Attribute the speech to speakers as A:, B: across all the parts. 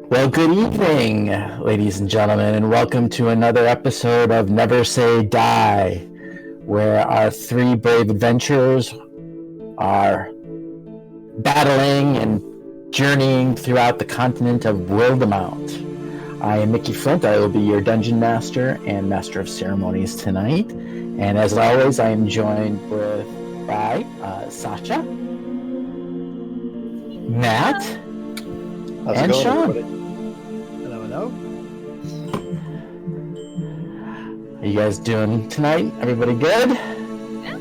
A: Well, good evening, ladies and gentlemen, and welcome to another episode of Never Say Die, where our three brave adventurers are battling and journeying throughout the continent of Wildemount. I am Mickey Flint. I will be your dungeon master and master of ceremonies tonight. And as always, I am joined by Sasha, Matt, and Sean.
B: Everybody? Hello.
A: How you guys doing tonight? Everybody good?
C: Yeah.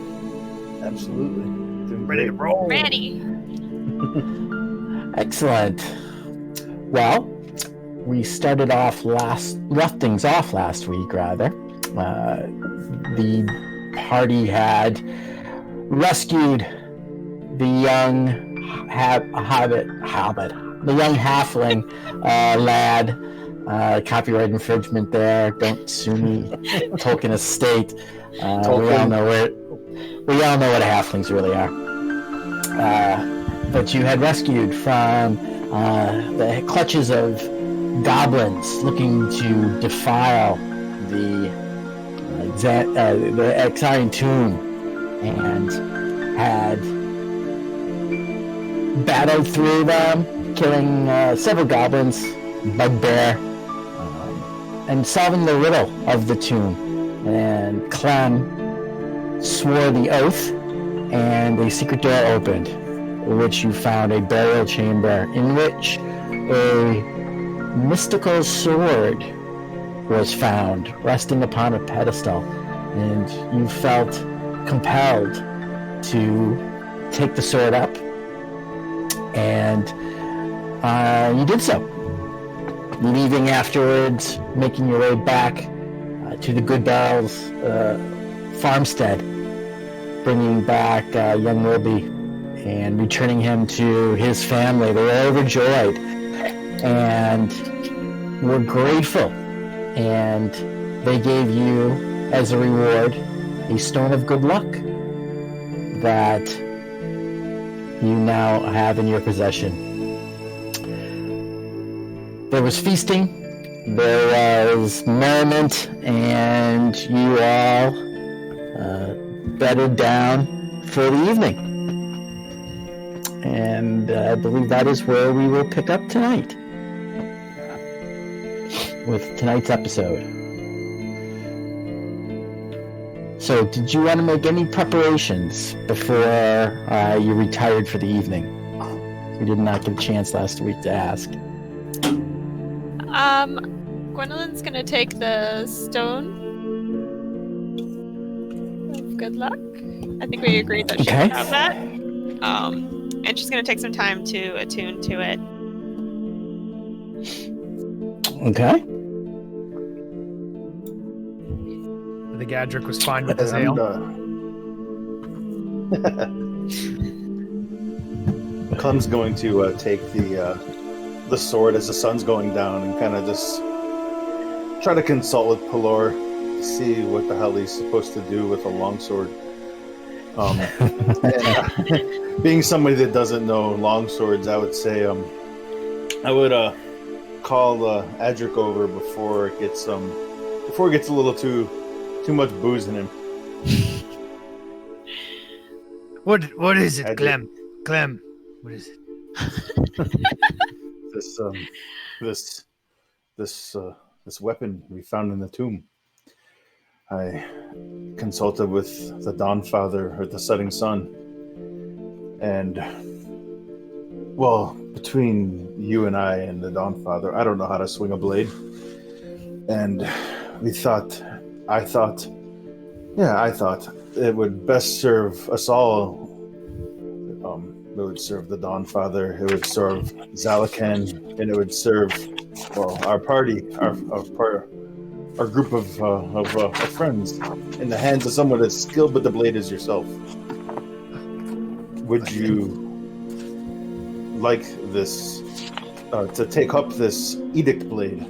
B: Absolutely. Doing
D: Ready to roll.
C: Ready.
A: Excellent. Well, we left things off last week, rather. The party had rescued the young the young halfling lad. Copyright infringement there. Don't sue me. Tolkien estate. We all know what halflings really are. But you had rescued from the clutches of goblins looking to defile the exciting tomb, and had battled through them, killing several goblins, bugbear, and solving the riddle of the tomb. And Clem swore the oath, and a secret door opened, in which you found a burial chamber in which a mystical sword was found resting upon a pedestal, and you felt compelled to take the sword up, and you did so, leaving afterwards, making your way back to the Good Bells farmstead, bringing back young Wilby and returning him to his family. They were overjoyed and were grateful, and they gave you, as a reward, a stone of good luck that you now have in your possession. There was feasting, there was merriment, and you all bedded down for the evening. And I believe that is where we will pick up tonight with tonight's episode. So, did you want to make any preparations before you retired for the evening? We did not get a chance last week to ask.
C: Gwendolyn's gonna take the stone of good luck. I think we agreed that she could have that. And she's gonna take some time to attune to it.
A: Okay.
D: The Gadrick was fine with his ale.
B: Clem's going to take the
E: the sword as the sun's going down and kind of just try to consult with Pelor to see what the hell he's supposed to do with a longsword. Being somebody that doesn't know longswords, I would say I would call Adric over before it gets a little too much booze in him.
D: What is it,
E: Adric.
D: Clem? What is it?
E: This weapon we found in the tomb. I consulted with the Dawnfather, or the Setting Sun, and well, between you and I and the Dawnfather, I don't know how to swing a blade, and I thought it would best serve us all. It would serve the Dawnfather, it would serve Zalakan, and it would serve, well, our party, our group of friends, in the hands of someone as skilled with the blade as yourself. Would you like this, to take up this edict blade?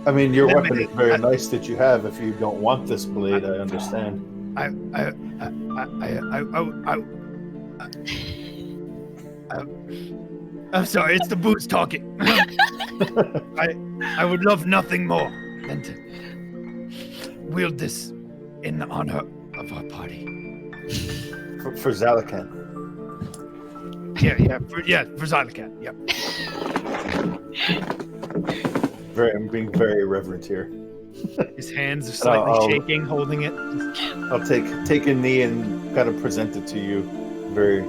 E: I mean, your weapon is very nice that you have. If you don't want this blade, I understand.
D: I'm sorry, it's the booze talking. I would love nothing more than to wield this in honor of our party.
E: For Zalakan.
D: For Zalakan. Yep.
E: I'm being very reverent here.
D: His hands are slightly shaking, holding it.
E: I'll take a knee and kind of present it to you. I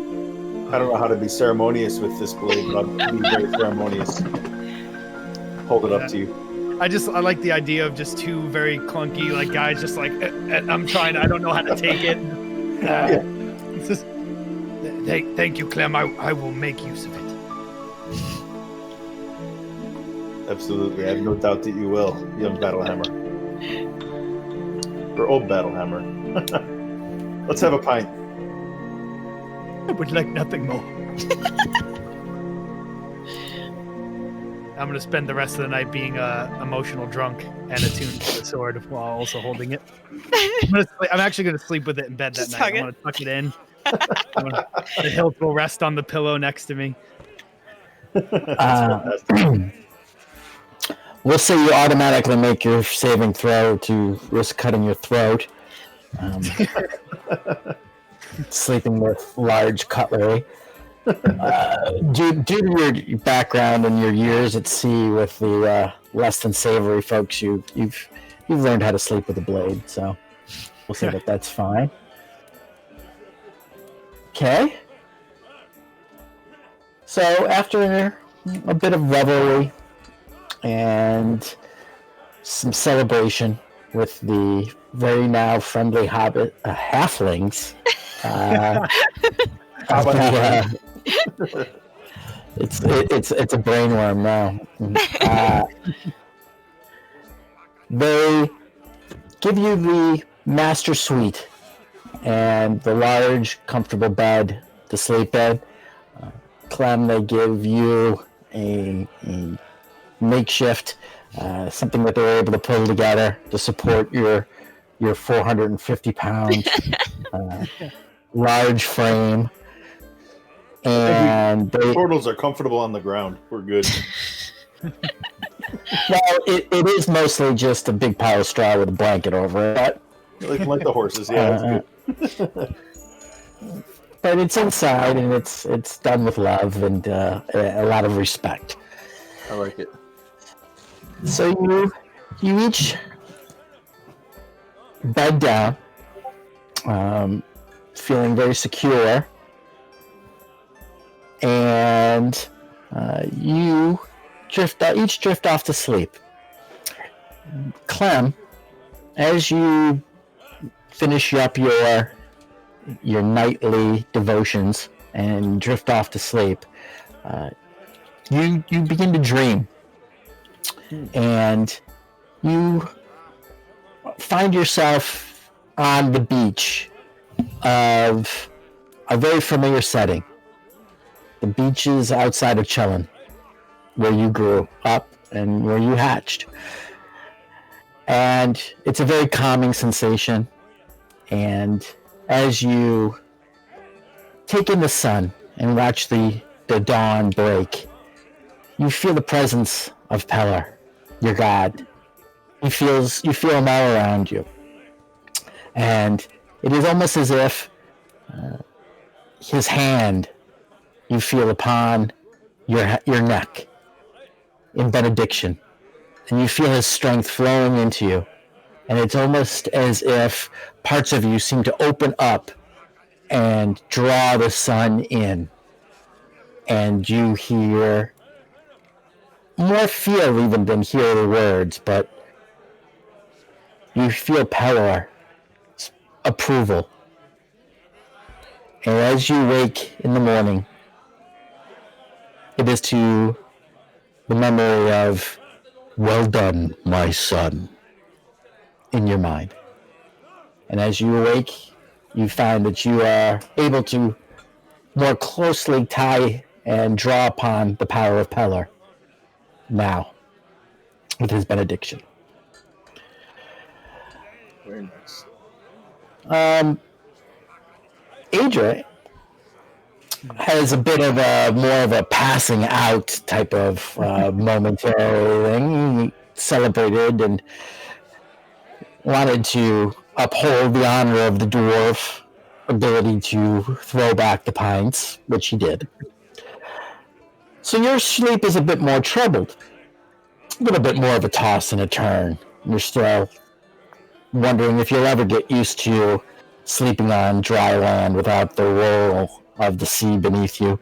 E: don't know how to be ceremonious with this blade, but I'll be very ceremonious. Hold it up to you.
D: I like the idea of just two very clunky guys just I don't know how to take it. Thank you, Clem. I will make use of it.
E: Absolutely. I have no doubt that you will, young Battlehammer. Or old Battlehammer. Let's have a pint.
D: I would like nothing more. I'm going to spend the rest of the night being emotional drunk and attuned to the sword while also holding it. I'm actually going to sleep with it in bed that night. I want to tuck it in. The hilt will rest on the pillow next to me.
A: We'll say you automatically make your saving throw to risk cutting your throat. Sleeping with large cutlery. Due to your background and your years at sea with the less than savory folks, you've learned how to sleep with a blade, so we'll say that's fine. Okay. So after a bit of revelry and some celebration with the very now friendly hobbit halflings. It's a brainworm now. They give you the master suite and the large, comfortable bed to sleep in. Clem, they give you a makeshift, something that they were able to pull together to support your 450-pound large frame. And
E: the portals are comfortable on the ground. We're good.
A: Well, it is mostly just a big pile of straw with a blanket over it.
E: Like the horses, yeah, that's good.
A: But it's inside, and it's done with love and a lot of respect.
E: I like it.
A: So you each bed down, feeling very secure, and you each drift off to sleep. Clem, as you finish up your nightly devotions and drift off to sleep, you begin to dream, and you find yourself on the beach of a very familiar setting. The beaches outside of Chelon, where you grew up and where you hatched. And it's a very calming sensation. And as you take in the sun and watch the dawn break, you feel the presence of Pellar, your god. You feel him all around you. And it is almost as if his hand you feel upon your neck in benediction. And you feel his strength flowing into you. And it's almost as if parts of you seem to open up and draw the sun in. And you hear, more feel even than hear the words, but you feel Pellar's approval. And as you wake in the morning, it is to the memory of, "Well done, my son," in your mind. And as you awake, you find that you are able to more closely tie and draw upon the power of Pellar now with his benediction.
E: Very nice.
A: Adra has a bit of more of a passing out type of momentary thing. He celebrated and wanted to uphold the honor of the dwarf ability to throw back the pints, which he did. So your sleep is a bit more troubled, a little bit more of a toss and a turn. You're still wondering if you'll ever get used to sleeping on dry land without the roll of the sea beneath you.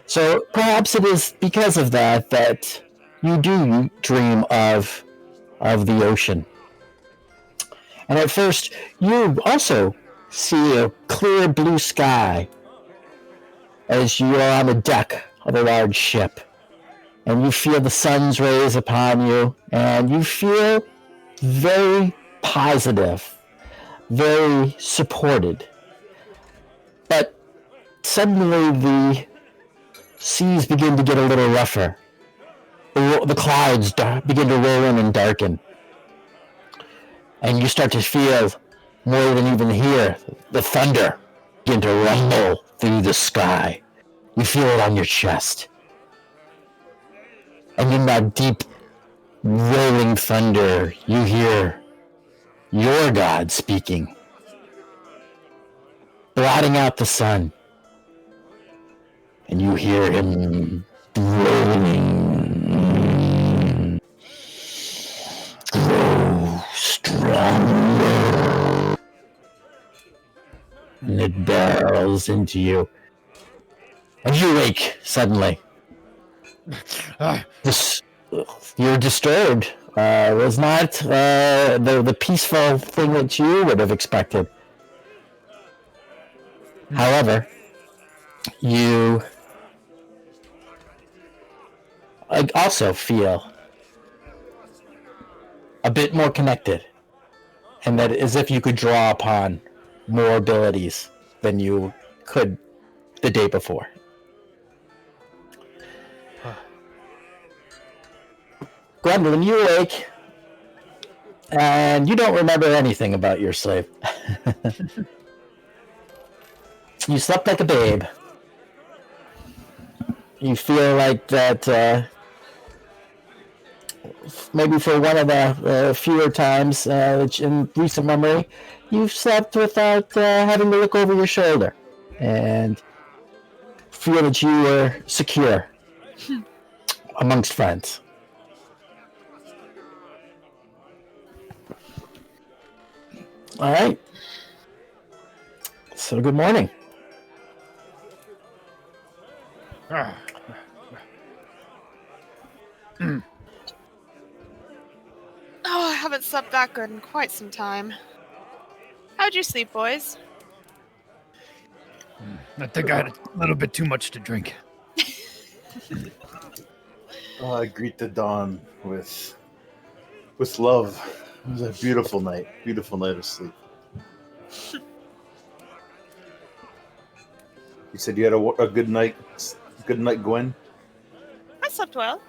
A: So perhaps it is because of that you do dream of the ocean. And at first, you also see a clear blue sky as you are on the deck of a large ship. And you feel the sun's rays upon you, and you feel very positive, very supported. But suddenly the seas begin to get a little rougher. The clouds begin to roll in and darken. And you start to feel, more than even hear, the thunder begin to rumble through the sky. You feel it on your chest. And in that deep, rolling thunder, you hear your God speaking, blotting out the sun. And you hear him rolling, grow stronger. And it barrels into you. And you wake suddenly. You're disturbed. It was not the peaceful thing that you would have expected. However, you also feel a bit more connected, and that as if you could draw upon more abilities than you could the day before. Gwendolyn, you awake, and you don't remember anything about your sleep. You slept like a babe. You feel like that maybe for one of the fewer times in recent memory, you've slept without having to look over your shoulder and feel that you were secure amongst friends. All right. So good morning.
C: Oh, I haven't slept that good in quite some time. How'd you sleep, boys?
D: I think I had a little bit too much to drink.
E: I greet the dawn with love. It was a beautiful night of sleep. You said you had a good night. Good night, Gwen.
C: I slept well.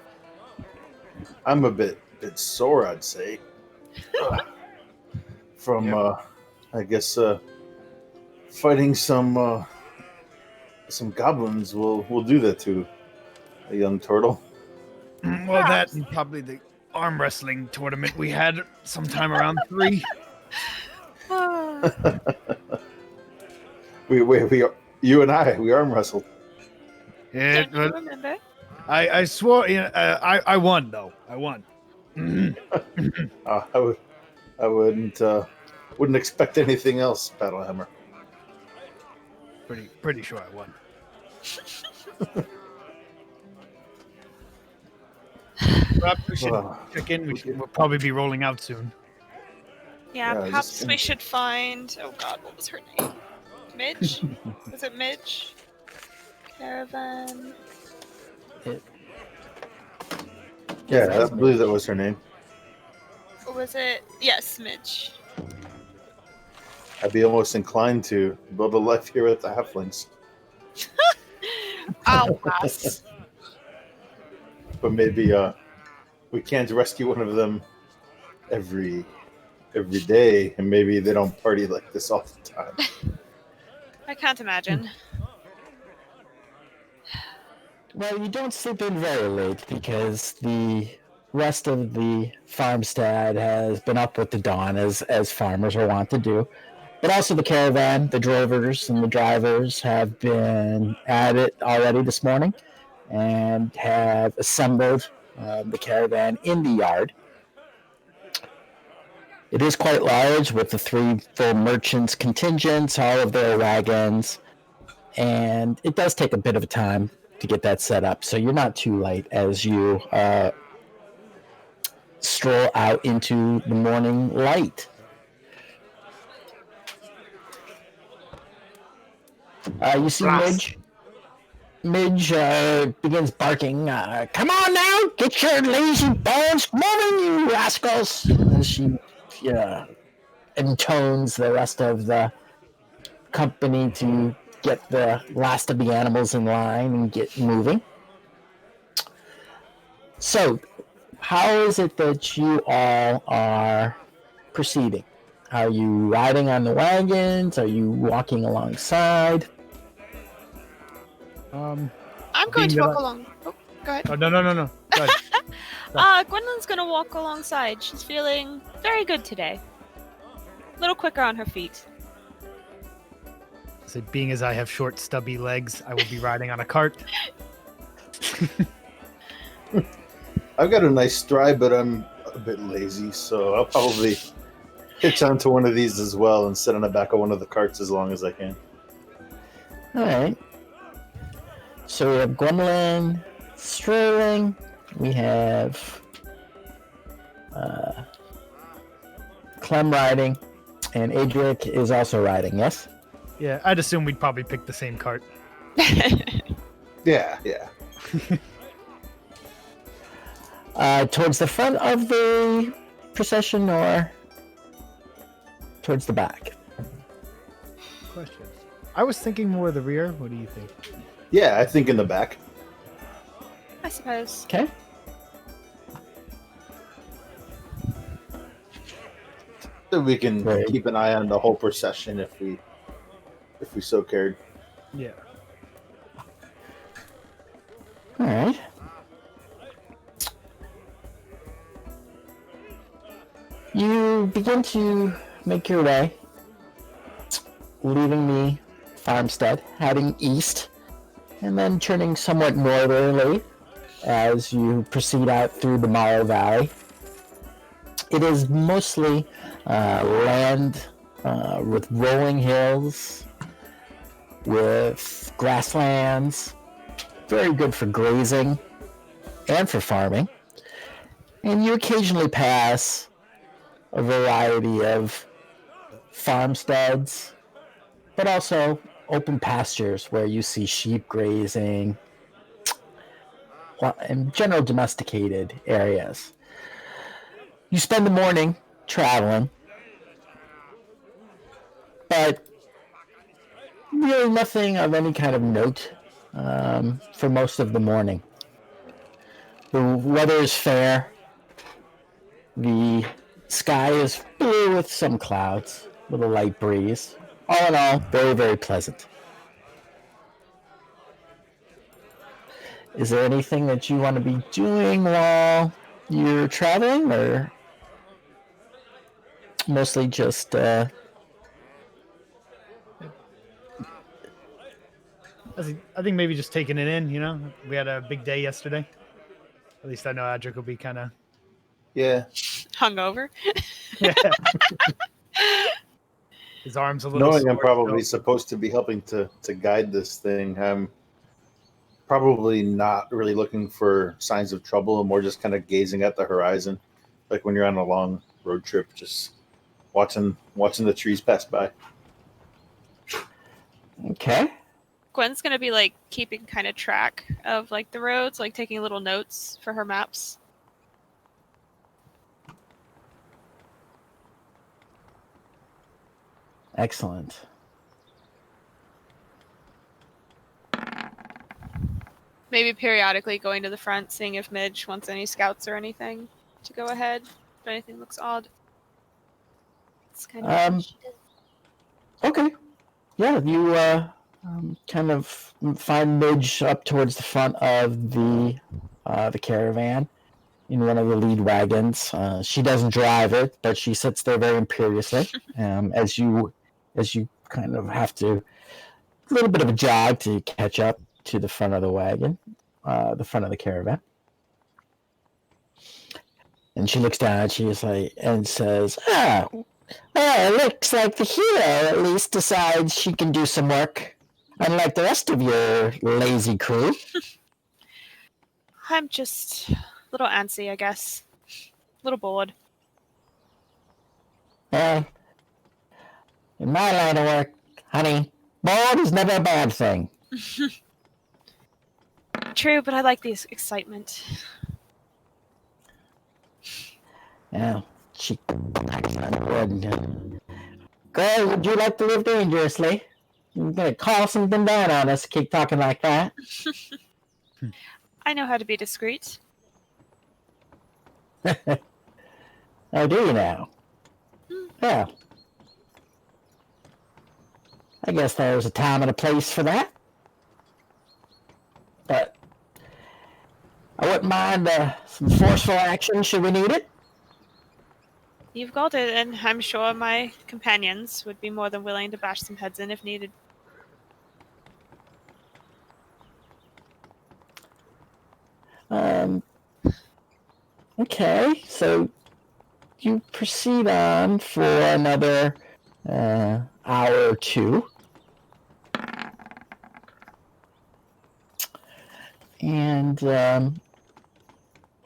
E: I'm a bit sore, I'd say. From
D: Yep.
E: I guess fighting some goblins will do that to a young turtle.
D: Well, that and probably the arm wrestling tournament we had sometime around 3.
E: We you and we arm wrestled.
D: Yeah,
C: Don't you remember?
D: I swore. I won though. I won.
E: I wouldn't expect anything else, Battlehammer.
D: Pretty sure I won. Perhaps we should check in. We'll probably be rolling out soon.
C: Yeah,
E: Yeah,
C: perhaps we should find. Oh God, what was her name? Midge? Was it Midge? Caravan.
E: Yeah, I believe that was her name.
C: Or was it? Yes, Midge.
E: I'd be almost inclined to build a life here with the halflings.
C: I'll pass.
E: But maybe we can't rescue one of them every day, and maybe they don't party like this all the time.
C: I can't imagine.
A: Well, you don't sleep in very late because the rest of the farmstead has been up with the dawn, as farmers are wont to do. But also the caravan, the drovers and the drivers have been at it already this morning and have assembled the caravan in the yard. It is quite large with the 3 full merchants' contingents, all of their wagons, and it does take a bit of time to get that set up, so you're not too late as you stroll out into the morning light. You see Midge. Midge begins barking, "Come on now, get your lazy bones moving, you rascals!" As she intones the rest of the company to get the last of the animals in line and get moving. So, how is it that you all are proceeding? Are you riding on the wagons? Are you walking alongside?
C: I'm going to walk along. Oh, go ahead.
D: Oh, no. Go ahead.
C: Gwendolyn's gonna walk alongside. She's feeling very good today. A little quicker on her feet.
D: So being as I have short, stubby legs, I will be riding on a cart.
E: I've got a nice stride, but I'm a bit lazy, so I'll probably hitch onto one of these as well and sit on the back of one of the carts as long as I can.
A: All right. So we have Gwendolyn strolling. We have Clem riding, and Adric is also riding. Yes.
D: Yeah, I'd assume we'd probably pick the same cart.
E: Yeah.
A: Towards the front of the procession or towards the back?
D: Question. I was thinking more of the rear. What do you think?
E: Yeah, I think in the back.
C: I suppose.
A: Okay.
E: So we can keep an eye on the whole procession if we so cared.
D: Yeah.
A: All right. You begin to make your way, leaving the farmstead, heading east, and then turning somewhat northerly as you proceed out through the Morrow Valley. It is mostly land with rolling hills, with grasslands, very good for grazing and for farming. And you occasionally pass a variety of farmsteads, but also open pastures where you see sheep grazing and general domesticated areas. You spend the morning traveling, but but really nothing of any kind of note for most of the morning. The weather is fair. The sky is blue with some clouds, with a light breeze. All in all, very, very pleasant. Is there anything that you want to be doing while you're traveling, or mostly just
D: I think maybe just taking it in, We had a big day yesterday. At least I know Adric will be kind of...
E: Yeah.
C: Hungover.
D: Yeah. His arm's a little
E: Knowing
D: sore,
E: I'm probably supposed to be helping to guide this thing, I'm probably not really looking for signs of trouble. I'm more just kind of gazing at the horizon, like when you're on a long road trip, just watching the trees pass by.
A: okay?
C: Gwen's gonna be like keeping kind of track of like the roads, like taking little notes for her maps.
A: Excellent.
C: Maybe periodically going to the front, seeing if Midge wants any scouts or anything to go ahead. If anything looks odd. It's kind of what she does.
A: Okay. Yeah, you kind of find Midge up towards the front of the caravan in one of the lead wagons. She doesn't drive it, but she sits there very imperiously. As you kind of have to a little bit of a jog to catch up to the front of the wagon, the front of the caravan. And she looks down at you and says, well, it looks like the hero at least decides she can do some work, unlike the rest of your lazy crew.
C: I'm just a little antsy, I guess. A little bored.
A: In my line of work, honey, bored is never a bad thing.
C: True, but I like the excitement.
A: Yeah, she knocks on wood. Girl, would you like to live dangerously? You're gonna call something down on us, keep talking like that.
C: I know how to be discreet.
A: Oh, do you now? Yeah. I guess there's a time and a place for that. But I wouldn't mind some forceful action should we need it.
C: You've got it, and I'm sure my companions would be more than willing to bash some heads in if needed.
A: Okay, so you proceed on for another hour or two. And why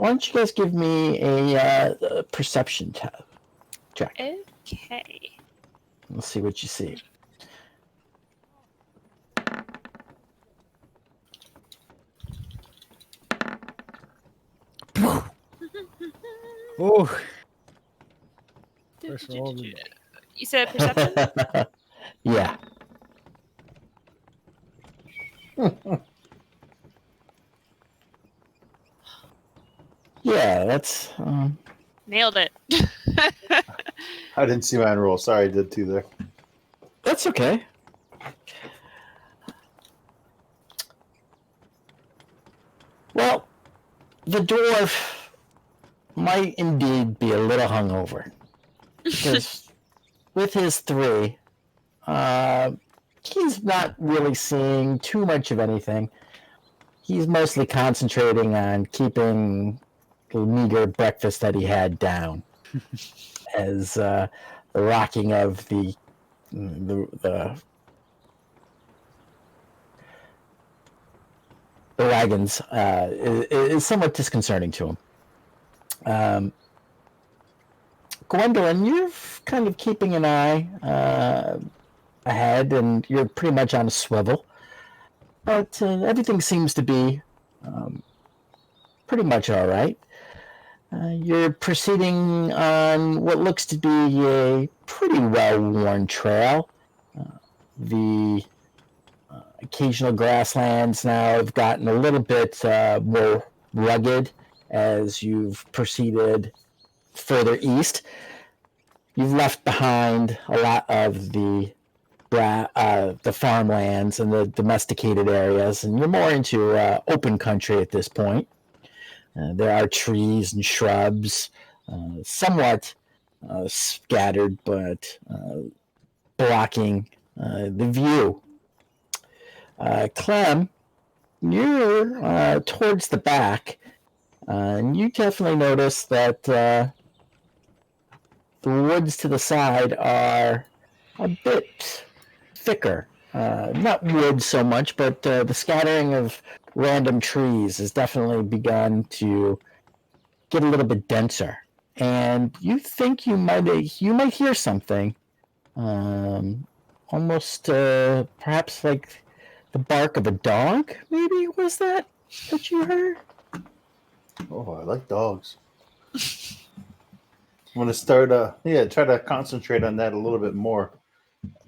A: don't you guys give me a perception check?
C: Okay.
A: Let's see what you see.
D: Oh. First roll.
C: You said perception?
A: Yeah. Yeah, that's...
C: Nailed it.
E: I didn't see mine roll. Sorry, I did too there.
A: That's okay. Well, the dwarf might indeed be a little hungover. Because with his 3, he's not really seeing too much of anything. He's mostly concentrating on keeping the meager breakfast that he had down. As the rocking of the wagons is somewhat disconcerting to him. Gwendolyn, you're kind of keeping an eye ahead, and you're pretty much on a swivel. But everything seems to be pretty much all right. You're proceeding on what looks to be a pretty well-worn trail The occasional grasslands now have gotten a little bit more rugged as you've proceeded further east. You've left behind a lot of the farmlands and the domesticated areas, and you're more into open country at this point. There are trees and shrubs, somewhat scattered, but blocking the view. Clem, you're towards the back, and you definitely notice that the woods to the side are a bit thicker. Not wood so much, but the scattering of random trees has definitely begun to get a little bit denser. And you think you might hear something, almost perhaps like the bark of a dog. Maybe was that you heard?
E: Oh, I like dogs. I'm gonna start. Try to concentrate on that a little bit more.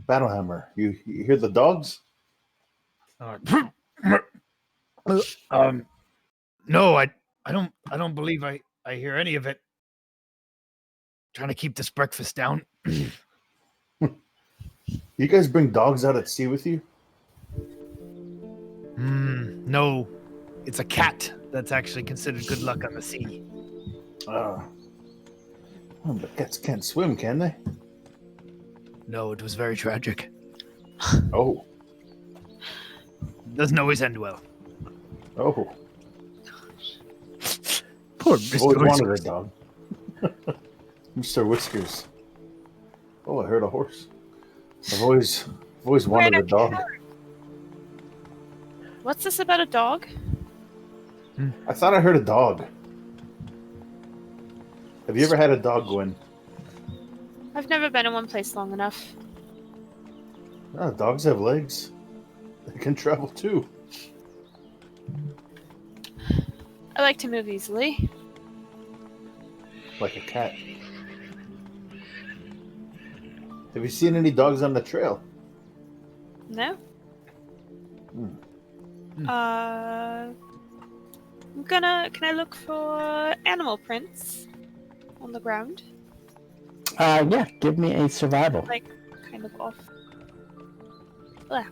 E: Battlehammer, you hear the dogs?
D: No, I don't believe I hear any of it. Trying to keep this breakfast down.
E: You guys bring dogs out at sea with you?
D: No, it's a cat that's actually considered good luck on the sea.
E: But cats can't swim, can they?
D: No, it was very tragic.
E: Oh.
D: Doesn't always end well.
E: Oh.
D: Poor
E: I've always
D: Mr.
E: wanted a
D: Whiskers.
E: dog. Mr. Whiskers. Oh, I heard a horse. I've always wanted a dog.
C: What's this about a dog?
E: I thought I heard a dog. Have you ever had a dog, Gwen?
C: I've never been in one place long enough.
E: Oh, dogs have legs. They can travel too.
C: I like to move easily.
E: Like a cat. Have you seen any dogs on the trail?
C: No? Can I look for animal prints on the ground?
A: Yeah, give me a survival.
C: Like, kind of off.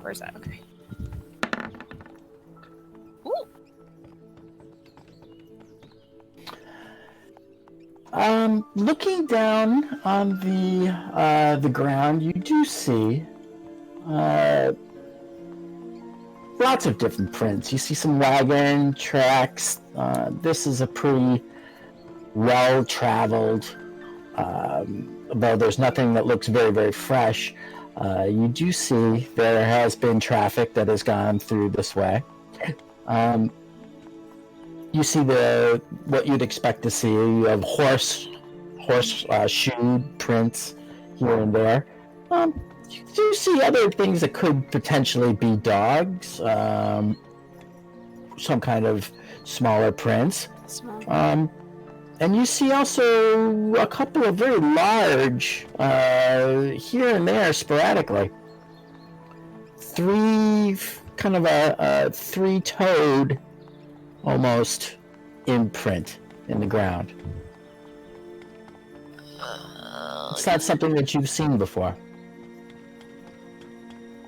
C: Where's that? Okay. Ooh.
A: Looking down on the ground, you do see lots of different prints. You see some wagon tracks. This is a pretty well-traveled, though there's nothing that looks very, very fresh. You do see there has been traffic that has gone through this way. You see what you'd expect to see. You have horse shoe prints here and there. You do see other things that could potentially be dogs. Some kind of smaller prints.
C: Small.
A: And you see also a couple of very large, here and there, sporadically. Three, kind of a three-toed, almost, imprint in the ground. It's not something that you've seen before.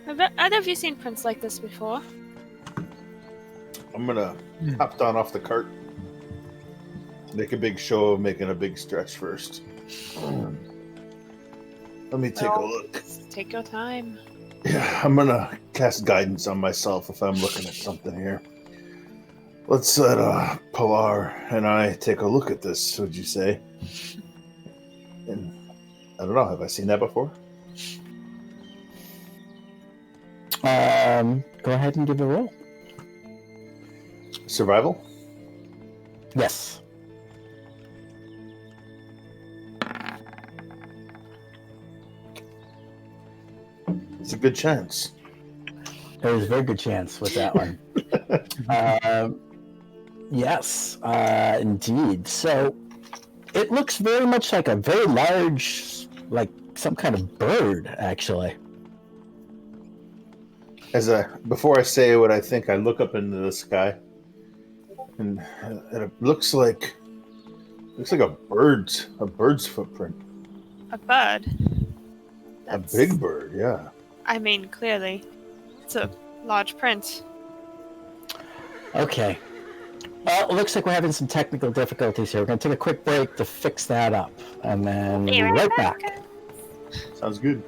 C: Have either of you seen prints like this before?
E: I'm gonna hop down off the cart. Make a big show of making a big stretch first. Let me take a look.
C: Take your time.
E: Yeah, I'm gonna cast guidance on myself if I'm looking at something here. Let's let Pilar and I take a look at this, would you say? And I don't know, have I seen that before?
A: Go ahead and give a roll.
E: Survival?
A: Yes.
E: It's a good chance.
A: There's a very good chance with that one. Yes, indeed. So it looks very much like a very large, like some kind of bird, actually.
E: Before I say what I think, I look up into the sky, and it looks like a bird's footprint.
C: A bird.
E: A
C: That's.
E: big bird, yeah.
C: I mean, clearly, it's a large print.
A: Okay. Well, it looks like we're having some technical difficulties here. We're going to take a quick break to fix that up, and then we'll be right back.
E: Sounds good.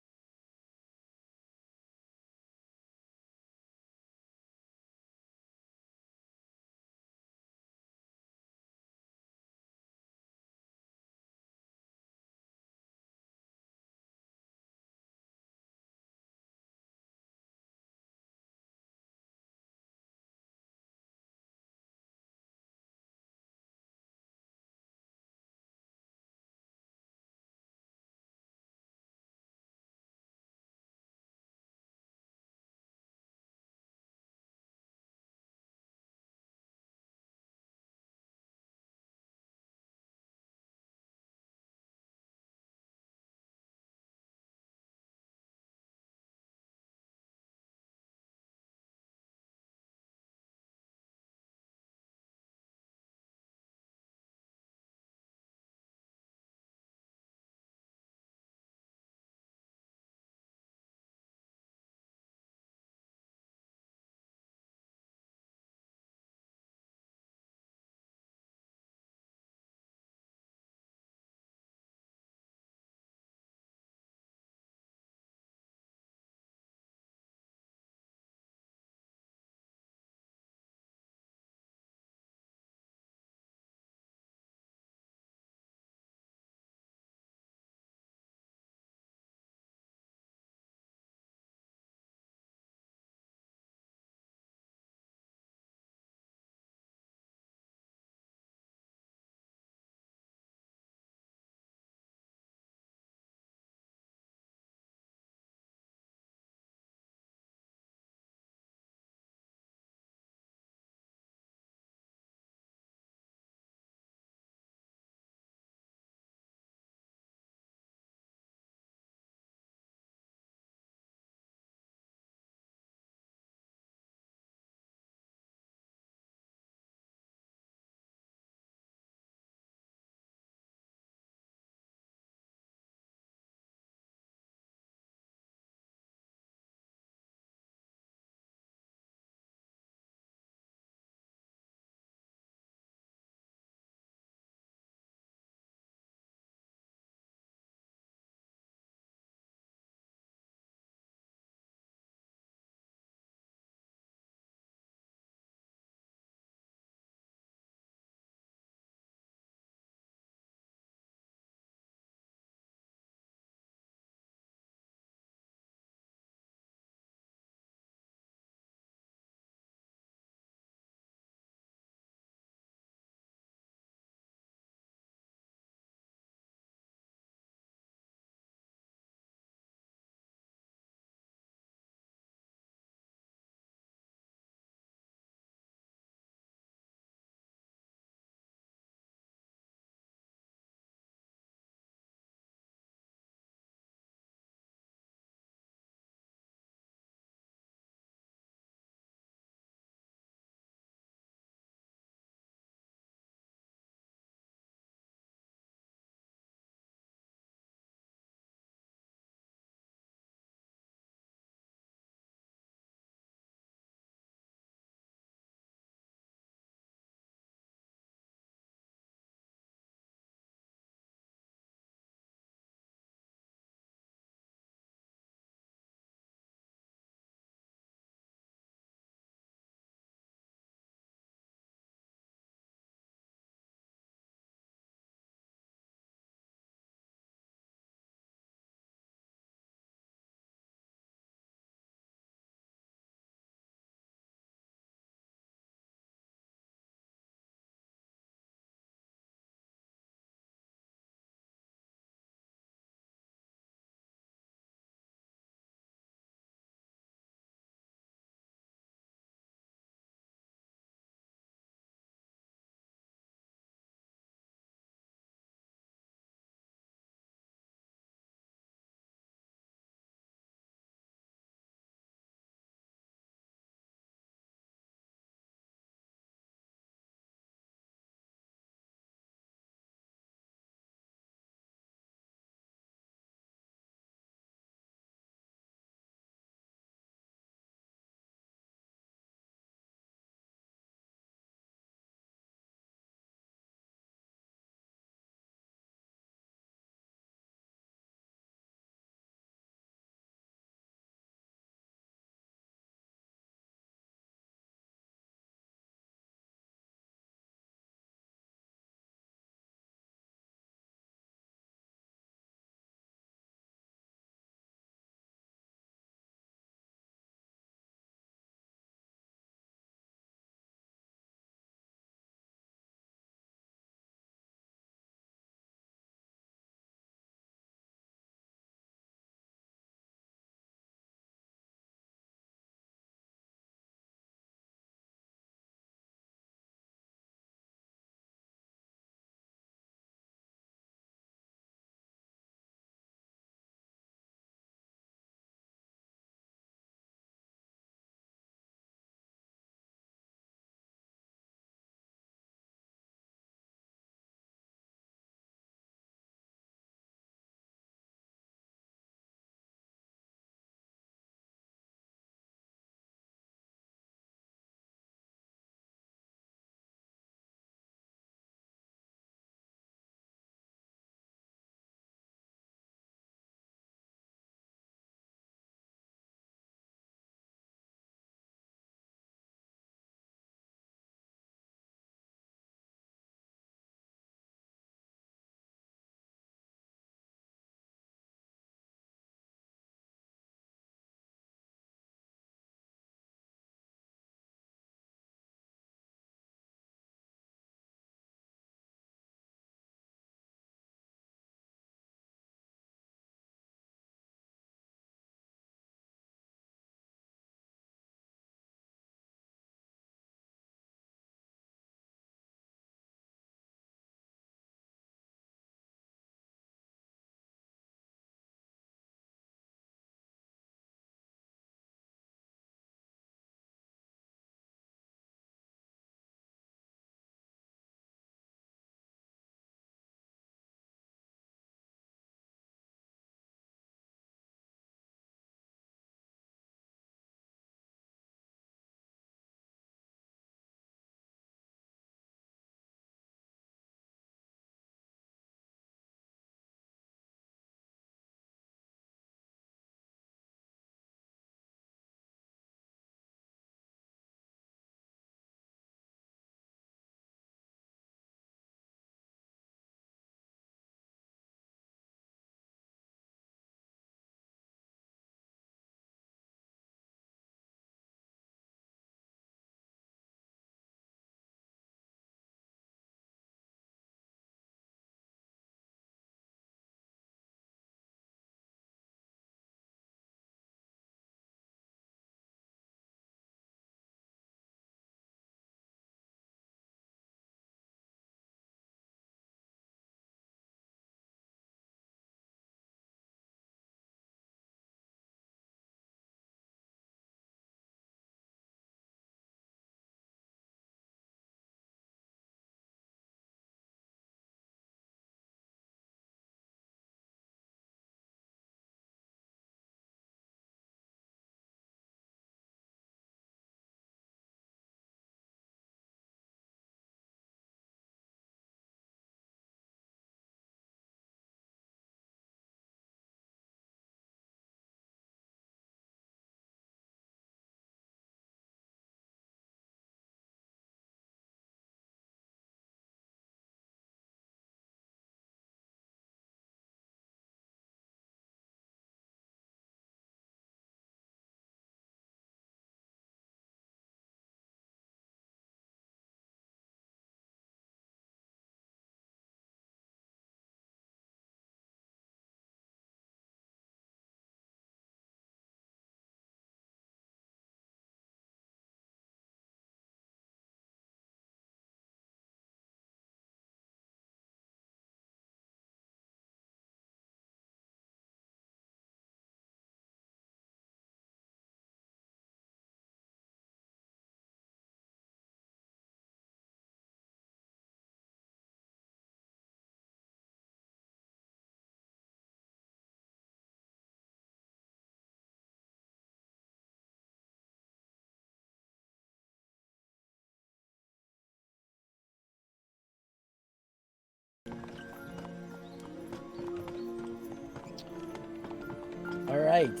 A: right.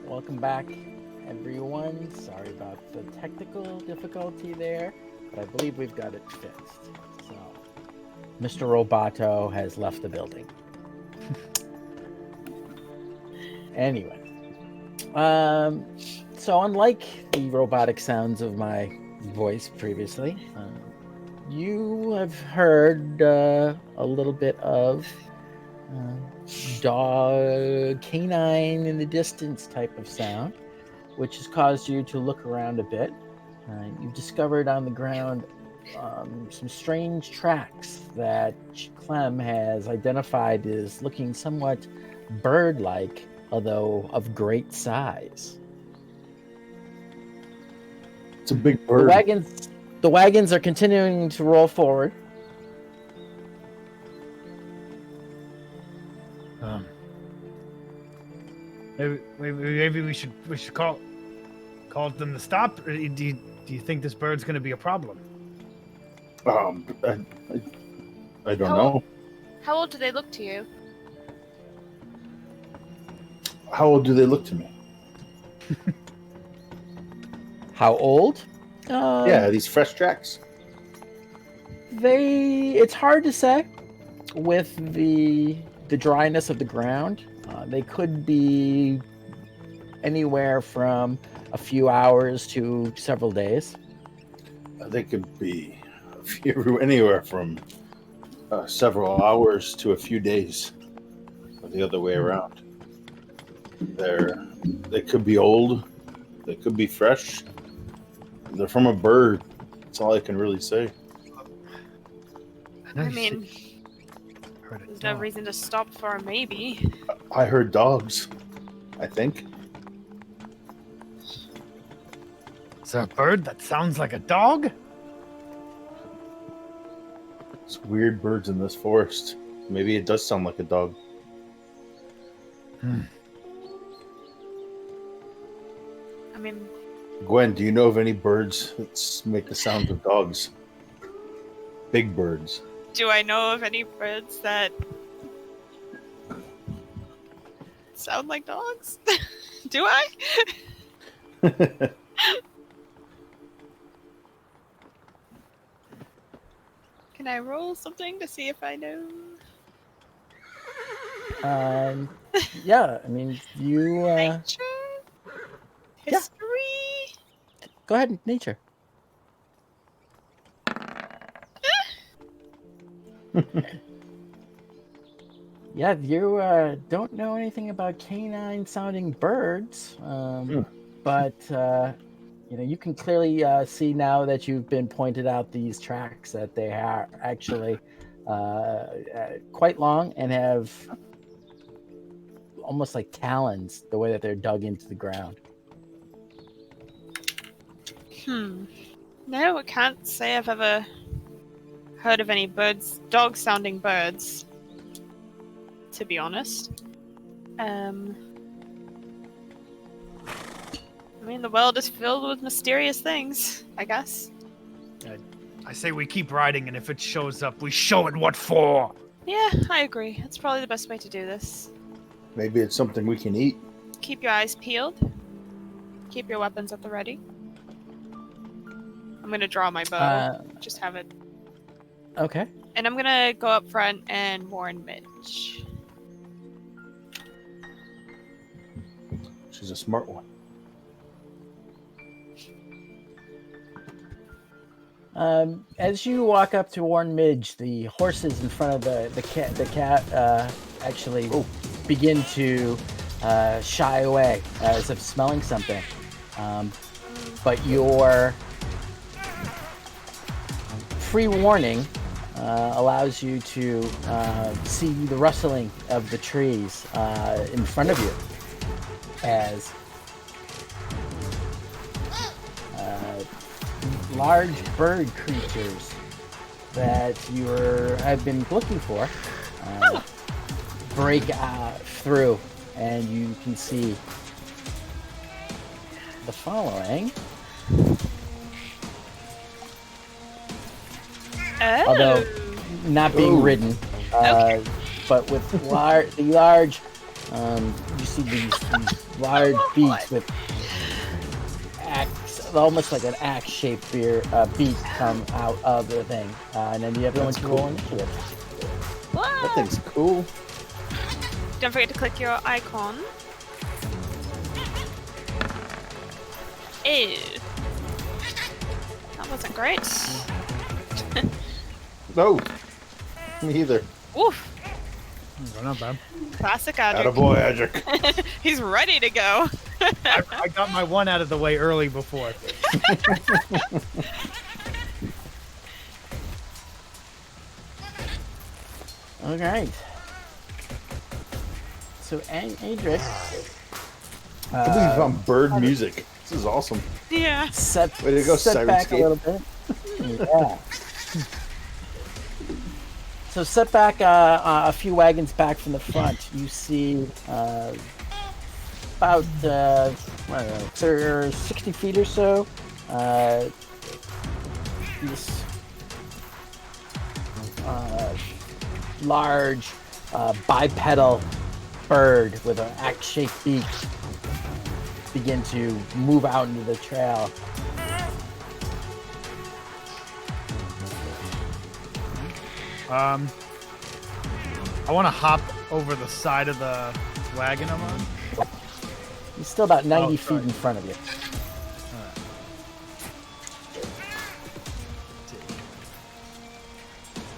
A: Welcome back, everyone. Sorry about the technical difficulty there, but I believe we've got it fixed. So, Mr. Roboto has left the building. Anyway, so unlike the robotic sounds of my voice previously, you have heard a little bit of dog, canine in the distance type of sound, which has caused you to look around a bit. You've discovered on the ground some strange tracks that Clem has identified as looking somewhat bird-like, although of great size.
E: It's a big bird.
A: The wagons are continuing to roll forward.
D: Maybe we should call them to stop. Or do you think this bird's going to be a problem?
E: I don't know.
C: How old do they look to you?
E: How old do they look to me?
A: How old?
E: Yeah, these fresh tracks.
A: It's hard to say with the dryness of the ground. They could be anywhere from a few hours to several days.
E: They could be anywhere from several hours to a few days, or the other way around. They could be old. They could be fresh. They're from a bird. That's all I can really say.
C: I mean, there's no reason to stop for a maybe.
E: I heard dogs, I think.
D: Is there a bird that sounds like a dog?
E: It's weird birds in this forest. Maybe it does sound like a dog.
C: I mean,
E: Gwen, do you know of any birds that make the sound of dogs? Big birds.
C: do I know of any birds that sound like dogs? Do I? Can I roll something to see if I know?
A: Yeah, I mean, you...
C: Nature?
A: yeah.
C: History?
A: Go ahead, nature. Yeah, you don't know anything about canine-sounding birds, but you can clearly see now that you've been pointed out these tracks that they are actually quite long and have almost like talons the way that they're dug into the ground.
C: No, I can't say I've ever heard of any dog-sounding birds, to be honest. I mean, the world is filled with mysterious things, I guess.
D: I say we keep riding, and if it shows up, we show it what for.
C: Yeah, I agree. That's probably the best way to do this.
E: Maybe it's something we can eat.
C: Keep your eyes peeled. Keep your weapons at the ready. I'm gonna draw my bow. Just have it.
A: Okay.
C: And I'm gonna go up front and warn Midge.
E: She's a smart one.
A: As you walk up to warn Midge, the horses in front of the cat actually begin to shy away as if smelling something. But your free warning allows you to see the rustling of the trees in front of you as large bird creatures that you have been looking for break through, and you can see the following. Although not being ridden, but with the large You see these large beaks with axe, almost like an axe-shaped beak come out of the thing. And then the other one can roll initiative.
E: That thing's cool.
C: Don't forget to click your icon. Ew. That wasn't great.
E: No, me either.
C: Oof.
D: Not bad.
C: Classic Adric.
E: Attaboy, Adric.
C: He's ready to go.
D: I got my one out of the way early before.
A: All right. So, Adric.
E: I believe I'm bird music. This is awesome.
C: Yeah.
E: Way to go,
A: set back a
E: Syrinscape.
A: little bit. Yeah. So set back a few wagons back from the front. You see about I don't know, 60 feet or so. This large bipedal bird with an axe-shaped beak begin to move out into the trail.
D: I want to hop over the side of the wagon I'm on.
A: He's still about 90 feet
D: sorry.
A: in front of you.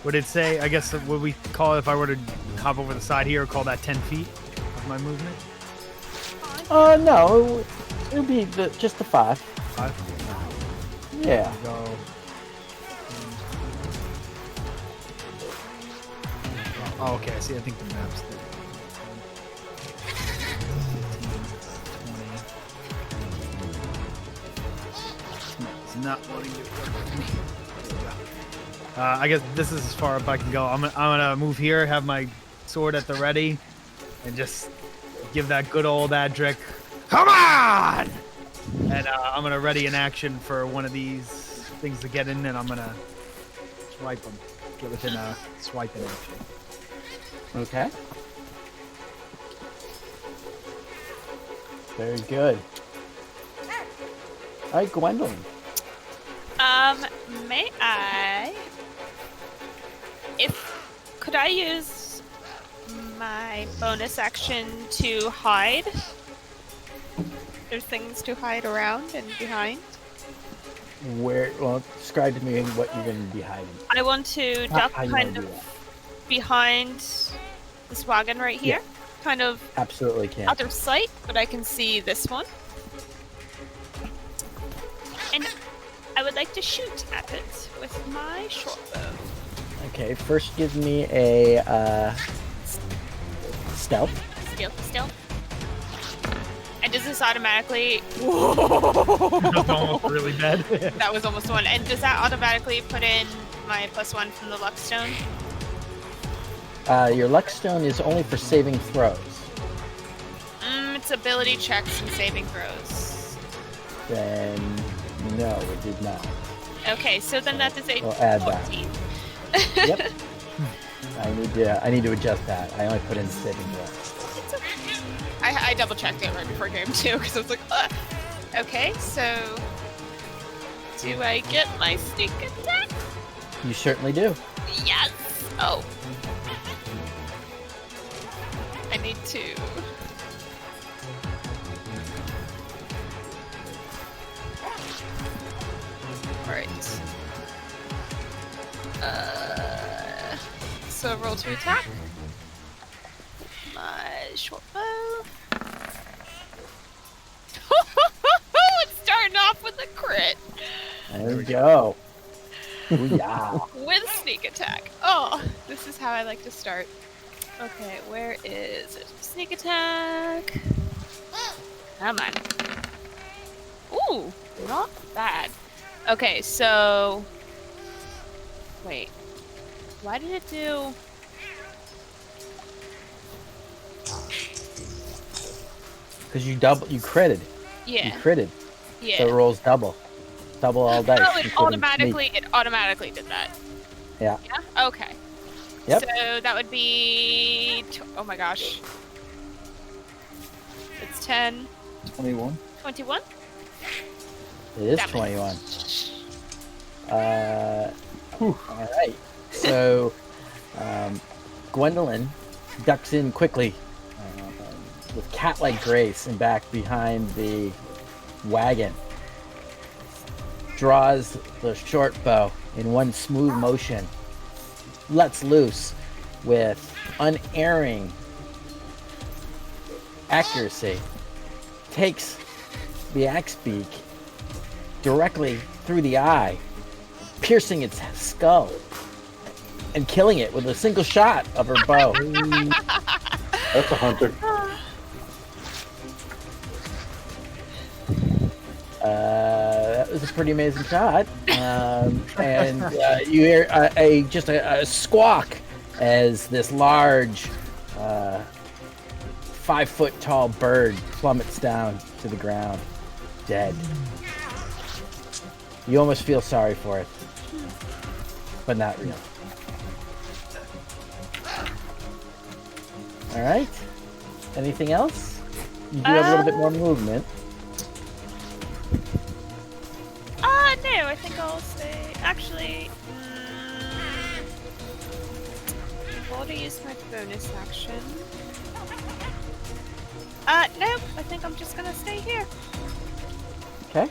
D: Would it say, I guess, would we call it, if I were to hop over the side here, call that 10 feet of my movement?
A: No, it would be just the 5.
D: 5?
A: Yeah.
D: Go. Oh, okay. I see. I think the map's there. 15, 20. It's not wanting to work with me. There we go. I guess this is as far up I can go. I'm gonna move here, have my sword at the ready, and just give that good old Adric, come on! And I'm gonna ready an action for one of these things to get in, and I'm gonna swipe them. Get within a swiping action.
A: Okay. Very good. All right, Gwendolyn.
C: May I? Could I use my bonus action to hide? There's things to hide around and behind.
A: Well, describe to me what you're going to be hiding.
C: I want to duck
A: How you
C: kind
A: wanna do
C: of
A: that?
C: behind this wagon right here. Kind of
A: Absolutely can.
C: out of sight, but I can see this one. And I would like to shoot at it with my short bow.
A: Okay, first give me a stealth.
C: Stealth. And does this automatically...
D: That's almost really bad.
C: That was almost one. And does that automatically put in my +1 from the luck stone?
A: Your luck stone is only for saving throws.
C: It's ability checks and saving throws.
A: Then no, it did not.
C: Okay, so then that is a
A: We'll add that.
C: 14.
A: Yep. I need to adjust that. I only put in saving throws.
C: It's okay. I double checked it right before game 2 because I was like, ugh. Okay, so do I get my sneak attack?
A: You certainly do.
C: Yes. Oh. I need to. Alright. So roll to attack. My short bow. It's starting off with a crit.
A: There we go. Yeah.
C: With sneak attack. Oh, this is how I like to start. Okay, where is it? Sneak attack. Come on. Ooh, not bad. Okay, so... Wait. Why did it do...
A: Because you critted.
C: Yeah.
A: You critted.
C: Yeah.
A: So it rolls double. Double all dice.
C: Oh, it
A: including
C: automatically did that.
A: Yeah.
C: Yeah? Okay.
A: Yep.
C: So that would be... Oh my gosh. It's 10.
E: 21.
C: 21?
A: It is
C: Damn it.
A: 21. All right. So, Gwendolyn ducks in quickly with cat-like grace and back behind the wagon. Draws the short bow in one smooth motion. Lets loose with unerring accuracy. Takes the axe beak directly through the eye, piercing its skull and killing it with a single shot of her bow.
E: That's a hunter.
A: That was a pretty amazing shot. And you hear a squawk as this large 5-foot tall bird plummets down to the ground, dead. You almost feel sorry for it, but not really. All right. Anything else? You do have a little bit more movement.
C: No, I think I'll say. Actually, I've already used my bonus action. Nope, I think I'm just gonna stay here.
A: Okay.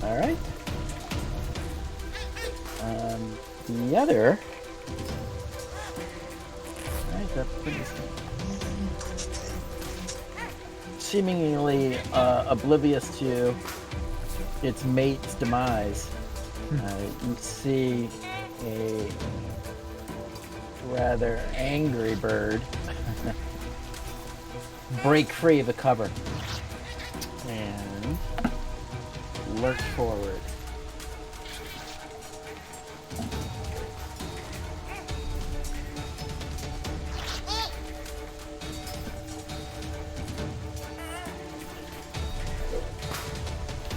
A: All right. The other. All right, that's pretty. Seemingly oblivious to its mate's demise, you see a rather angry bird break free of the cover and lurch forward.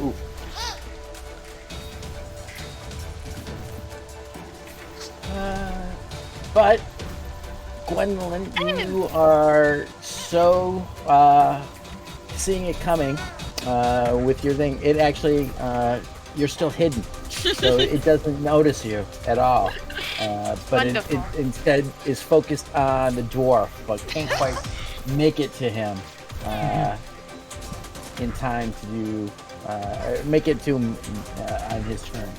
E: Ooh.
A: But Gwendolyn, you are so seeing it coming with your thing. It actually, you're still hidden, so it doesn't notice you at all. But it instead is focused on the dwarf, but can't quite make it to him in time to do make it to him on his turn.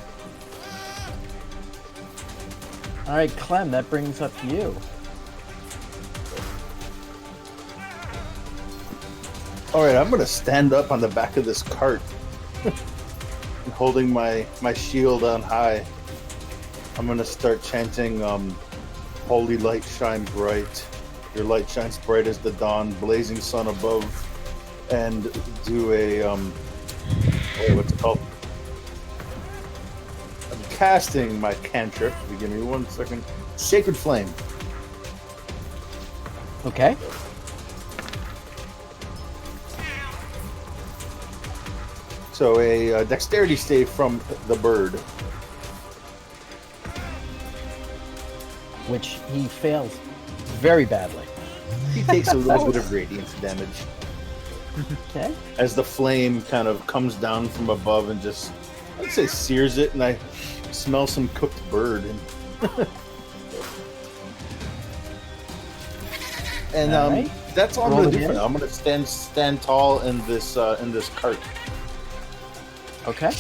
A: All right, Clem, that brings up you.
E: All right, I'm gonna stand up on the back of this cart, and holding my shield on high. I'm gonna start chanting, "Holy light, shine bright. Your light shines bright as the dawn, blazing sun above," and do a what's it called? I'm casting my cantrip. If you give me 1 second. Sacred Flame.
A: Okay.
E: So a dexterity save from the bird.
A: Which he fails very badly.
E: He takes a little bit of radiant damage
A: Okay.
E: as the flame kind of comes down from above and just, I'd say, sears it, and I smell some cooked bird. And
A: All right.
E: that's all I'm
A: Roll
E: gonna do
A: again.
E: for now. I'm gonna stand tall in this cart.
A: Okay.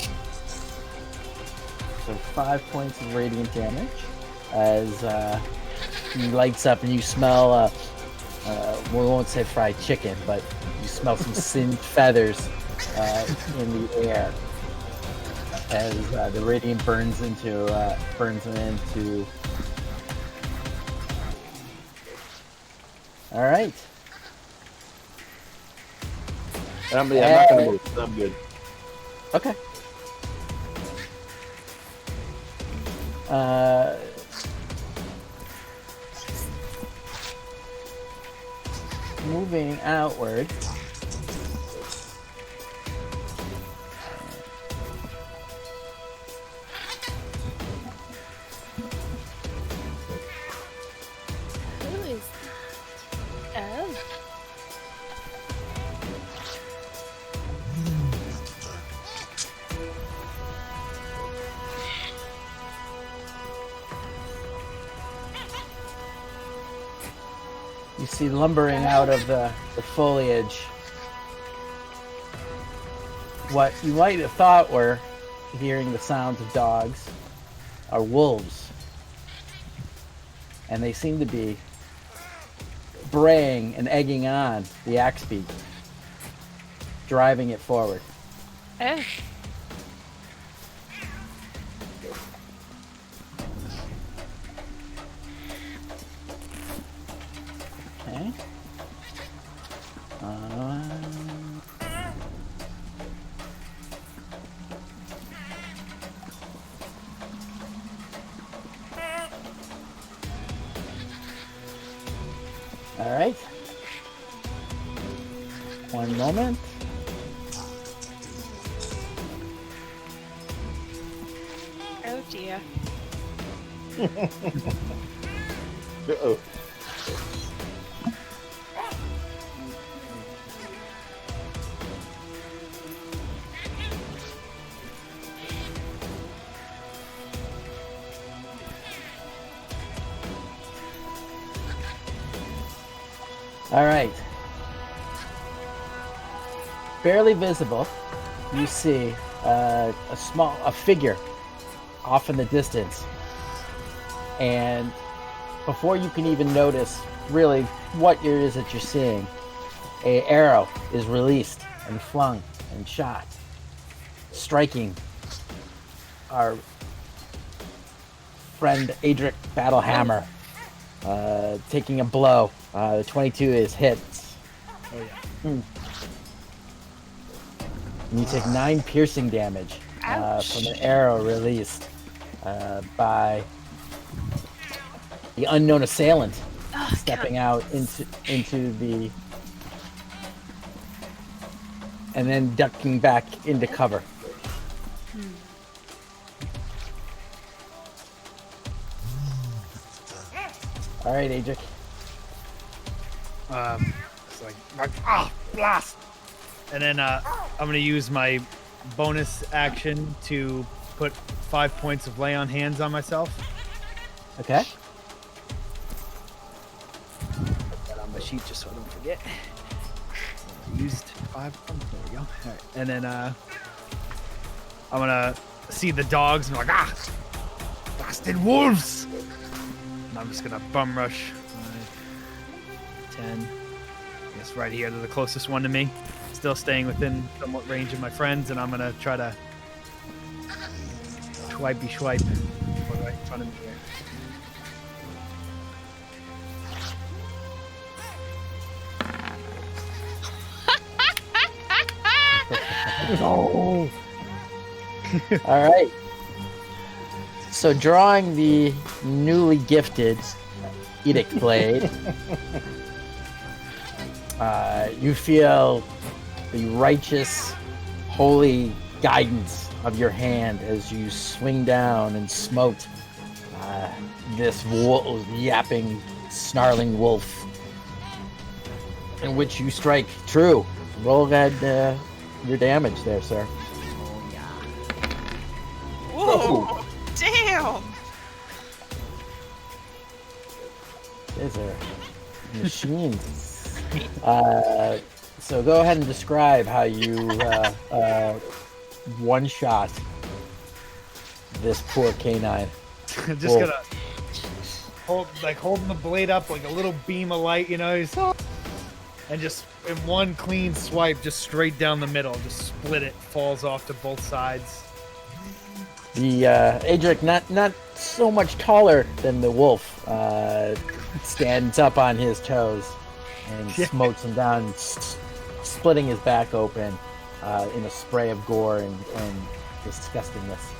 A: So 5 points of radiant damage as he lights up and you smell, we won't say fried chicken, but you smell some singed feathers in the air as the radiant burns him into. All right.
E: And I'm not gonna move. So I'm good.
A: Okay. Moving outward.
C: Who is
A: You see lumbering out of the foliage what you might have thought were hearing the sounds of dogs are wolves. And they seem to be braying and egging on the axe beak, driving it forward.
C: Oh.
A: Okay. All right. One moment.
C: Oh dear.
E: Uh-oh.
A: All right. Barely visible, you see a figure off in the distance. And before you can even notice really what it is that you're seeing, an arrow is released and flung and shot, striking our friend Adric Battlehammer, taking a blow. The 22 is hit.
D: Oh yeah.
A: And you take 9 piercing damage from an arrow released by the unknown assailant, stepping out into the, and then ducking back into cover. All right, Adric.
D: It's like blast, and then I'm gonna use my bonus action to put 5 points of lay on hands on myself.
A: Okay.
D: Put that on my sheet just so I don't forget. I used 5 points. There we go. All right, and then I'm gonna see the dogs and be like, blasted wolves! And I'm just gonna bum rush. 10. I guess right here to the closest one to me. Still staying within somewhat range of my friends, and I'm gonna try to swipey swipe right in front of me here.
A: No. All right. So drawing the newly gifted Edict Blade, you feel the righteous, holy guidance of your hand as you swing down and smote this yapping, snarling wolf, in which you strike true. Roll that your damage there, sir.
C: Whoa! Damn!
A: These are machines. So go ahead and describe how you one-shot this poor canine.
D: Just gonna holding the blade up like a little beam of light, you know, and just in one clean swipe, just straight down the middle, just split it, falls off to both sides.
A: The Adric, not so much taller than the wolf, stands up on his toes and smotes him down, splitting his back open in a spray of gore and disgustingness.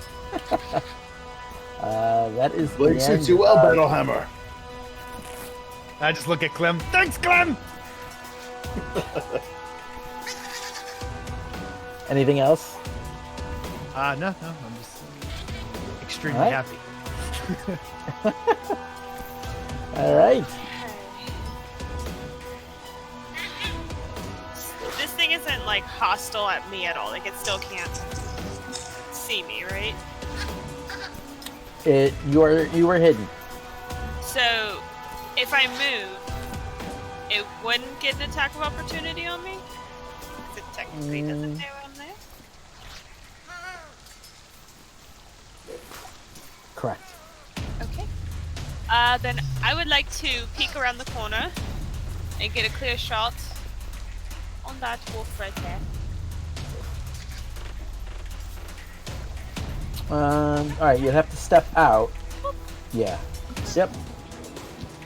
A: That is the
E: Blade
A: end
E: suits you well,
A: of-
E: Battlehammer.
D: I just look at Clem. Thanks, Clem!
A: Anything else?
D: No, I'm just extremely
A: All right.
D: happy.
A: All right.
C: This thing isn't like hostile at me at all. Like it still can't see me, right?
A: You were hidden.
C: So if I move, it wouldn't get an attack of opportunity on me? Because it technically doesn't know I'm there.
A: Correct.
C: Okay. Then I would like to peek around the corner and get a clear shot on that wolf right there.
A: Alright, you'd have to step out. Yeah. Yep.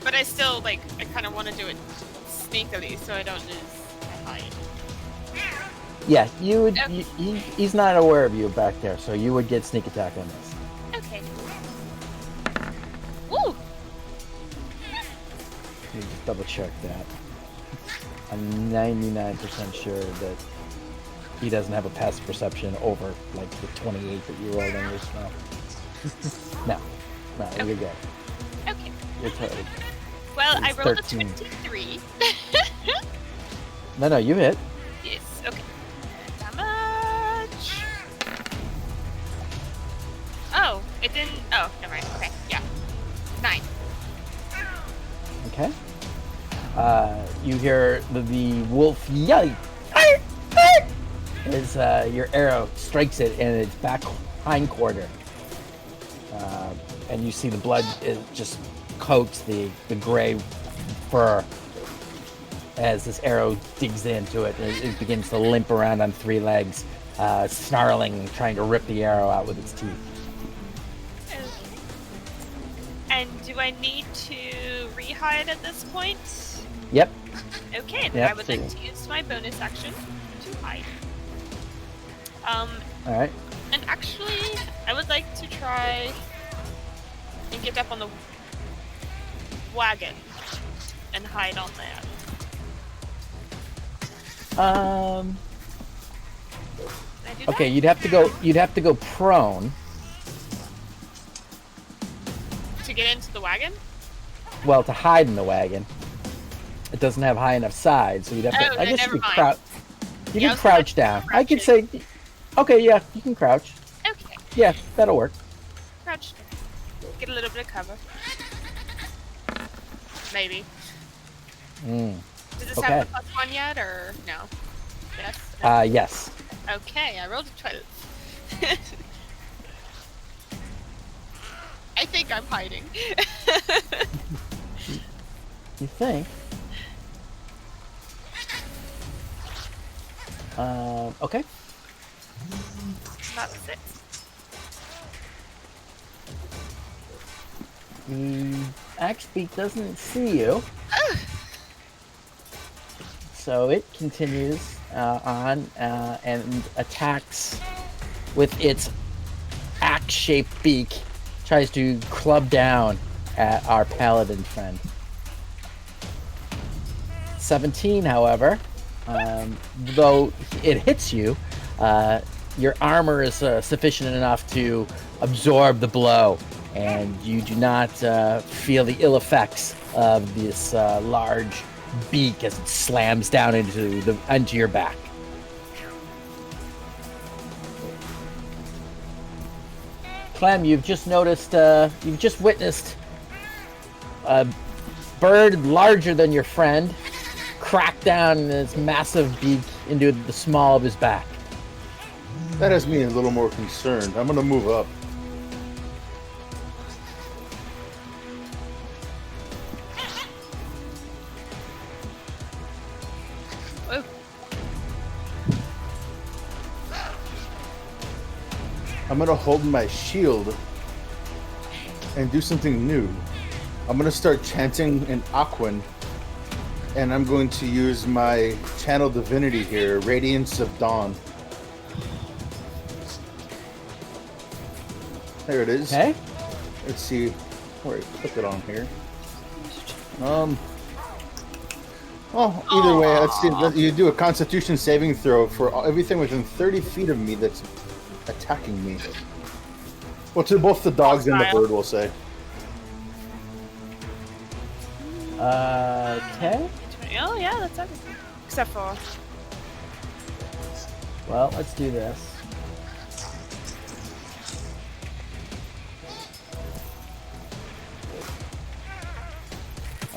C: But I still, like, I kind of want to do it sneakily so I don't lose my hide.
A: Yeah, you would.
C: Okay.
A: He's not aware of you back there, so you would get sneak attack on this.
C: Okay. Woo!
A: Let me just double check that. I'm 99% sure that he doesn't have a passive perception over like the 28 that you rolled on your spell. No, you're good.
C: Okay.
A: You're totally.
C: Well, I
A: It's
C: rolled
A: 13.
C: a 23.
A: No, you hit.
C: Yes, okay. Damage. Oh, it didn't. Oh, never mind. Okay, yeah. 9.
A: Okay. You hear the wolf yell as your arrow strikes it in its back hind quarter. And you see the blood just coats the gray fur as this arrow digs into it. It begins to limp around on 3 legs, snarling, trying to rip the arrow out with its teeth.
C: Okay. And do I need to rehide at this point?
A: Yep.
C: Okay, then
A: Yep,
C: I would like to use my bonus action to hide.
A: All right.
C: And actually, I would like to try and get up on the wagon and hide on that. Can I do
A: Okay,
C: that?
A: you'd have to go prone.
C: To get into the wagon?
A: Well, to hide in the wagon. It doesn't have high enough sides, so you'd have to.
C: Oh,
A: I
C: then
A: guess you
C: never
A: could
C: mind.
A: crouch. You
C: Yeah, I
A: can
C: was gonna
A: crouch down. I could
C: crouch
A: say. Okay, yeah, you can crouch.
C: Okay,
A: Yeah, that'll work.
C: crouch. Get a little bit of cover. Maybe. Does this
A: Okay.
C: have the +1 yet, or no? Yes?
A: Yes.
C: Okay, I rolled a 12. I think I'm hiding.
A: You think? Okay.
C: Not 6.
A: The axe beak doesn't see you, so it continues on and attacks with its axe-shaped beak. Tries to club down at our paladin friend. 17, however, though it hits you, your armor is sufficient enough to absorb the blow, and you do not feel the ill effects of this large beak as it slams down into your back. Clem, you've just witnessed a bird larger than your friend crack down its massive beak into the small of his back.
E: That has me a little more concerned. I'm gonna move up.
C: Oh,
E: I'm gonna hold my shield and do something new. I'm gonna start chanting in Aquan, and I'm going to use my channel divinity here, Radiance of Dawn. There it is.
A: Okay?
E: Let's see where I put it on here. Well, either way, let's see. You do a Constitution saving throw for everything within 30 feet of me that's attacking me. Well, to both the dogs and the bird, we'll say.
A: Okay.
C: oh yeah, that's everything. Except for
A: Well, let's do this.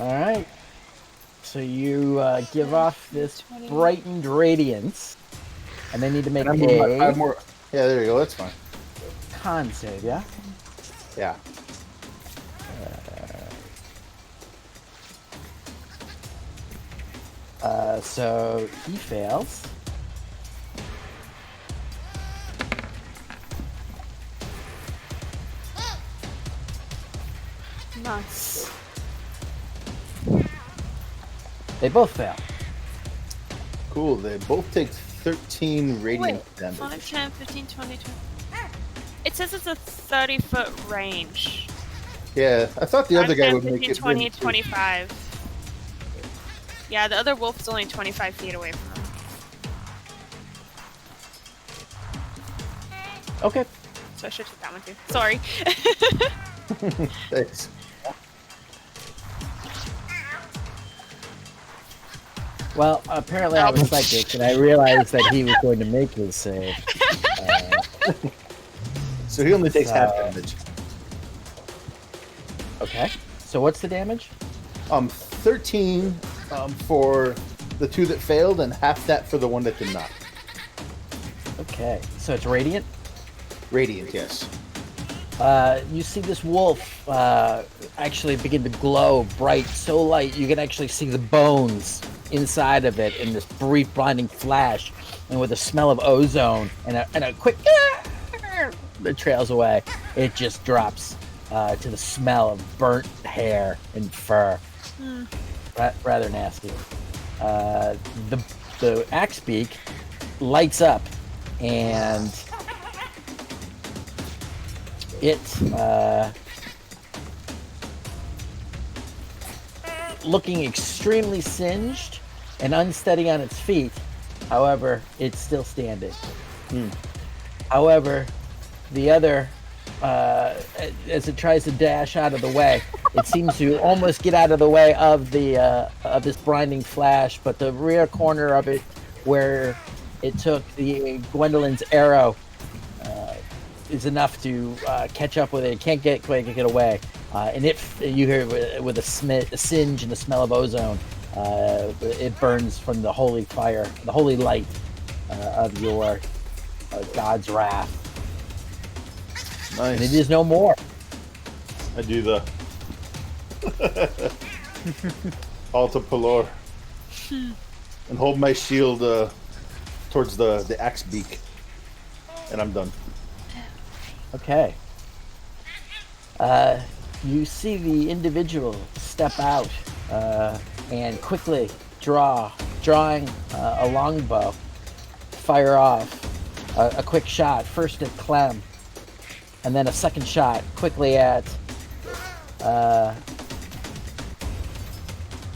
A: Alright. So you give off this
C: 20.
A: brightened radiance, and they need to make
E: And I'm
A: a
E: 5 more. Yeah, there you go. That's fine.
A: con save, yeah?
E: Yeah.
A: So he fails.
C: Nice.
A: They both fail.
E: Cool. They both take 13 radiant
C: Wait,
E: damage.
C: 5, 10, 15, 20, 20. It says it's a 30-foot range.
E: Yeah, I thought the
C: 5,
E: other guy
C: 10,
E: would
C: 15,
E: make it.
C: 20, 25. Yeah, the other wolf is only 25 feet away from him.
A: Okay.
C: So I should take that one too. Sorry.
E: Thanks.
A: Well, apparently I was psychic, and I realized that he was going to make his save.
E: So he only takes
A: So-
E: half damage.
A: Okay. So what's the damage?
E: 13 for the 2 that failed, and half that for the 1 that did not.
A: Okay. So it's radiant.
E: Radiant, yes.
A: You see this wolf actually begin to glow bright, so light you can actually see the bones inside of it in this brief blinding flash, and with a smell of ozone and a quick that trails away, it just drops to the smell of burnt hair and fur. Rather nasty. The axe beak lights up, and it looking extremely singed and unsteady on its feet. However, it's still standing. However, the other, as it tries to dash out of the way, it seems to almost get out of the way of the of this blinding flash, but the rear corner of it, where it took the Gwendolyn's arrow, is enough to catch up with it. It can't get away, and you hear with a singe and the smell of ozone. It burns from the holy fire, the holy light of your God's wrath.
E: Nice.
A: And it is no more.
E: I do the Alta Pelor and hold my shield towards the axe beak, and I'm done.
A: Okay. You see the individual step out and quickly drawing a longbow, fire off a quick shot, first at Clem, and then a second shot quickly at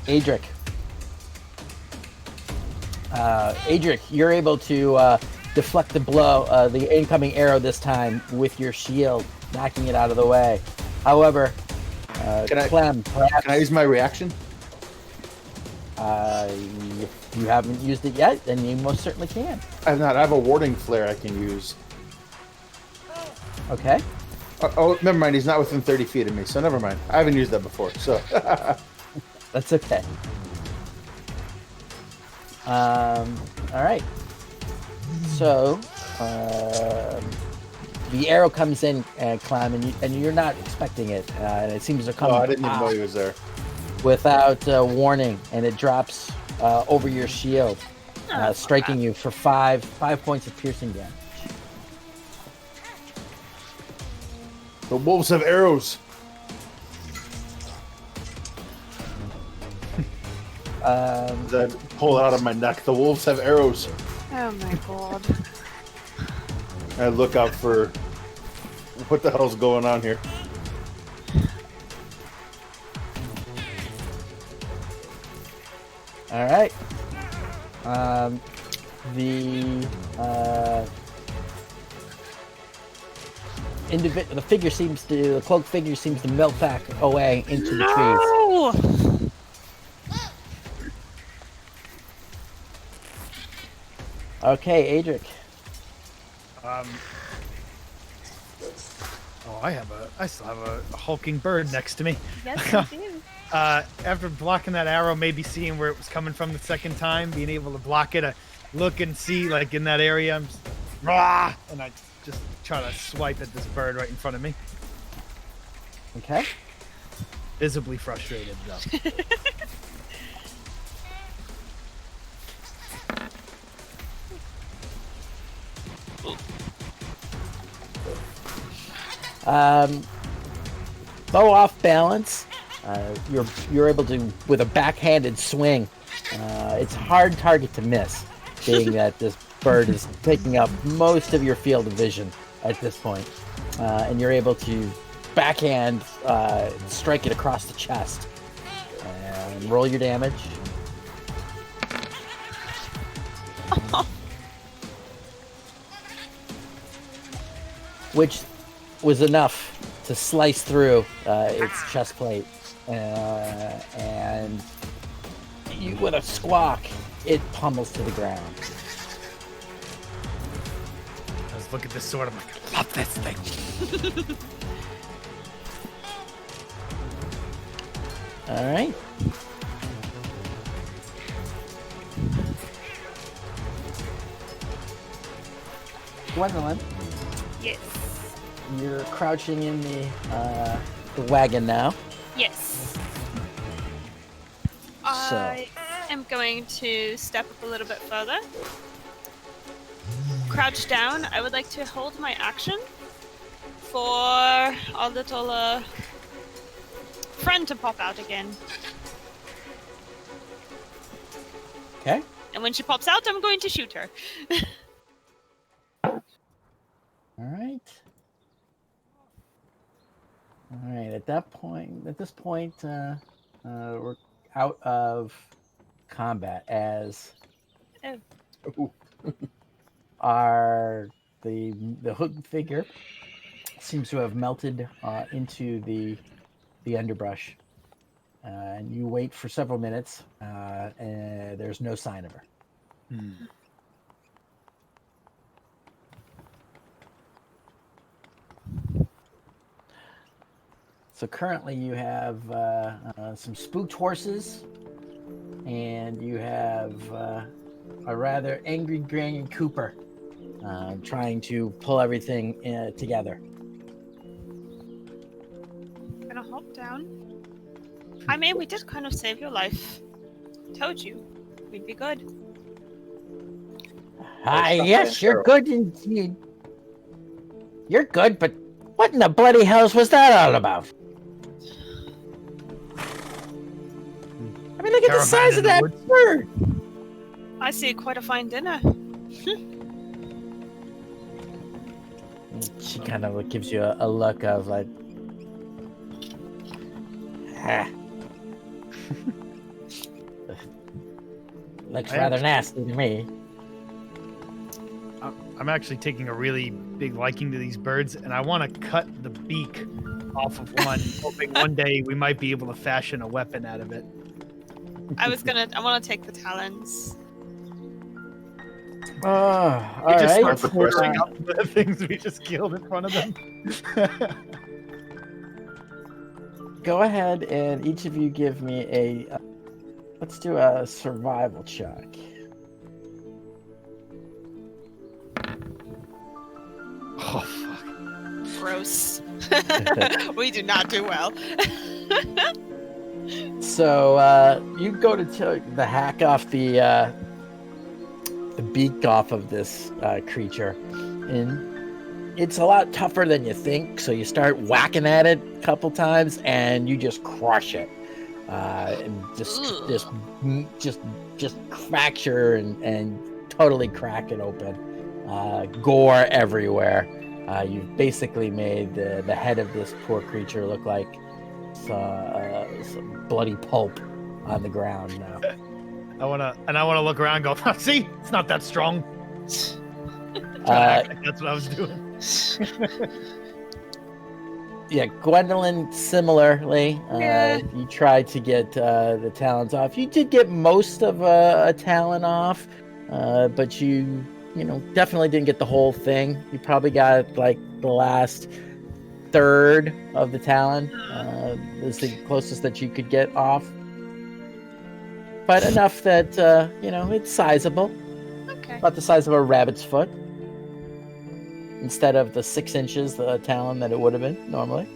A: Adric. Adric, you're able to deflect the blow, the incoming arrow this time with your shield, knocking it out of the way. However, Clem, perhaps
E: Can I use my reaction?
A: if you haven't used it yet, then you most certainly can.
E: I have not. I have a warding flare I can use.
A: Okay.
E: Oh, never mind. He's not within 30 feet of me, so never mind. I haven't used that before, so.
A: That's okay. All right. So, the arrow comes in, Clem, and you're not expecting it, and it seems to come
E: Oh, I didn't even know he was there.
A: without warning, and it drops over your shield, striking you for five points of piercing damage.
E: The wolves have arrows. As I pull it out of my neck, the wolves have arrows.
C: Oh my god.
E: I look out for what the hell's going on here.
A: All right. The cloaked figure seems to melt back away into the trees.
C: No!
A: Okay, Adric.
D: I still have a hulking bird next to me.
C: Yes, you do.
D: after blocking that arrow, maybe seeing where it was coming from the second time, being able to block it, I look and see, like, in that area, I'm just, rah! And I just try to swipe at this bird right in front of me.
A: Okay.
D: Visibly frustrated, though.
A: Bow off balance. You're able to, with a backhanded swing. It's a hard target to miss, being that this bird is taking up most of your field of vision at this point. And you're able to backhand strike it across the chest. And roll your damage. Which was enough to slice through its chest plate. And you, with a squawk, it pummels to the ground.
D: I was looking at this sword, I'm like, I love this thing.
A: All right. Gwendolyn,
C: Yes.
A: you're crouching in the wagon now.
C: Yes.
A: So.
C: I am going to step up a little bit further. Crouch down. I would like to hold my action for our little friend to pop out again.
A: Okay.
C: And when she pops out, I'm going to shoot her.
A: All right. All right. At this point, we're out of combat as
C: Oh.
A: the hooked figure seems to have melted into the underbrush, and you wait for several minutes, and there's no sign of her. So currently you have some spooked horses, and you have a rather angry Granny Cooper trying to pull everything together.
C: Gonna hop down. I mean, we did kind of save your life. Told you. We'd be good.
A: Yes, you're good indeed. You're good, but what in the bloody hells was that all about? I mean, look at the
D: Caravan
A: size
D: in
A: of
D: the
A: that
D: woods.
A: bird.
C: I see quite a fine dinner.
A: She kind of gives you a look of like, looks rather nasty to me.
D: I'm actually taking a really big liking to these birds, and I want to cut the beak off of one, hoping one day we might be able to fashion a weapon out of it.
C: I want to take the talons.
A: All
D: We just
A: right.
D: start squaring up the things we just killed in front of them.
A: Go ahead and each of you give me a. Let's do a survival check.
D: Oh, fuck.
C: Gross. We do not do well.
A: So you go to take the hack off the beak off of this creature, and it's a lot tougher than you think. So you start whacking at it a couple times, and you just crush it, and just fracture and totally crack it open. Gore everywhere. You've basically made the head of this poor creature look like some bloody pulp on the ground now.
D: I wanna look around and go, see, it's not that strong. That's what I was doing.
A: Yeah, Gwendolyn, similarly,
C: Yeah.
A: you tried to get the talons off. You did get most of a talon off, but you definitely didn't get the whole thing. You probably got like the last third of the talon is the closest that you could get off. But enough that, it's sizable.
C: Okay.
A: About the size of a rabbit's foot. Instead of the 6 inches, the talon that it would have been normally.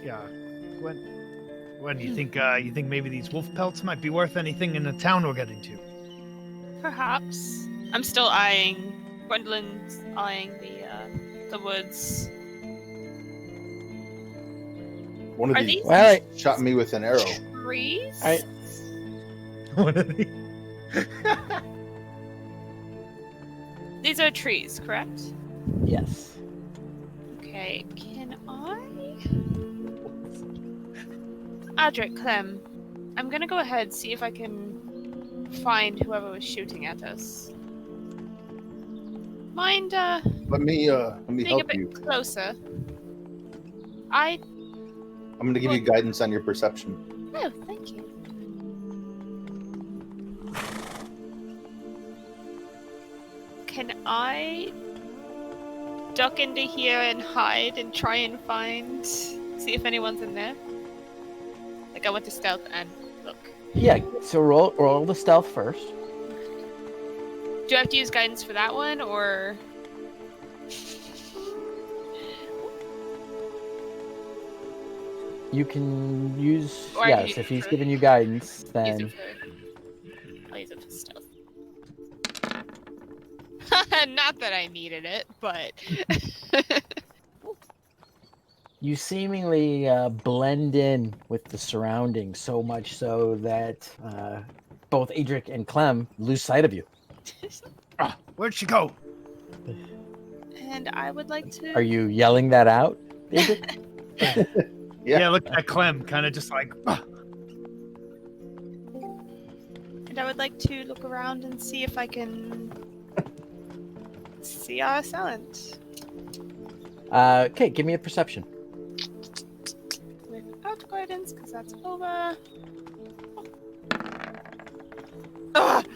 D: Yeah. When do you think? You think maybe these wolf pelts might be worth anything in the town we're getting to?
C: Perhaps. I'm still eyeing. Gwendolyn's eyeing the woods.
E: One of
C: Are
E: these
C: these
E: shot me with an arrow.
C: trees?
D: One of these.
C: These are trees, correct?
A: Yes.
C: Okay, can I? Adric, Clem, I'm gonna go ahead and see if I can find whoever was shooting at us. Mind
E: Let me
C: being a
E: help
C: bit
E: you.
C: closer?
E: I'm going to give you guidance on your perception.
C: Oh, thank you. Can I duck into here and hide and try and see if anyone's in there? Like I went to stealth and look.
A: Yeah, so roll the stealth first.
C: Do I have to use guidance for that one, or?
A: You can use,
C: Or I can
A: yes,
C: use
A: if
C: it
A: he's
C: for-
A: giving you guidance,
C: I'll
A: then
C: use it for stealth. Not that I needed it, but
A: you seemingly blend in with the surroundings so much so that both Adric and Clem lose sight of you.
D: Where'd she go?
C: and I would like to.
A: Are you yelling that out, Adric?
D: Yeah, look at Clem, kind of just like.
C: And I would like to look around and see if I can see our assailant.
A: Okay, give me a perception.
C: Without guidance, because that's over. Ugh!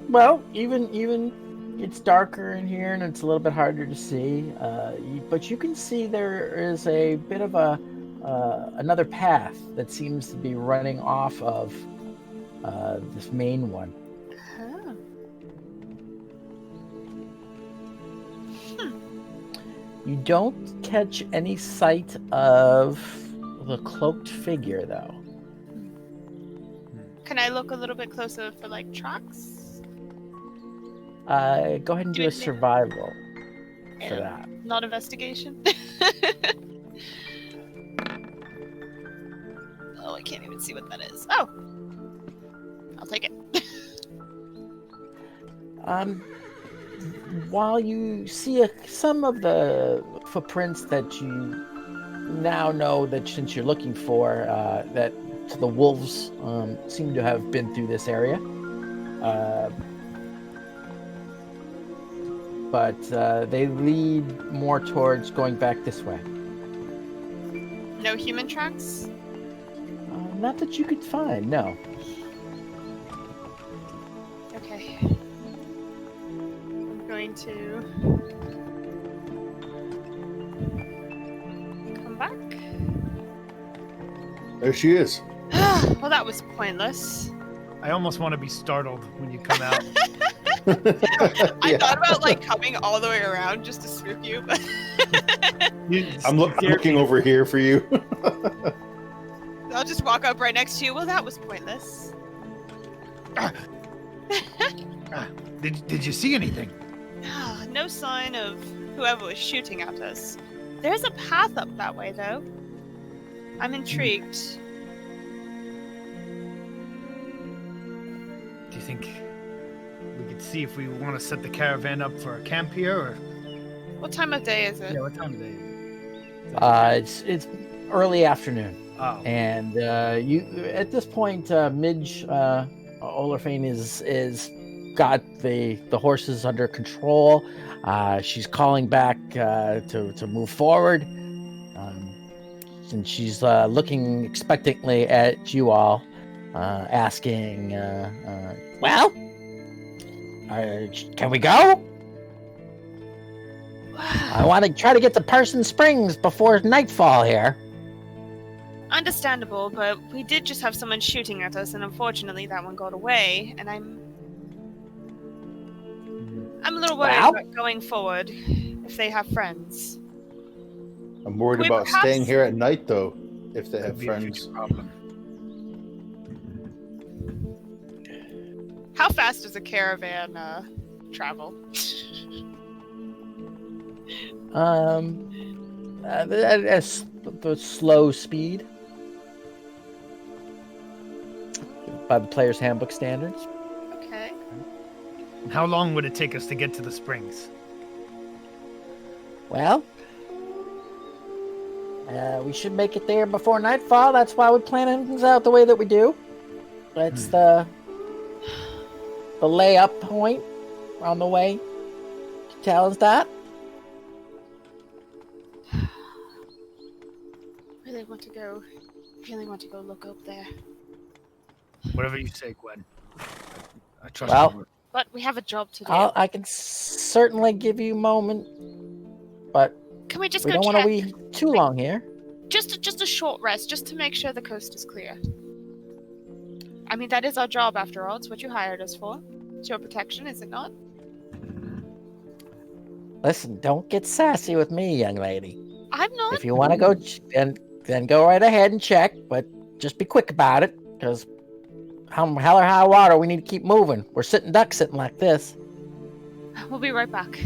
A: Well, even it's darker in here and it's a little bit harder to see. But you can see there is a bit of another path that seems to be running off of this main one.
C: Oh.
A: You don't catch any sight of the cloaked figure, though.
C: Can I look a little bit closer for like tracks?
A: Go ahead and do a
C: Admit-
A: survival for
C: Yeah.
A: that.
C: Not investigation. Oh, I can't even see what that is. Oh, I'll take it.
A: While you see some of the footprints that you now know that since you're looking for, that the wolves seem to have been through this area. But they lead more towards going back this way.
C: No human tracks?
A: Not that you could find, no.
C: Okay. I'm going to come back.
E: There she is.
C: Well, that was pointless.
D: I almost want to be startled when you come out.
C: I thought about like coming all the way around just to spook you, but
E: I'm looking over here for you.
C: I'll just walk up right next to you. Well, that was pointless.
D: Did you see anything?
C: No sign of whoever was shooting at us. There's a path up that way, though. I'm intrigued.
D: Do you think we could see if we want to set the caravan up for a camp here, or?
C: What time of day is it?
D: Yeah, what time of day is it?
A: It's early afternoon.
D: Oh.
A: And you at this point, Midge Olafane is got the horses under control. She's calling back to move forward. and she's looking expectantly at you all, asking, "Well, can we go? I want to try to get to Person Springs before nightfall here."
C: Understandable, but we did just have someone shooting at us, and unfortunately that one got away, and I'm a little worried about going forward if they have friends.
E: I'm worried
C: Can we
E: about
C: perhaps-
E: staying here at night, though, if they
D: Could
E: have
D: be a
E: friends.
D: future problem.
C: How fast does a caravan travel?
A: At the slow speed by the player's handbook standards.
C: Okay.
D: How long would it take us to get to the springs?
A: Well, we should make it there before nightfall. That's why we plan things out the way that we do. That's the layup point on the way. Tell us that.
C: Really want to go look up there.
D: Whatever you say, Gwen. I trust
A: Well,
D: you.
C: But we have a job to do.
A: I can certainly give you a moment, but
C: Can we just
A: we
C: go
A: don't want to
C: check?
A: wait too long here.
C: Just a short rest, just to make sure the coast is clear. I mean, that is our job after all. It's what you hired us for. It's your protection, is it not?
A: Listen, don't get sassy with me, young lady.
C: I'm not.
A: If you want to go, then go right ahead and check, but just be quick about it, because hell or high water, we need to keep moving. We're sitting like this.
C: We'll be right back.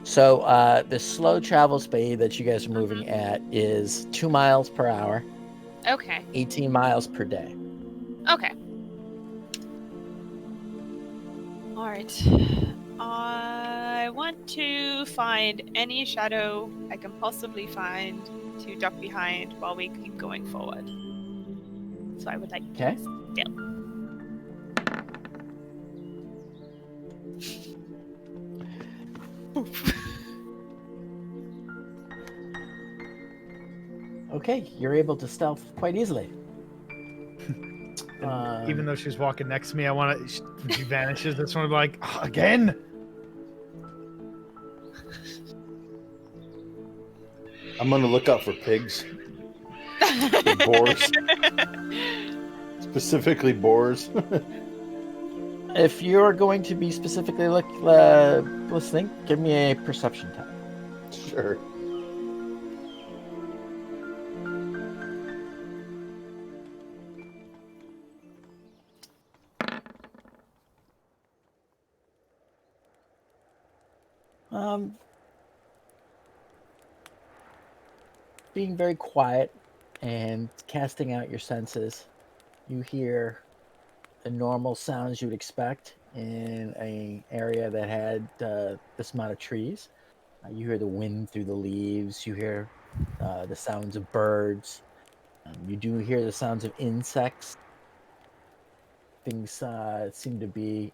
A: So the slow travel speed that you guys are moving at is 2 miles per hour,
C: Okay.
A: 18 miles per day.
C: Okay. All right. I want to find any shadow I can possibly find to duck behind while we keep going forward. So I would like to
A: Okay.
C: still.
A: Okay, you're able to stealth quite easily.
D: Even though she's walking next to me, I want to. When she vanishes, that's when I'm like, "Oh, again."
E: I'm gonna look out for pigs, for boars, specifically boars.
A: If you're going to be specifically listening, give me a perception test.
E: Sure.
A: Being very quiet and casting out your senses, you hear the normal sounds you'd expect in an area that had this amount of trees. You hear the wind through the leaves. You hear the sounds of birds. You do hear the sounds of insects. Things seem to be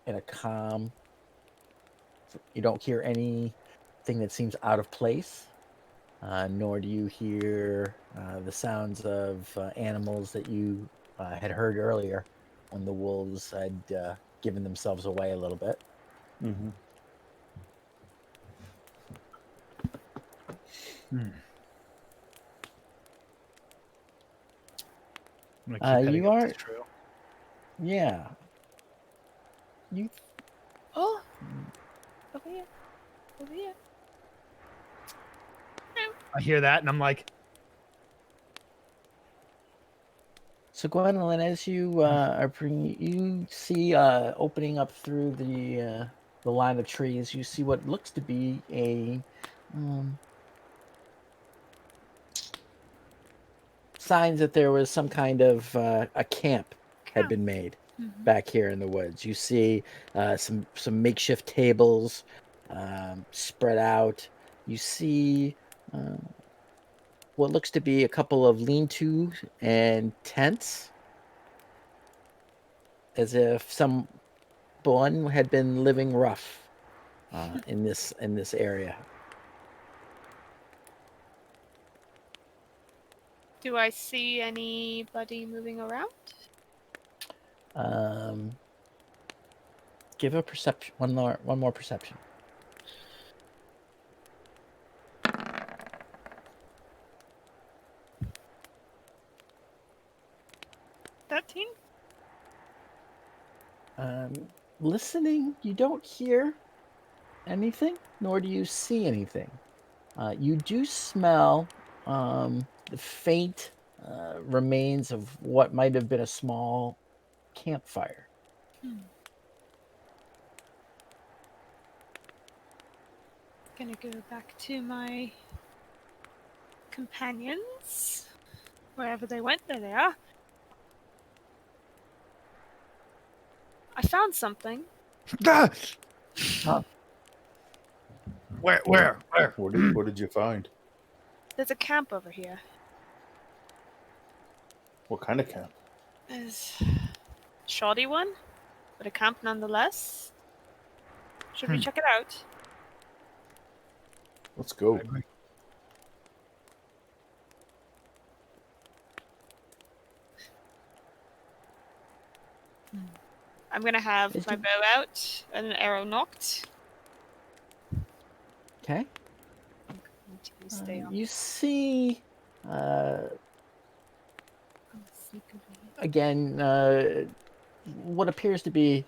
A: in a calm. You don't hear anything that seems out of place, nor do you hear the sounds of animals that you had heard earlier when the wolves had given themselves away a little bit.
E: Mm-hmm.
D: I'm gonna keep heading
A: You
D: up
A: are,
D: this trail.
A: yeah. You
C: Oh, over here. Over here.
D: I hear that, and I'm like,
A: So Gwendolyn, as you are you see opening up through the line of trees, you see what looks to be a signs that there was some kind of a camp had been made back here in the woods. You see some makeshift tables spread out. You see what looks to be a couple of lean-tos and tents, as if someone had been living rough in this area.
C: Do I see anybody moving around?
A: Give a perception. One more perception.
C: 13?
A: Listening, you don't hear anything, nor do you see anything. You do smell the faint remains of what might have been a small campfire.
C: Gonna go back to my companions. Wherever they went, there they are. I found something.
D: Ah!
A: Huh.
D: Where?
E: What did you find?
C: There's a camp over here.
E: What kind of camp?
C: There's a shoddy one, but a camp nonetheless. Should we check it out?
E: Let's go.
C: I'm gonna have
A: Is
C: my
A: it-
C: bow out and an arrow knocked.
A: Okay.
C: I'm going to stay on.
A: You see,
C: I'm gonna sneak over here.
A: again, what appears to be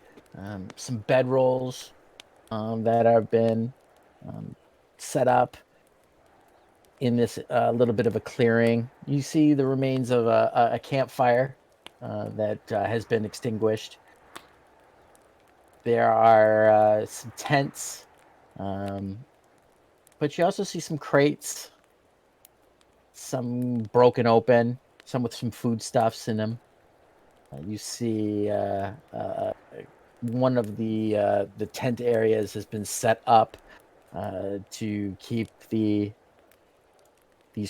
A: some bedrolls that have been set up in this little bit of a clearing. You see the remains of a campfire that has been extinguished. There are some tents, but you also see some crates, some broken open, some with some foodstuffs in them. You see one of the tent areas has been set up to keep these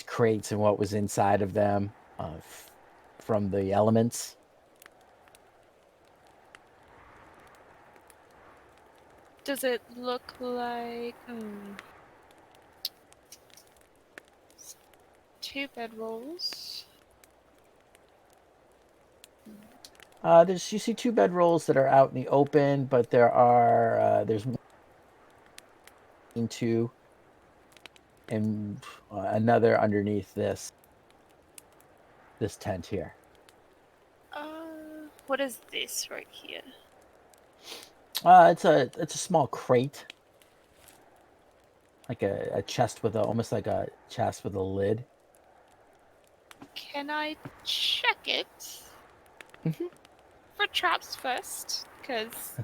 A: crates and what was inside of them from the elements.
C: Does it look like... Two bedrolls.
A: You see two bedrolls that are out in the open, but there's one, two, and another underneath this tent here.
C: What is this right here?
A: It's a small crate, like a chest with almost like a chest with a lid.
C: Can I check it?
A: Mhm.
C: For traps first, because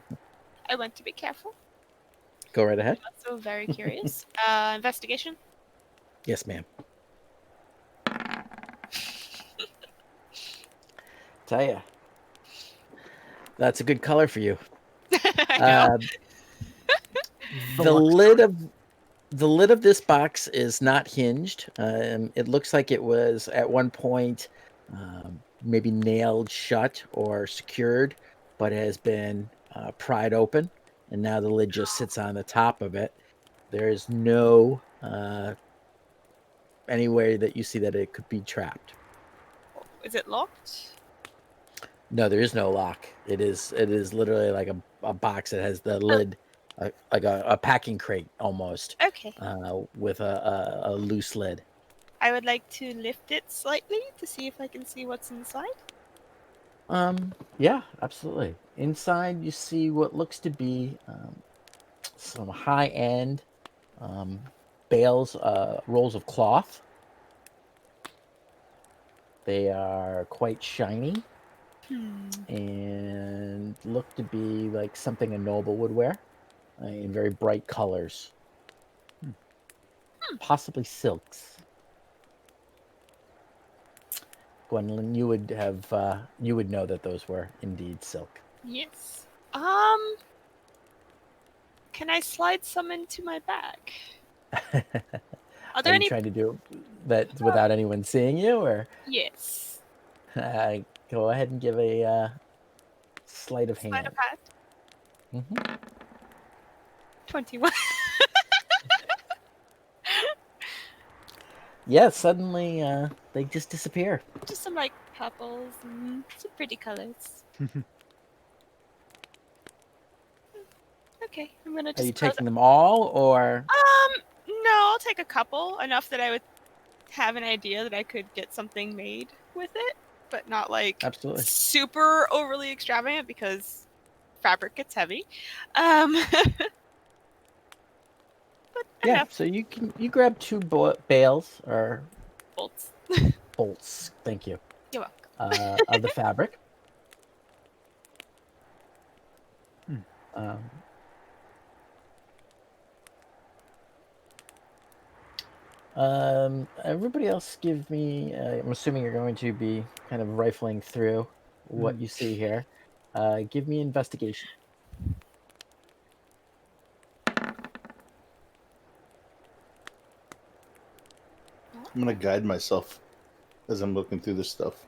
C: I want to be careful.
A: Go right ahead.
C: I'm also very curious. Investigation?
A: Yes, ma'am. Tell ya, that's a good color for you.
C: I know.
A: The lid of this box is not hinged. It looks like it was at one point maybe nailed shut or secured, but has been pried open, and now the lid just sits on the top of it. There is no anywhere that you see that it could be trapped.
C: Is it locked?
A: No, there is no lock. It is literally like a box that has the lid, like a packing crate almost,
C: Okay.
A: with a loose lid.
C: I would like to lift it slightly to see if I can see what's inside.
A: Yeah, absolutely. Inside, you see what looks to be some high-end bales, rolls of cloth. They are quite shiny and look to be like something a noble would wear in very bright colors. Possibly silks. Gwendolyn, you would know that those were indeed silk.
C: Yes. Can I slide some into my bag? Are there
A: Are you
C: any?
A: trying to do that without anyone seeing you, or
C: Yes.
A: go ahead and give a sleight of
C: Sleight
A: hand?
C: of hand.
A: Mm-hmm.
C: 21.
A: yeah, suddenly they just disappear.
C: Just some like purples and some pretty colors. Okay, I'm gonna
A: Are you
C: just close.
A: taking them all, or
C: No, I'll take a couple, enough that I would have an idea that I could get something made with it, but not like
A: absolutely?
C: super overly extravagant because fabric gets heavy. But
A: Yeah.
C: enough
A: So you grab two bales or
C: bolts.
A: bolts. Thank you.
C: You're welcome.
A: Of the fabric.
D: Hmm.
A: Everybody else give me, I'm assuming you're going to be kind of rifling through what you see here. Give me investigation.
E: I'm gonna guide myself as I'm looking through this stuff.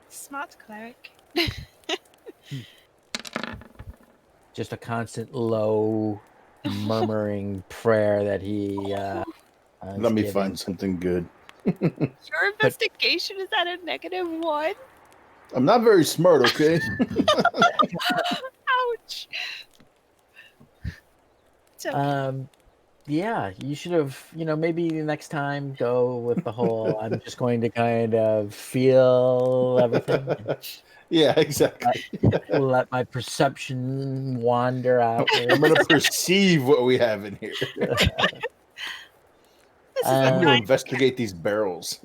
C: Smart cleric.
A: Just a constant low murmuring prayer that he is
E: Let me
A: giving.
E: find something good.
C: Your
A: But
C: investigation is at a -1.
E: I'm not very smart, okay?
C: Ouch. It's okay.
A: yeah, you should have, maybe next time go with the whole I'm just going to kind of feel everything and
E: Yeah,
A: let,
E: exactly.
A: let my perception wander
E: I'm
A: outwards.
E: gonna perceive what we have in here.
C: This is a
E: I'm gonna
A: Um,
E: investigate these barrels.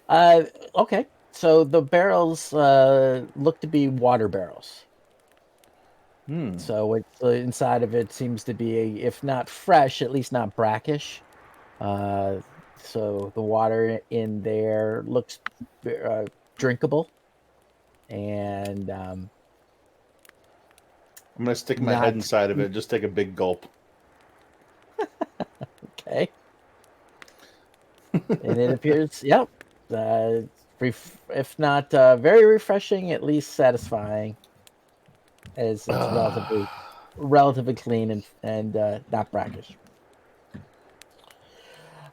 A: uh, okay, so the barrels look to be water barrels.
E: Hmm.
A: So it's inside of it seems to be, if not fresh, at least not brackish. Uh, so the water in there looks drinkable and
E: I'm gonna stick my head
A: not
E: inside of it. Just take a big gulp.
A: okay. And it appears, yep, if not very refreshing, at least satisfying, as it's relatively clean and not brackish.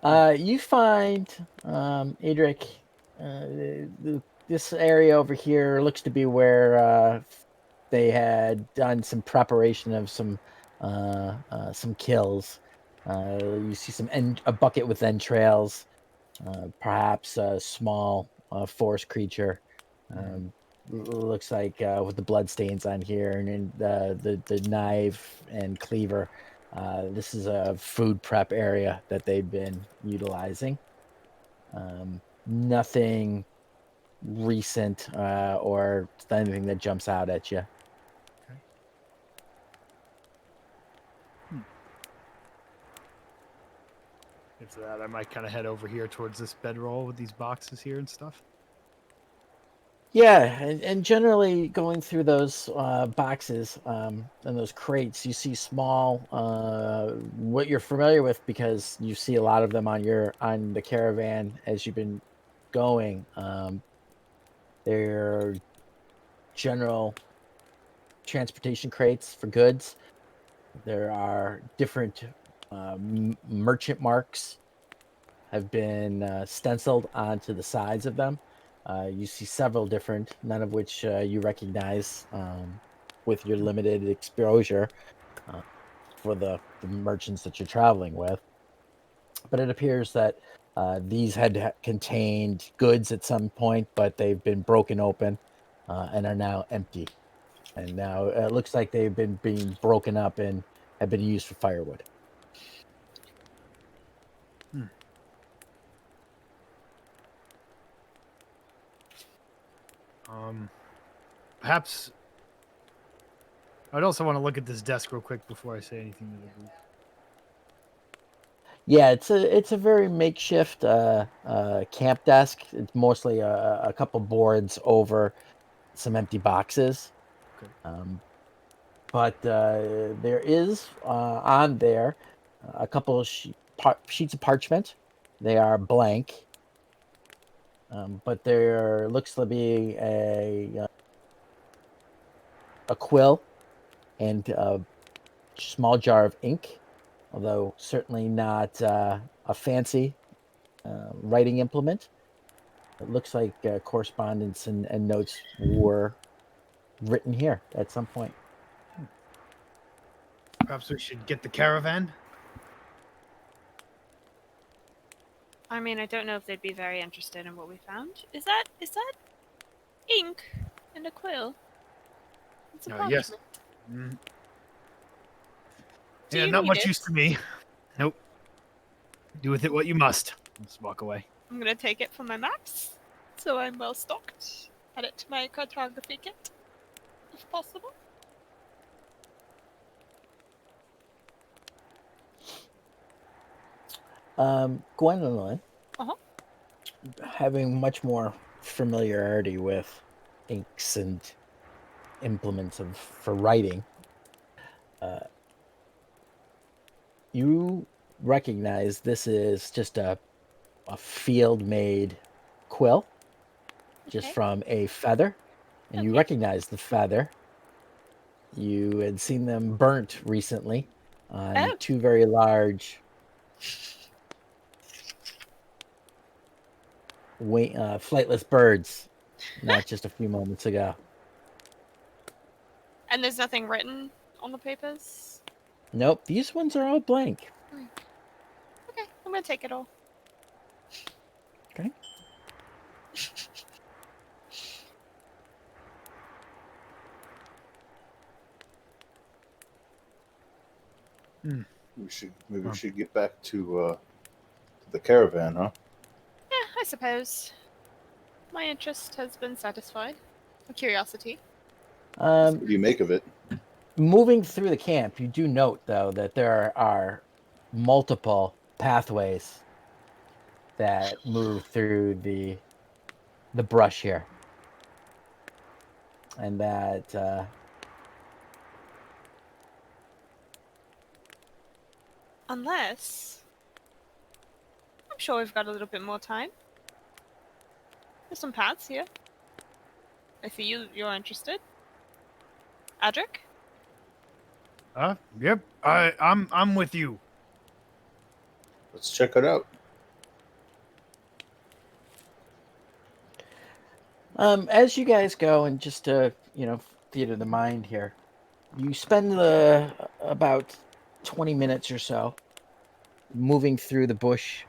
A: You find, Adric, this area over here looks to be where they had done some preparation of some kills. You see a bucket with entrails, perhaps a small forest creature. Um, looks like with the blood stains on here and the knife and cleaver. This is a food prep area that they've been utilizing. Nothing recent or anything that jumps out at you.
D: Okay. After that, I might kind of head over here towards this bedroll with these boxes here and stuff.
A: Yeah, and generally going through those boxes and those crates, you see small, what you're familiar with because you see a lot of them on the caravan as you've been going. They're general transportation crates for goods. There are different merchant marks have been stenciled onto the sides of them. You see several different, none of which you recognize with your limited exposure uh, for the merchants that you're traveling with. But it appears that these had contained goods at some point, but they've been broken open and are now empty. And now it looks like they've been being broken up and have been used for firewood.
D: Hmm. Perhaps I'd also want to look at this desk real quick before I say anything to the group.
A: Yeah, it's a very makeshift camp desk. It's mostly a couple boards over some empty boxes.
D: Okay.
A: But there is on there a couple of sheets of parchment. They are blank, but there looks to be a quill and a small jar of ink. although certainly not a fancy writing implement. It looks like correspondence and notes were written here at some point.
D: Perhaps we should get the caravan.
C: I mean, I don't know if they'd be very interested in what we found. Is that ink and a quill? It's a parchment.
D: Yes. Mm.
C: Do
D: Yeah,
C: you
D: not
C: need
D: much
C: it?
D: use to me. Nope. Do with it what you must. Let's walk away.
C: I'm gonna take it for my maps, so I'm well stocked. Add it to my cartography kit, if possible.
A: Gwendolyn,
C: Uh-huh.
A: having much more familiarity with inks and implements for writing, you recognize this is just a field-made quill, just
C: Okay.
A: from a feather, and you
C: Okay.
A: recognize the feather. You had seen them burnt recently on
C: Oh.
A: 2 very large flightless birds, not just a few moments ago.
C: And there's nothing written on the papers?
A: Nope, these ones are all blank.
C: Okay, I'm gonna take it all.
A: Okay.
E: Maybe we should get back to the caravan, huh?
C: Yeah, I suppose. My interest has been satisfied. My curiosity.
E: What do you make of it?
A: Moving through the camp, you do note, though, that there are multiple pathways that move through the brush here, and that
C: Unless... I'm sure we've got a little bit more time. There's some paths here. I see you're interested. Adric?
D: Yep. I'm with you.
E: Let's check it out.
A: As you guys go, and just to theater the mind here, you spend about 20 minutes or so moving through the bush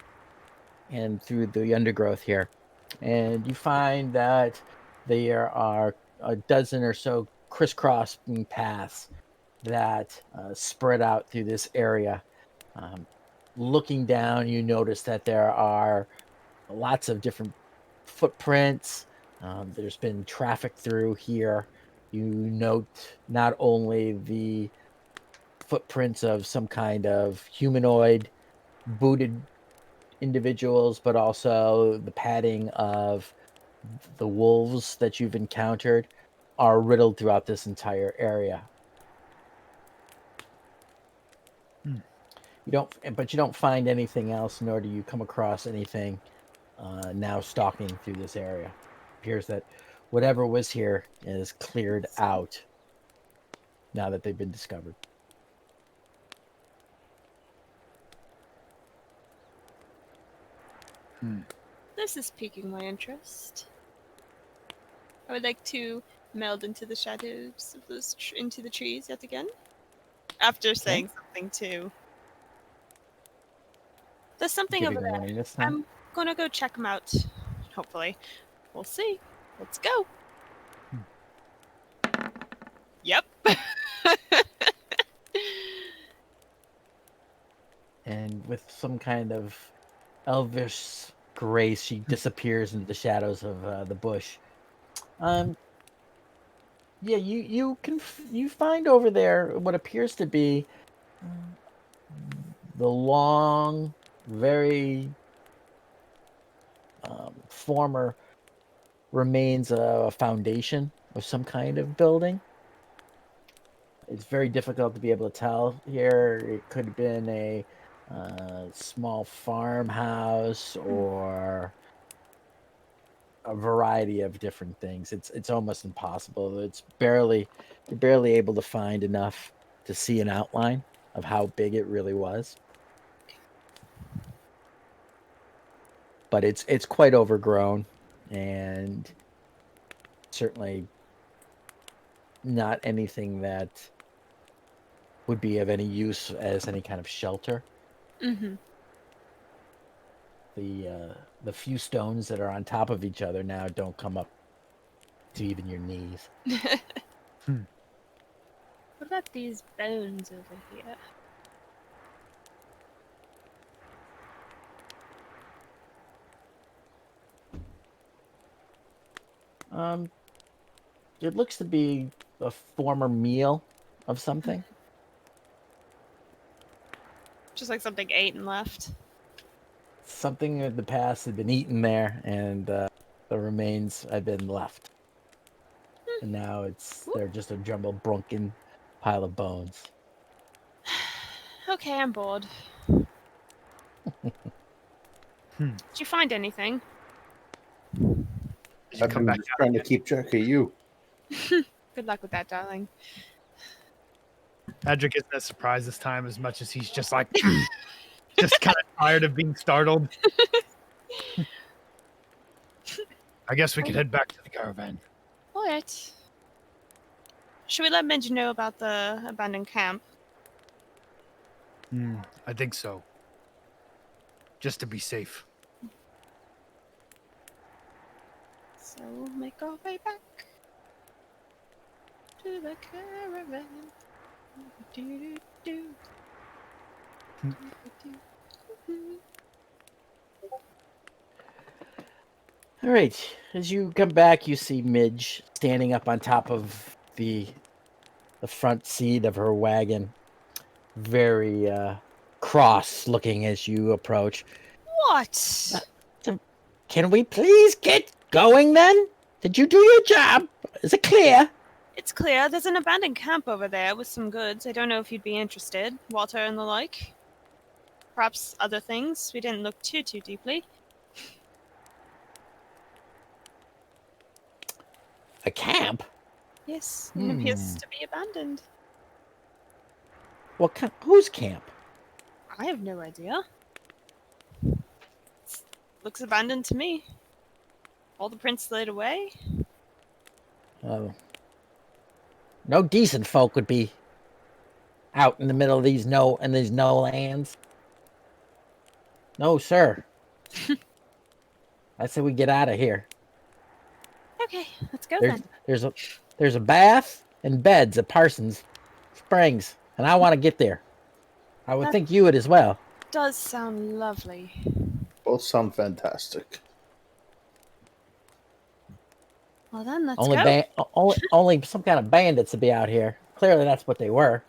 A: and through the undergrowth here, and you find that there are a dozen or so crisscrossing paths that spread out through this area. Looking down, you notice that there are lots of different footprints. There's been traffic through here. You note not only the footprints of some kind of humanoid booted individuals, but also the padding of the wolves that you've encountered are riddled throughout this entire area. You don't find anything else, nor do you come across anything now stalking through this area. It appears that whatever was here is cleared out now that they've been discovered.
C: This is piquing my interest. I would like to meld into the shadows of those into the trees yet again. After saying something too. There's something over there. I'm gonna go check them out. Hopefully. We'll see. Let's go. Yep.
A: And with some kind of elvish grace, she disappears into the shadows of the bush. Yeah, you find over there what appears to be the long, very former remains of a foundation of some kind of building. It's very difficult to be able to tell here. It could have been a small farmhouse or a variety of different things. It's almost impossible. You're barely able to find enough to see an outline. of how big it really was. But it's quite overgrown, and certainly not anything that would be of any use as any kind of shelter.
C: Mm-hmm.
A: The few stones that are on top of each other now don't come up to even your knees.
C: What about these bones over here?
A: It looks to be a former meal of something.
C: Just like something ate and left.
A: Something in the past had been eaten there, and the remains had been left. And now they're just a jumbled, broken pile of bones.
C: Okay, I'm bored. Did you find anything?
D: Did you
E: I've
D: come
E: been
D: back
E: just
D: out
E: trying to
D: again?
E: keep track of you.
C: Good luck with that, darling.
D: Edric isn't as surprised this time as much as he's just like, just kind of tired of being startled. I guess we could head back to the caravan.
C: Alright. Should we let Minji know about the abandoned camp?
D: I think so. Just to be safe.
C: So we'll make our way back to the caravan. Do-do-do. Do-do-do.
A: All right. As you come back, you see Midge standing up on top of the front seat of her wagon, very cross-looking as you approach.
C: What?
A: Can we please get going then? Did you do your job? Is it clear?
C: It's clear there's an abandoned camp over there with some goods. I don't know if you'd be interested. Water and the like. Perhaps other things. We didn't look too deeply.
A: A camp?
C: Yes, it appears to be abandoned.
A: What whose camp?
C: I have no idea. Looks abandoned to me. All the prints laid away.
A: Oh. No decent folk would be out in the middle of these no lands. No, sir. I said we get out of here.
C: Okay, let's go then.
A: There's a bath and beds at Parsons Springs, and I want to get there. I would think you would as well.
C: Does sound lovely.
E: Both sound fantastic.
C: Well then, let's go.
A: Only some kind of bandits to be out here. Clearly, that's what they were.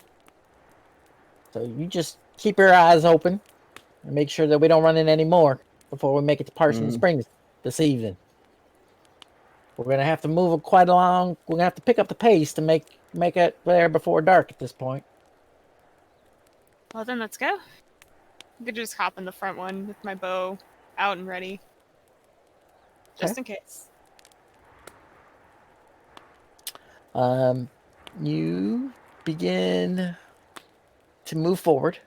A: So you just keep your eyes open and make sure that we don't run into any more before we make it to Parsons Springs this evening. We're gonna have to move quite along. We're gonna have to pick up the pace to make it there before dark at this point.
C: Well then, let's go. I could just hop in the front one with my bow out and ready. Just in case.
A: You begin to move forward.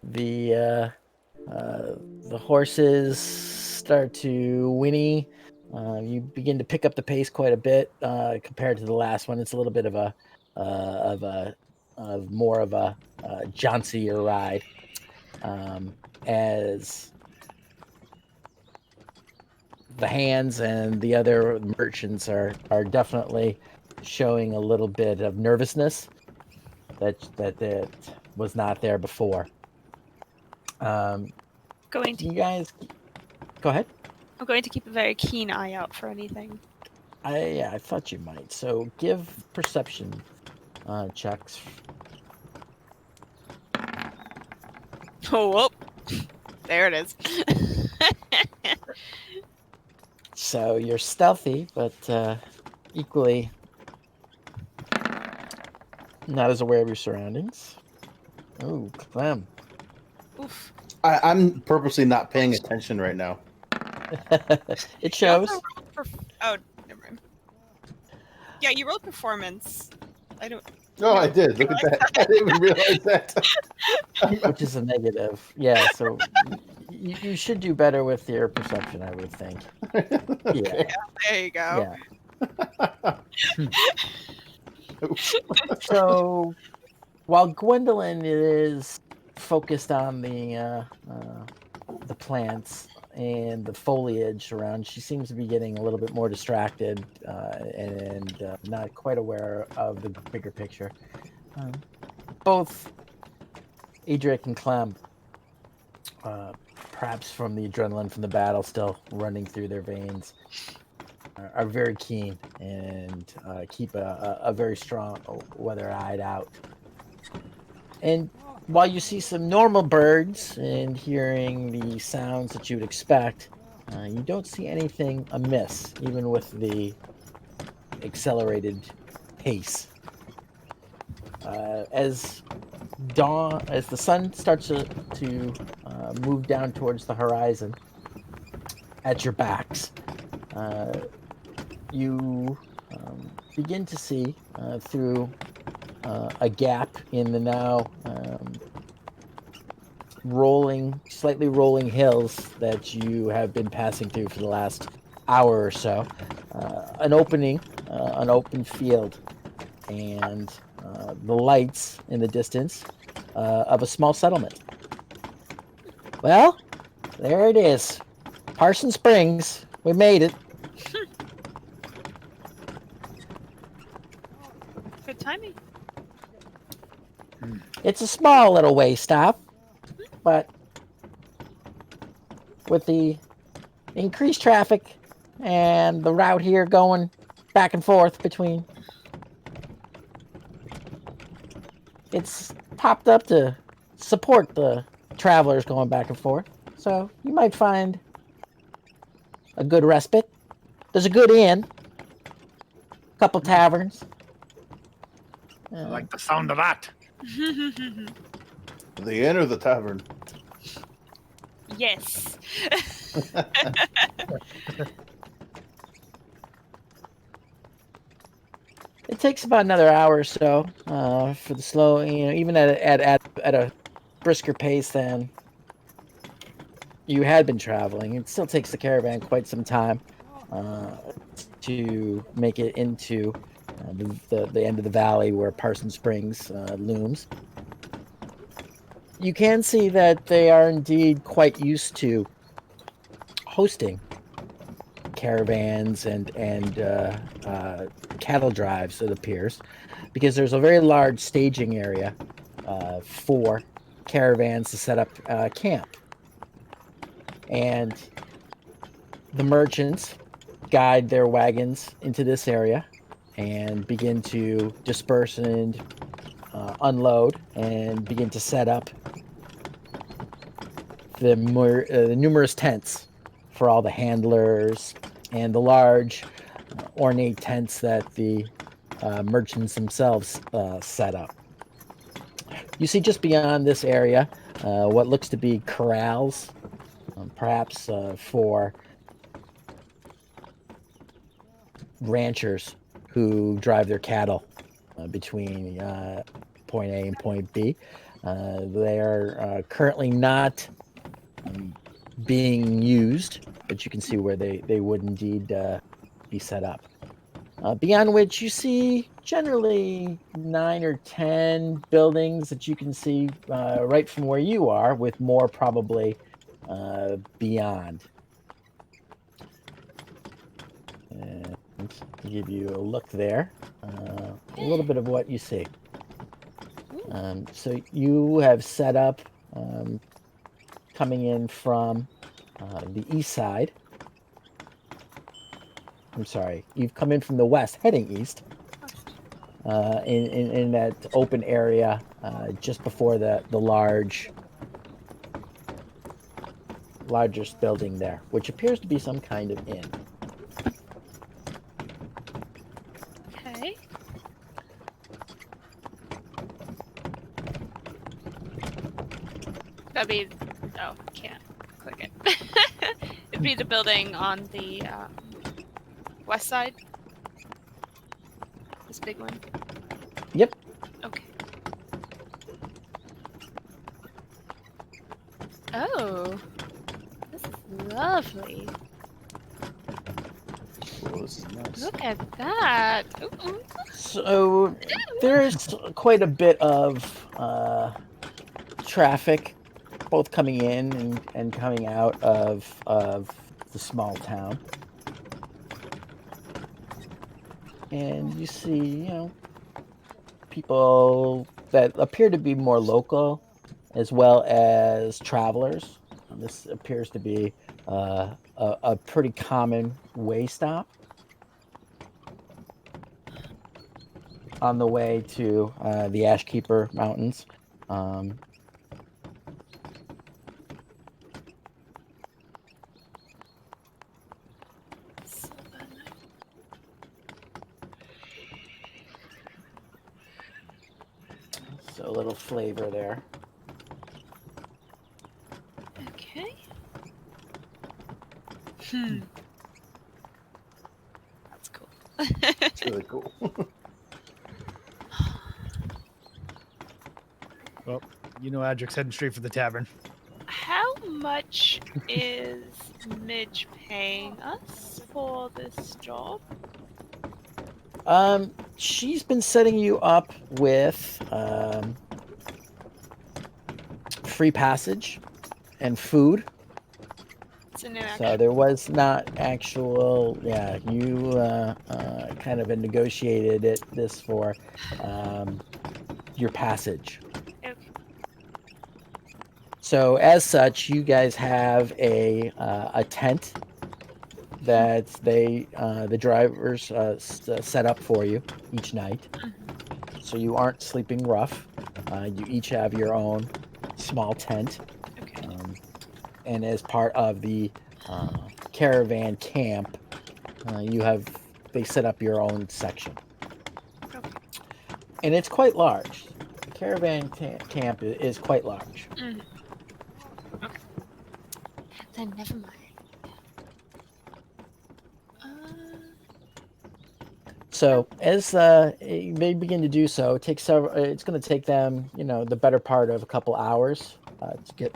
A: The horses start to whinny. You begin to pick up the pace quite a bit compared to the last one. It's a little bit of more of a jauncier ride, as the hands and the other merchants are definitely showing a little bit of nervousness that was not there before. You guys go ahead.
C: I'm going to keep a very keen eye out for anything.
A: I thought you might. So give perception checks.
C: Oh, whoop. There it is.
A: So you're stealthy, but equally not as aware of your surroundings. Oh, Clem.
C: Oof.
E: I'm purposely not paying attention right now.
A: It shows.
C: Oh, never mind. Yeah, you rolled performance. I don't.
E: Oh, I did. Look at that. I didn't even realize that.
A: which is a negative. Yeah, so you should do better with your perception, I would think. Yeah,
E: Okay.
C: There you go.
A: yeah. So while Gwendolyn is focused on the plants and the foliage around, she seems to be getting a little bit more distracted and not quite aware of the bigger picture. Both Edric and Clem, perhaps from the adrenaline from the battle still running through their veins, are very keen and keep a very strong weather-eyed out. And while you see some normal birds and hearing the sounds that you would expect, you don't see anything amiss, even with the accelerated pace. As the sun starts to move down towards the horizon at your backs, you begin to see through a gap in the now slightly rolling hills that you have been passing through for the last hour or so, an open field, and the lights in the distance of a small settlement. Well, there it is. Parson Springs. We made it.
C: Good timing.
A: It's a small little way stop, but with the increased traffic and the route here going back and forth between, it's popped up to support the travelers going back and forth. So you might find a good respite. There's a good inn, a couple taverns.
D: I like the sound of that.
E: The inn or the tavern?
C: Yes.
A: It takes about another hour or so for the slow, even at a brisker pace than you had been traveling. It still takes the caravan quite some time to make it into the end of the valley where Parson Springs looms. You can see that they are indeed quite used to hosting caravans and cattle drives, it appears, because there's a very large staging area for caravans to set up camp. And the merchants guide their wagons into this area and begin to disperse and unload and begin to set up the numerous tents for all the handlers and the large ornate tents that the merchants themselves set up. You see just beyond this area what looks to be corrals, perhaps for ranchers who drive their cattle between point A and point B. They are currently not being used, but you can see where they would indeed be set up. Beyond which you see generally 9 or 10 buildings that you can see right from where you are, with more probably beyond. And to give you a look there, a little bit of what you see. So you have set up coming in from the east side. I'm sorry, you've come in from the west, heading east, in that open area just before the largest building there, which appears to be some kind of inn.
C: Okay. That'd be. Oh, can't click it. It'd be the building on the west side. This big one. Oh, this is lovely.
E: Oh, this is nice.
C: Look at that. Ooh.
A: So there's quite a bit of traffic, both coming in and coming out of the small town. And you see, people that appear to be more local, as well as travelers. This appears to be a pretty common way stop on the way to the Ashkeeper Mountains. So a little flavor there.
C: Okay. That's cool.
E: It's really cool.
D: Well, Adric's heading straight for the tavern.
C: How much is Midge paying us for this job?
A: She's been setting you up with free passage and food.
C: It's a new
A: So
C: action.
A: there was not actual, you kind of negotiated this for your passage.
C: Okay.
A: So as such, you guys have a tent that the drivers set up for you each night. So you aren't sleeping rough. You each have your own small tent.
C: Okay.
A: And as part of the caravan camp, they set up your own section.
C: Okay.
A: And it's quite large. The caravan camp is quite large.
C: Okay. Then never mind.
A: So as they begin to do so, it's going to take them, the better part of a couple hours to get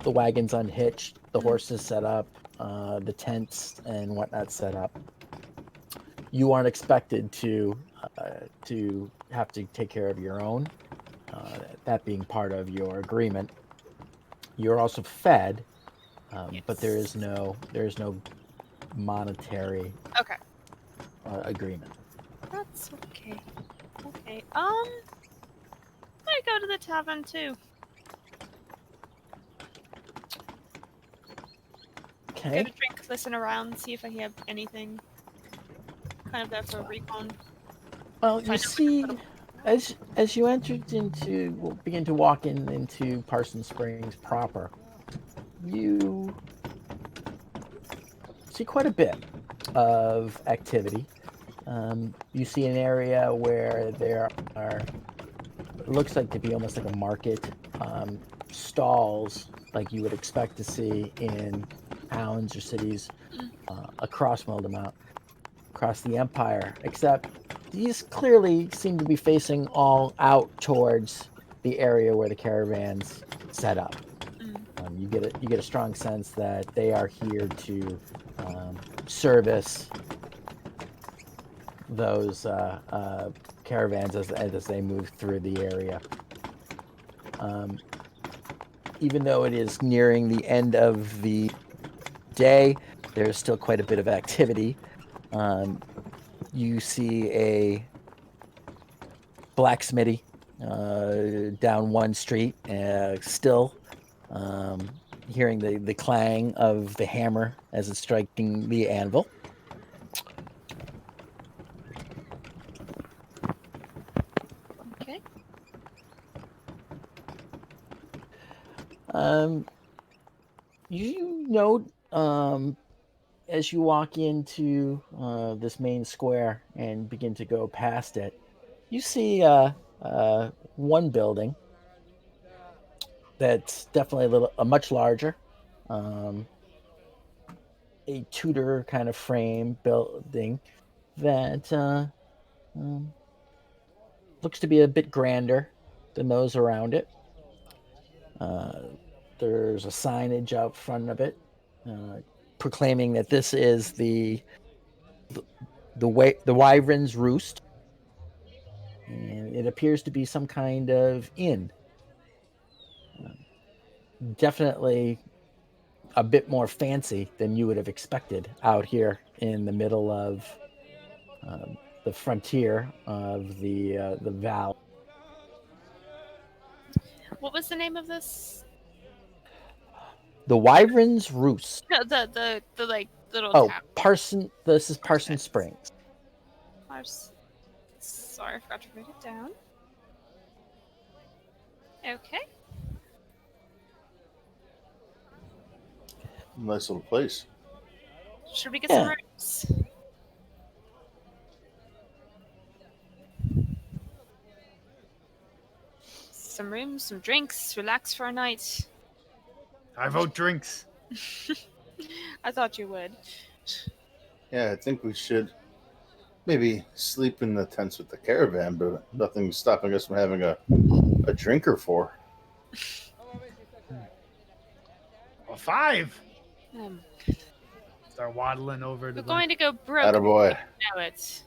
A: the wagons unhitched, the horses set up, the tents and whatnot set up. You aren't expected to have to take care of your own, that being part of your agreement. You're also fed, but there is no monetary
C: Okay.
A: agreement.
C: That's okay. Okay. I go to the tavern too.
A: Okay.
C: Get a drink, listen around, see if I hear anything. Kind of there for a recon.
A: Well, you see, as you begin to walk into Parsons Springs proper, you see quite a bit of activity. You see an area where there are, it looks like to be almost like a market, stalls like you would expect to see in towns or cities across the empire, except these clearly seem to be facing all out towards the area where the caravans set up. You get a strong sense that they are here to service those caravans as they move through the area. Even though it is nearing the end of the day, there's still quite a bit of activity. You see a blacksmithy down one street, still hearing the clang of the hammer as it's striking the anvil.
C: Okay.
A: You note as you walk into this main square and begin to go past it, you see one building that's definitely a much larger, a Tudor kind of frame building that looks to be a bit grander than those around it. there's a signage out front of it proclaiming that this is the Wyvern's Roost, and it appears to be some kind of inn. Definitely a bit more fancy than you would have expected out here in the middle of the frontier of the valley.
C: What was the name of this?
A: The Wyvern's Roost.
C: No, the like little
A: Oh,
C: town.
A: This is Parson Springs.
C: Sorry, I forgot to write it down. Okay.
E: Nice little place.
C: Should we get some rooms? Some rooms, some drinks, relax for a night.
D: I vote drinks.
C: I thought you would.
E: Yeah, I think we should maybe sleep in the tents with the caravan, but nothing's stopping us from having a drink or four.
D: Well, 5.
C: Um,
D: Start waddling over to
C: we're
D: them.
C: going to go broke.
E: Attaboy.
C: Know it.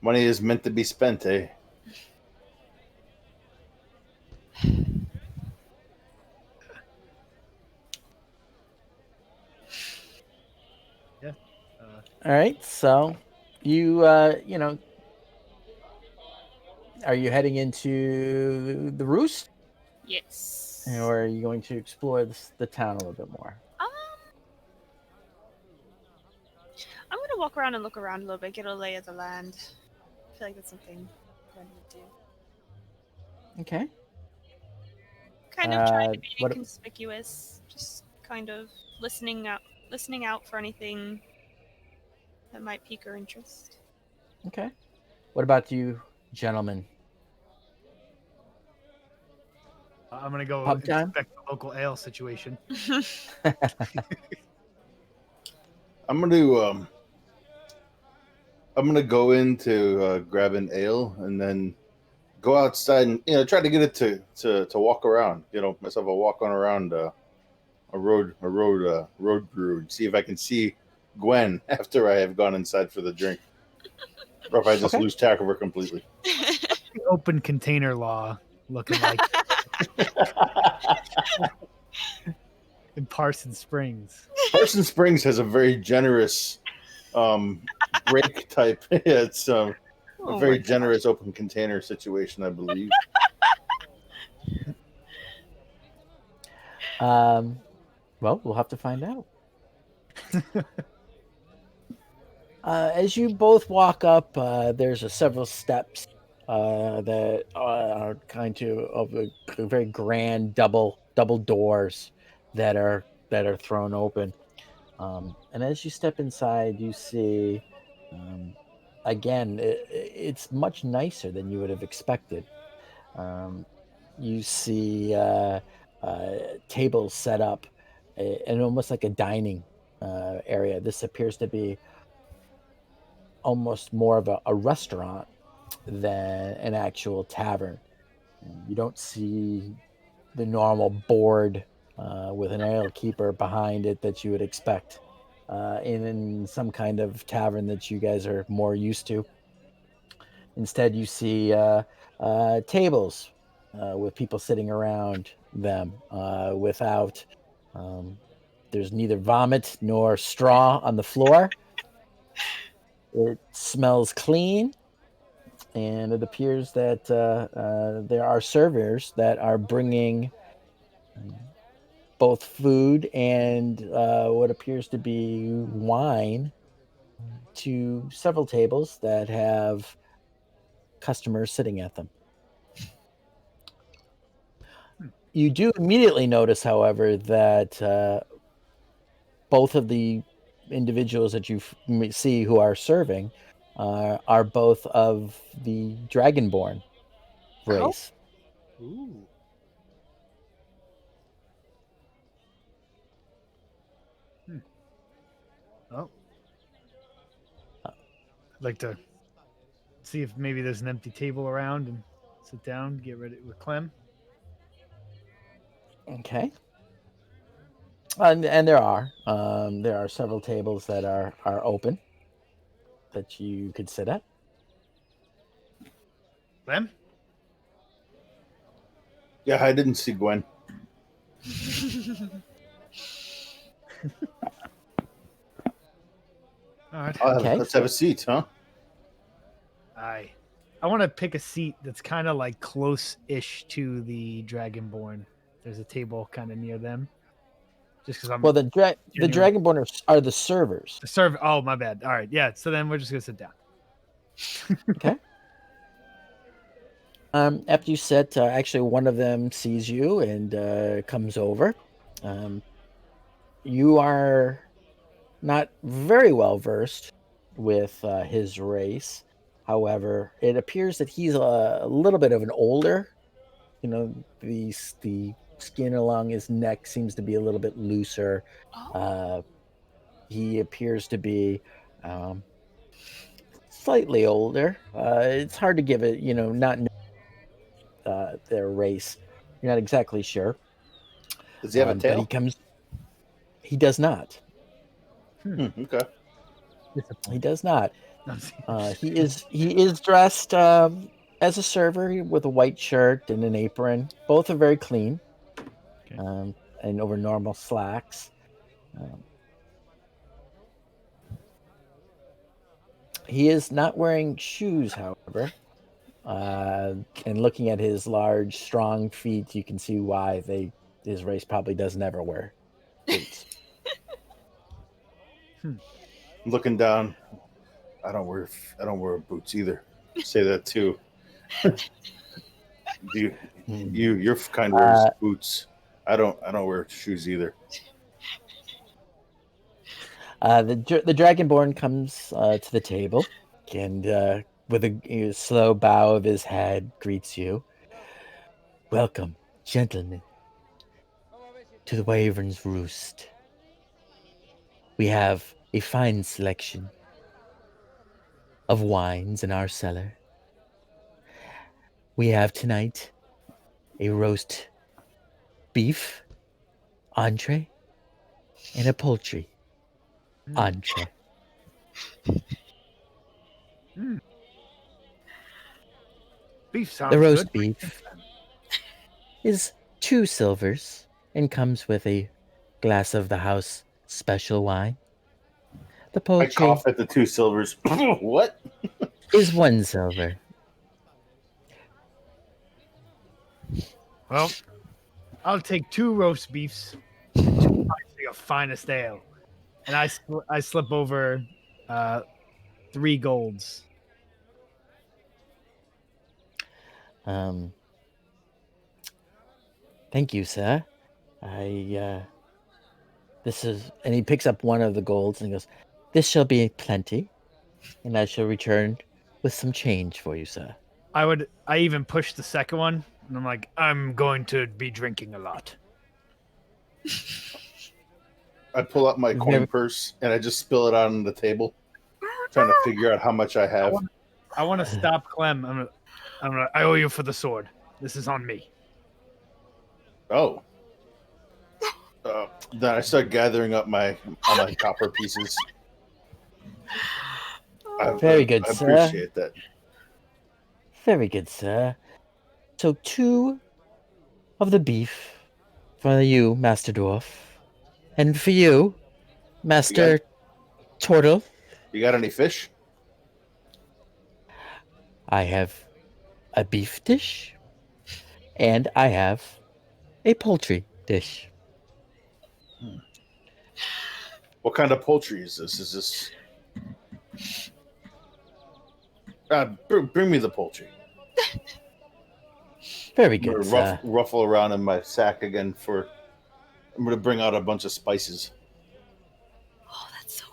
E: Money is meant to be spent, eh?
D: Yeah.
A: All right, so you you know, are you heading into the Roost?
C: Yes.
A: Or are you going to explore the town a little bit more?
C: I'm going to walk around and look around a little bit, get a lay of the land. I feel like that's something Gwen would do.
A: Okay.
C: Kind of trying to be
A: what-
C: inconspicuous, just kind of listening out for anything that might pique her interest.
A: Okay. What about you, gentlemen?
D: I'm gonna go
A: Pub time?
D: inspect the local ale situation.
E: I'm gonna go in to grab an ale and then go outside and try to get it to walk around. Myself a walk on around a road brew and see if I can see Gwen after I have gone inside for the drink, or if I just lose track of her completely.
D: The open container law looking like in Parson Springs.
E: Parson Springs has a very generous break type. It's a very generous open container situation, I believe.
A: Well, we'll have to find out. As you both walk up, there's several steps that are kind of a very grand double doors that are thrown open. And as you step inside, you see, again, it's much nicer than you would have expected. You see tables set up and almost like a dining area. This appears to be almost more of a restaurant than an actual tavern. You don't see the normal board with an ale keeper behind it that you would expect in some kind of tavern that you guys are more used to. Instead, you see tables with people sitting around them without. There's neither vomit nor straw on the floor. It smells clean, and it appears that there are servers that are bringing both food and what appears to be wine to several tables that have customers sitting at them. You do immediately notice, however, that both of the individuals that you see who are serving are both of the Dragonborn race.
D: Ooh. Oh. I'd like to see if maybe there's an empty table around and sit down, get ready with Clem.
A: Okay. And there are several tables that are open that you could sit at.
D: Clem?
E: Yeah, I didn't see Gwen.
D: All right.
A: Okay.
E: Let's have a seat, huh?
D: I want to pick a seat that's kind of like close-ish to the Dragonborn. There's a table kind of near them. Just because I'm
A: Well, the
D: genuine-
A: Dragonborn are the servers.
D: serve. Oh, my bad. All right, yeah. So then we're just gonna sit down.
A: Okay. After you sit, actually, one of them sees you and comes over. You are not very well versed with his race. However, it appears that he's a little bit of an older. You know, the skin along his neck seems to be a little bit looser.
C: Oh.
A: He appears to be slightly older. It's hard to give it, not their race. You're not exactly sure.
E: Does he have a
A: But
E: tail?
A: he does not.
E: Okay.
A: He does not. He is dressed as a server with a white shirt and an apron. Both are very clean.
D: Okay.
A: And over normal slacks. He is not wearing shoes, however. And looking at his large, strong feet, you can see why his race probably doesn't ever wear boots.
E: Looking down, I don't wear boots either. Say that too. Your kind wears boots. I don't wear shoes either.
A: The Dragonborn comes to the table and with a slow bow of his head greets you. Welcome, gentlemen, to the Wyvern's Roost. We have a fine selection of wines in our cellar. We have tonight a roast beef entree and a poultry entree.
D: Beef sounds
A: The roast
D: good.
A: beef is 2 silvers and comes with a glass of the house special wine. The
E: I
A: poultry
E: cough at the 2 silvers. What?
A: is 1 silver.
D: Well, I'll take 2 roast beefs and 2 pints of your finest ale, and I slip over 3 golds.
A: Thank you, sir. This is, and he picks up one of the golds and he goes, "This shall be plenty, and I shall return with some change for you, sir."
D: I even push the second one, and I'm like, I'm going to be drinking a lot.
E: I pull out my coin purse and I just spill it out on the table, trying to figure out how much I have.
D: I want to stop Clem. I owe you for the sword. This is on me.
E: Oh. Then I start gathering up all my copper pieces.
A: Very good,
E: I
A: sir.
E: appreciate that.
A: Very good, sir. So 2 of the beef for you, Master Dwarf, and for you, Master Turtle.
E: You got any fish?
A: I have a beef dish, and I have a poultry dish.
E: What kind of poultry is this? Is this? Bring me the poultry.
A: Very good, sir.
E: Ruffle around in my sack again I'm going to bring out a bunch of spices.
C: Oh, that's so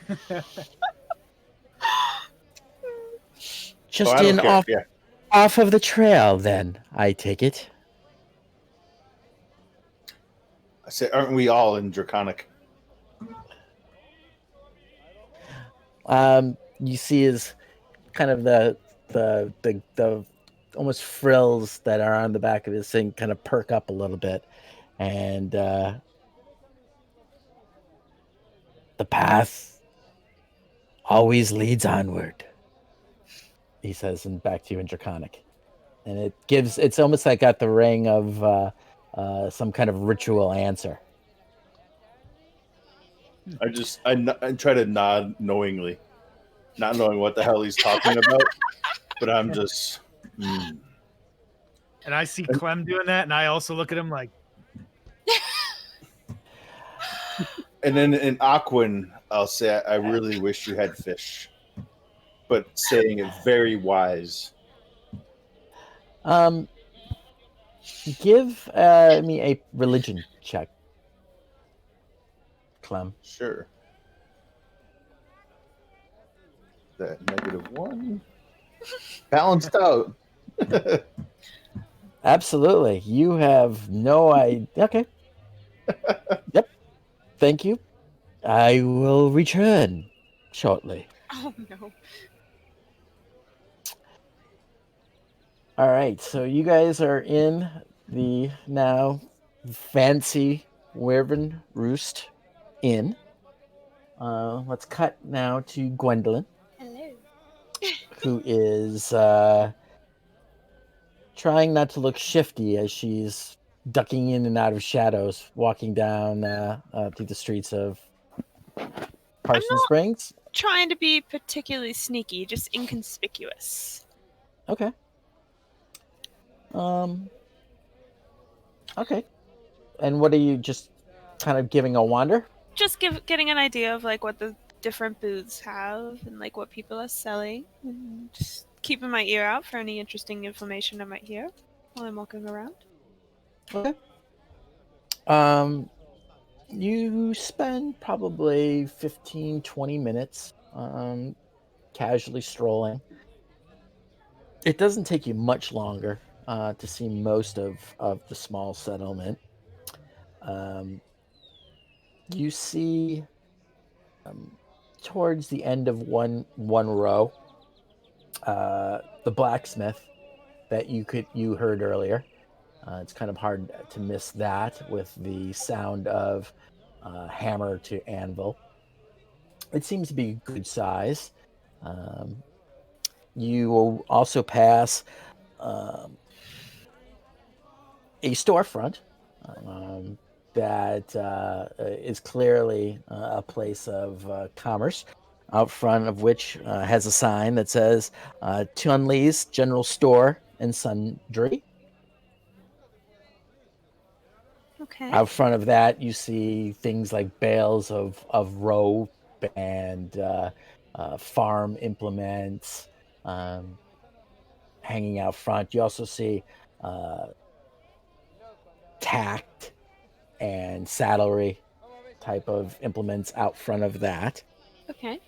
C: rude.
A: Just off of the trail, then, I take it.
E: I say, aren't we all in Draconic?
A: You see his kind of the almost frills that are on the back of his thing kind of perk up a little bit. And the path always leads onward, he says, and back to you in Draconic. And it's almost like got the ring of some kind of ritual answer.
E: I try to nod knowingly, not knowing what the hell he's talking about, but I'm just.
D: And I see Clem doing that, and I also look at him like.
E: And then in Aquan, I'll say, I really wish you had fish, but saying it very wise.
A: Give me a religion check, Clem.
E: Sure. That -1. Balanced out.
A: Absolutely. You have no idea. Okay. Yep. Thank you. I will return shortly.
C: Oh no.
A: All right. So you guys are in the now fancy Wyvern Roost Inn. Let's cut now to Gwendolyn.
C: Hello.
A: Who is trying not to look shifty as she's ducking in and out of shadows, walking down through the streets of Parsons Springs.
C: Trying to be particularly sneaky, just inconspicuous.
A: Okay. Okay. And what are you just kind of giving a wander?
C: Just getting an idea of like what the different booths have and like what people are selling, and just keeping my ear out for any interesting information I might hear while I'm walking around.
A: Okay. You spend probably 15-20 minutes casually strolling. It doesn't take you much longer to see most of the small settlement. You see towards the end of one row the blacksmith that you heard earlier. It's kind of hard to miss that with the sound of hammer to anvil. It seems to be good size. You will also pass a storefront that is clearly a place of commerce, out front of which has a sign that says Tunley's General Store and Sundry.
C: Okay.
A: Out front of that, you see things like bales of rope and farm implements hanging out front. You also see tacked and saddlery type of implements out front of that.
C: Okay.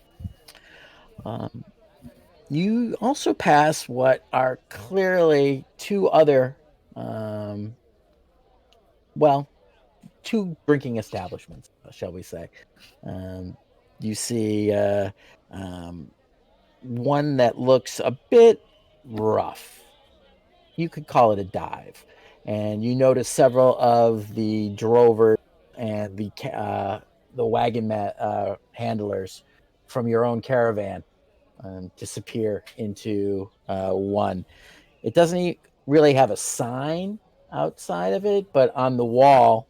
A: You also pass what are clearly two other, two drinking establishments, shall we say. You see one that looks a bit rough. You could call it a dive. And you notice several of the drovers and the wagon handlers from your own caravan disappear into one. It doesn't really have a sign outside of it, but on the wall,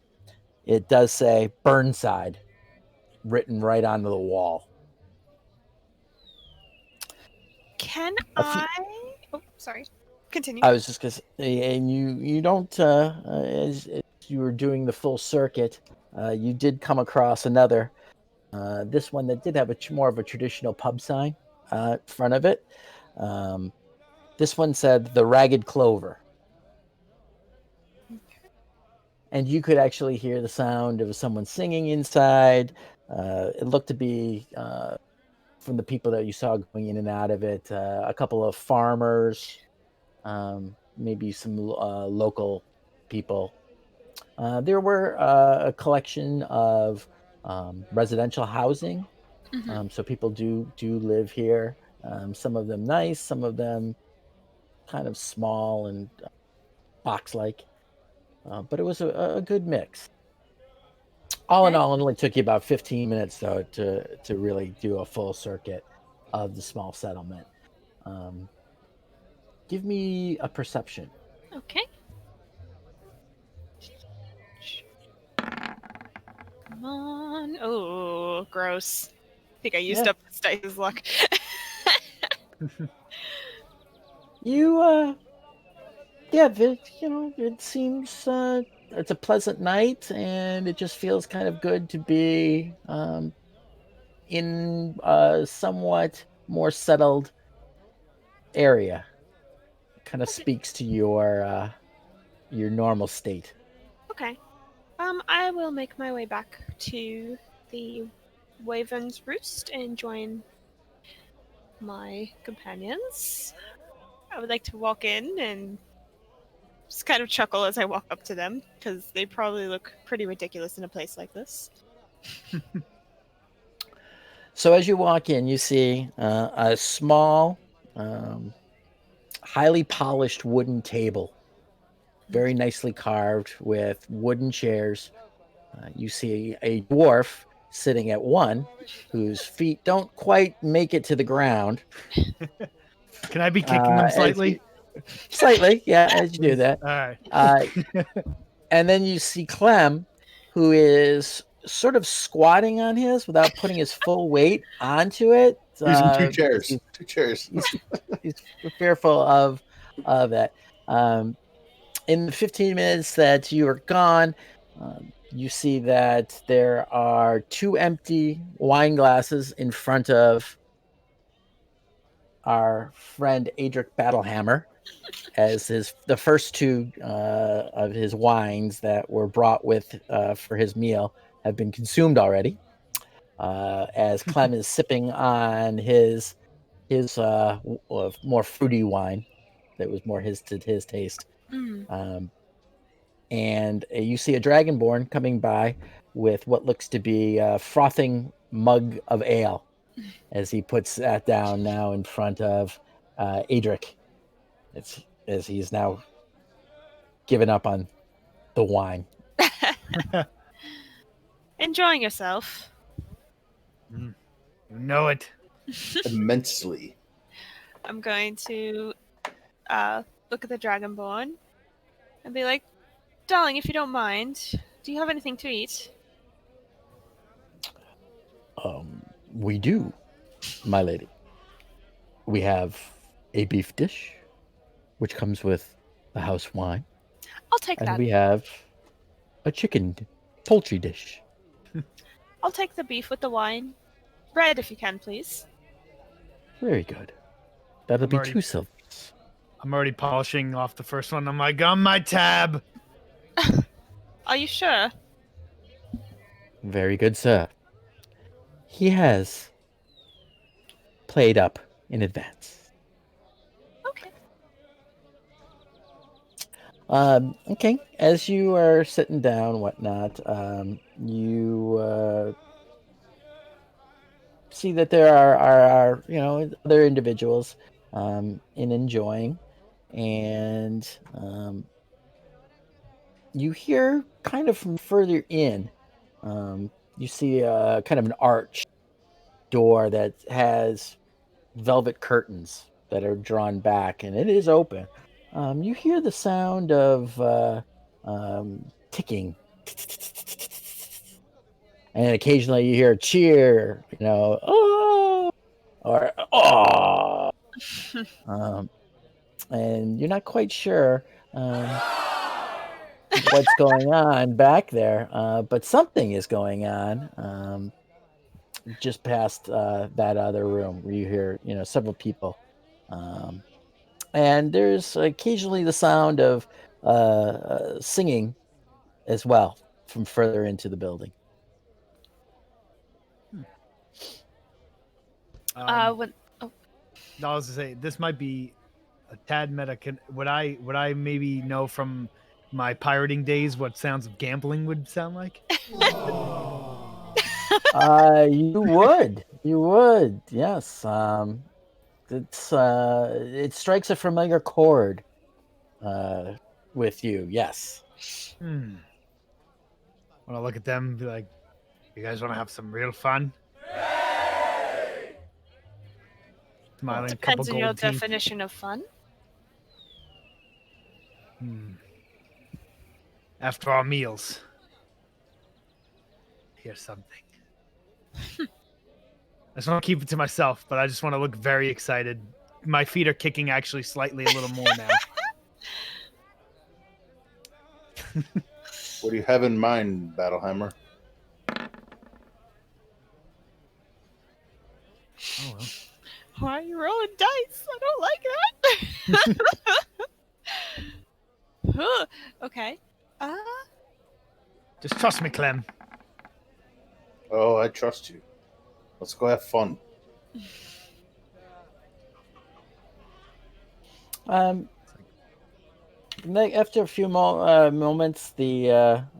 A: it does say Burnside written right onto the wall.
C: Can I? Oh, sorry. Continue.
A: I was just gonna say, and you don't as you were doing the full circuit, you did come across another. This one that did have more of a traditional pub sign in front of it. This one said the Ragged Clover. And you could actually hear the sound of someone singing inside. It looked to be, from the people that you saw going in and out of it, a couple of farmers, maybe some local people. There were a collection of residential housing. So people do live here. Some of them nice, some of them kind of small and box-like, but it was a good mix. All in all, it only took you about 15 minutes, though, to really do a full circuit of the small settlement. Give me a perception.
C: Okay. Come on. Oh, gross. I think I used up this dice's luck.
A: You, it seems it's a pleasant night, and it just feels kind of good to be in a somewhat more settled area. It kind of speaks to your normal state.
C: Okay. I will make my way back to the Wyvern's Roost and join my companions. I would like to walk in and just kind of chuckle as I walk up to them, because they probably look pretty ridiculous in a place like this.
A: So as you walk in, you see a small, highly polished wooden table, very nicely carved with wooden chairs. You see a dwarf sitting at one, whose feet don't quite make it to the ground.
D: Can I be kicking them slightly?
A: Slightly, yeah, as you do that.
D: All right.
A: And then you see Clem, who is sort of squatting on his without putting his full weight onto it.
E: Using two chairs. Two chairs.
A: He's fearful of that. In the 15 minutes that you are gone, you see that there are 2 empty wine glasses in front of our friend Adric Battlehammer, as the first 2 of his wines that were brought with for his meal have been consumed already. As Clem is sipping on his more fruity wine that was more his taste. And you see a dragonborn coming by with what looks to be a frothing mug of ale, as he puts that down now in front of Adric, as he's now given up on the wine.
C: Enjoying yourself.
D: You know it.
E: Immensely.
C: I'm going to look at the dragonborn and be like, darling, if you don't mind, do you have anything to eat?
A: We do, my lady. We have a beef dish, which comes with the house wine.
C: I'll take
A: and
C: that.
A: We have a poultry dish.
C: I'll take the beef with the wine. Bread, if you can, please.
A: Very good. That'll be 2 silvers.
D: I'm already polishing off the first one. I'm like, on my tab.
C: Are you sure?
A: Very good, sir. He has played up in advance.
C: Okay.
A: Okay. As you are sitting down, whatnot, you see that there are other individuals in enjoying, and you hear kind of from further in, you see kind of an arch door that has velvet curtains that are drawn back, and it is open. You hear the sound of ticking, and occasionally you hear a cheer, oh, or oh, and you're not quite sure what's going on back there, but something is going on just past that other room where you hear several people, and there's occasionally the sound of singing as well from further into the building.
D: I was gonna say this might be a tad meta. Would I maybe know from my pirating days what sounds of gambling would sound like?
A: You would, yes. it strikes a familiar chord with you. Yes.
D: Want to look at them and be like, "You guys want to have some real fun?" Smiling, couple
C: Depends on your
D: gold teeth.
C: definition of fun.
D: After our meals, here's something. I just want to keep it to myself, but I just want to look very excited. My feet are kicking actually slightly a little more now.
E: What do you have in mind, Battlehammer?
D: Oh well.
C: Why are you rolling dice? I don't like that. Okay.
D: Just trust me, Clem.
E: Oh, I trust you. Let's go have fun.
A: After a few moments, the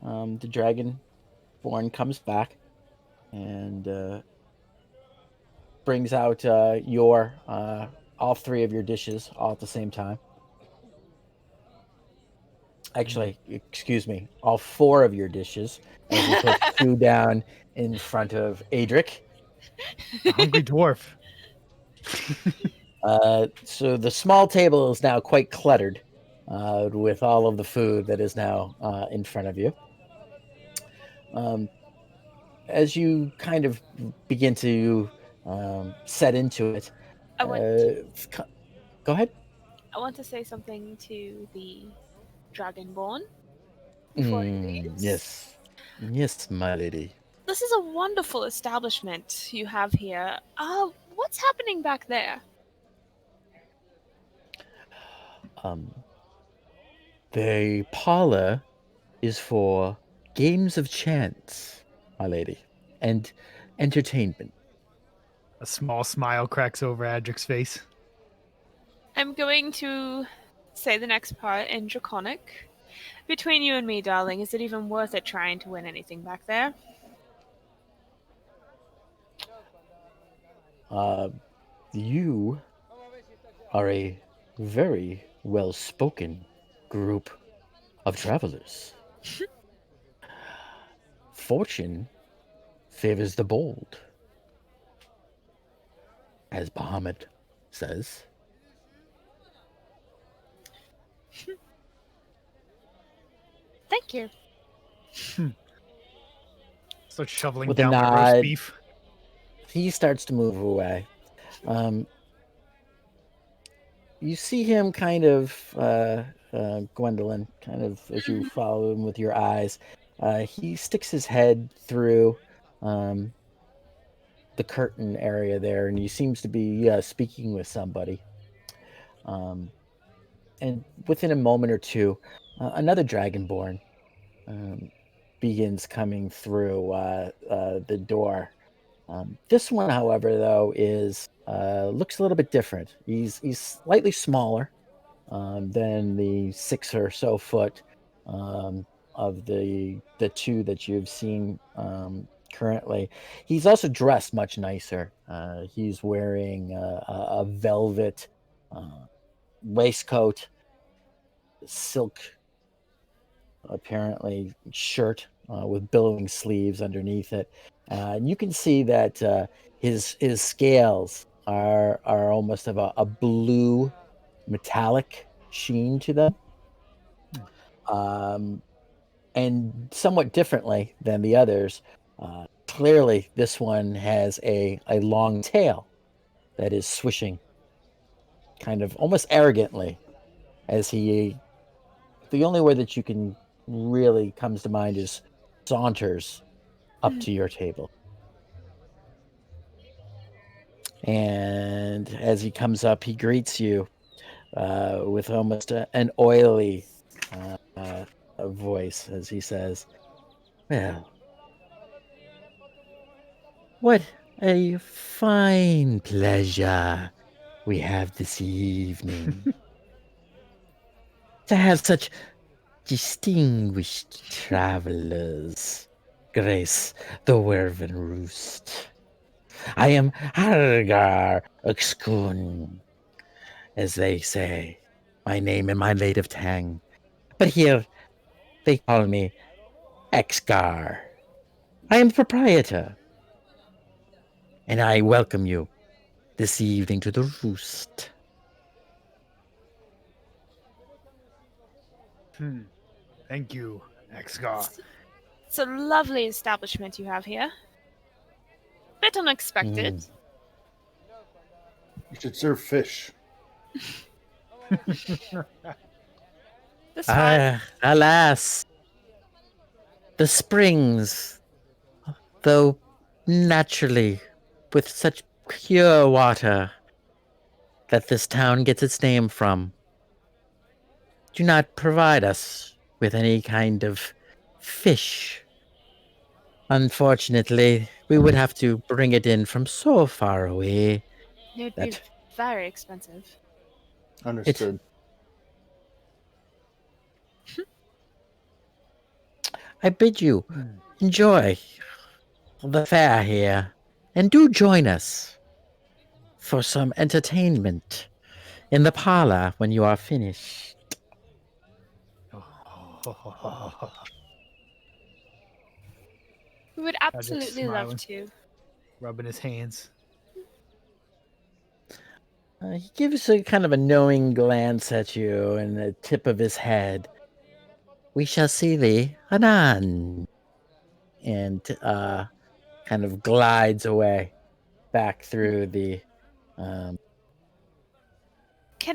A: dragonborn comes back and brings out all three of your dishes all at the same time. Actually, excuse me, all four of your dishes, as he puts two down in front of Adric.
D: A hungry dwarf.
A: So the small table is now quite cluttered with all of the food that is now in front of you. As you kind of begin to set into it, go ahead.
C: I want to say something to the dragonborn before he leaves.
A: Yes, my lady.
C: This is a wonderful establishment you have here. What's happening back there?
A: The parlor is for games of chance, my lady, and entertainment.
D: A small smile cracks over Adric's face.
C: I'm going to say the next part in Draconic. Between you and me, darling, is it even worth it trying to win anything back there?
A: You are a very well-spoken group of travelers. Fortune favors the bold, as Bahamut says.
C: Thank you.
D: Start shoveling
A: With a
D: down my roast
A: nod,
D: beef.
A: he starts to move away. You see him kind of, Gwendolyn, kind of as you follow him with your eyes. He sticks his head through the curtain area there, and he seems to be speaking with somebody. And within a moment or two, another dragonborn begins coming through the door. This one, however, though, is looks a little bit different. He's slightly smaller than the 6 or so foot of the two that you've seen currently. He's also dressed much nicer. He's wearing a velvet waistcoat, silk apparently shirt with billowing sleeves underneath it, and you can see that his scales are almost of a blue metallic sheen to them, and somewhat differently than the others. Clearly, this one has a long tail that is swishing kind of almost arrogantly as the only word that you can really comes to mind is saunters up to your table. And as he comes up, he greets you with almost an oily voice as he says, "Well, what a fine pleasure we have this evening to have such distinguished travelers grace the Werven Roost. I am Hargar Uxkun, as they say. My name in my native tongue. But here, they call me Exgar. I am the proprietor. And I welcome you this evening to the roost.
D: Thank you, Exgar.
C: It's a lovely establishment you have here. Bit unexpected.
E: You should serve fish.
C: This fine.
A: Alas, the springs, though naturally with such pure water that this town gets its name from, do not provide us with any kind of fish. Unfortunately, we would have to bring it in from so far away
C: It would be
A: that
C: very expensive.
E: Understood.
A: I bid you enjoy the fair here and do join us for some entertainment in the parlor when you are finished.
C: We would absolutely love to.
D: Rubbing his hands.
A: He gives a kind of a knowing glance at you and the tip of his head. We shall see thee anon. And kind of glides away back through the
C: Can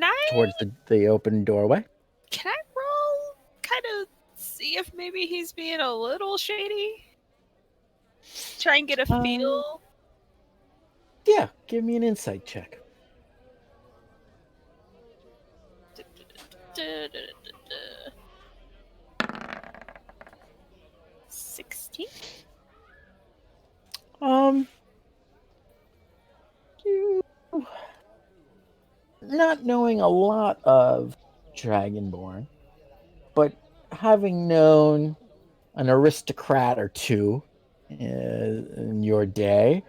C: I
A: towards the open doorway.
C: Can I roll? Kind of see if maybe he's being a little shady. Try and get a feel.
A: Yeah, give me an insight check.
C: 16.
A: You not knowing a lot of Dragonborn, but having known an aristocrat or two in your day,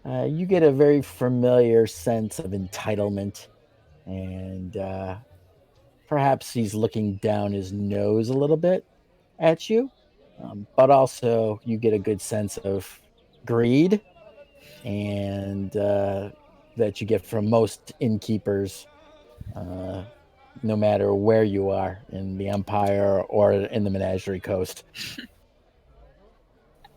A: you get a very familiar sense of entitlement, and perhaps he's looking down his nose a little bit at you, but also you get a good sense of greed and that you get from most innkeepers, no matter where you are in the Empire or in the Menagerie Coast.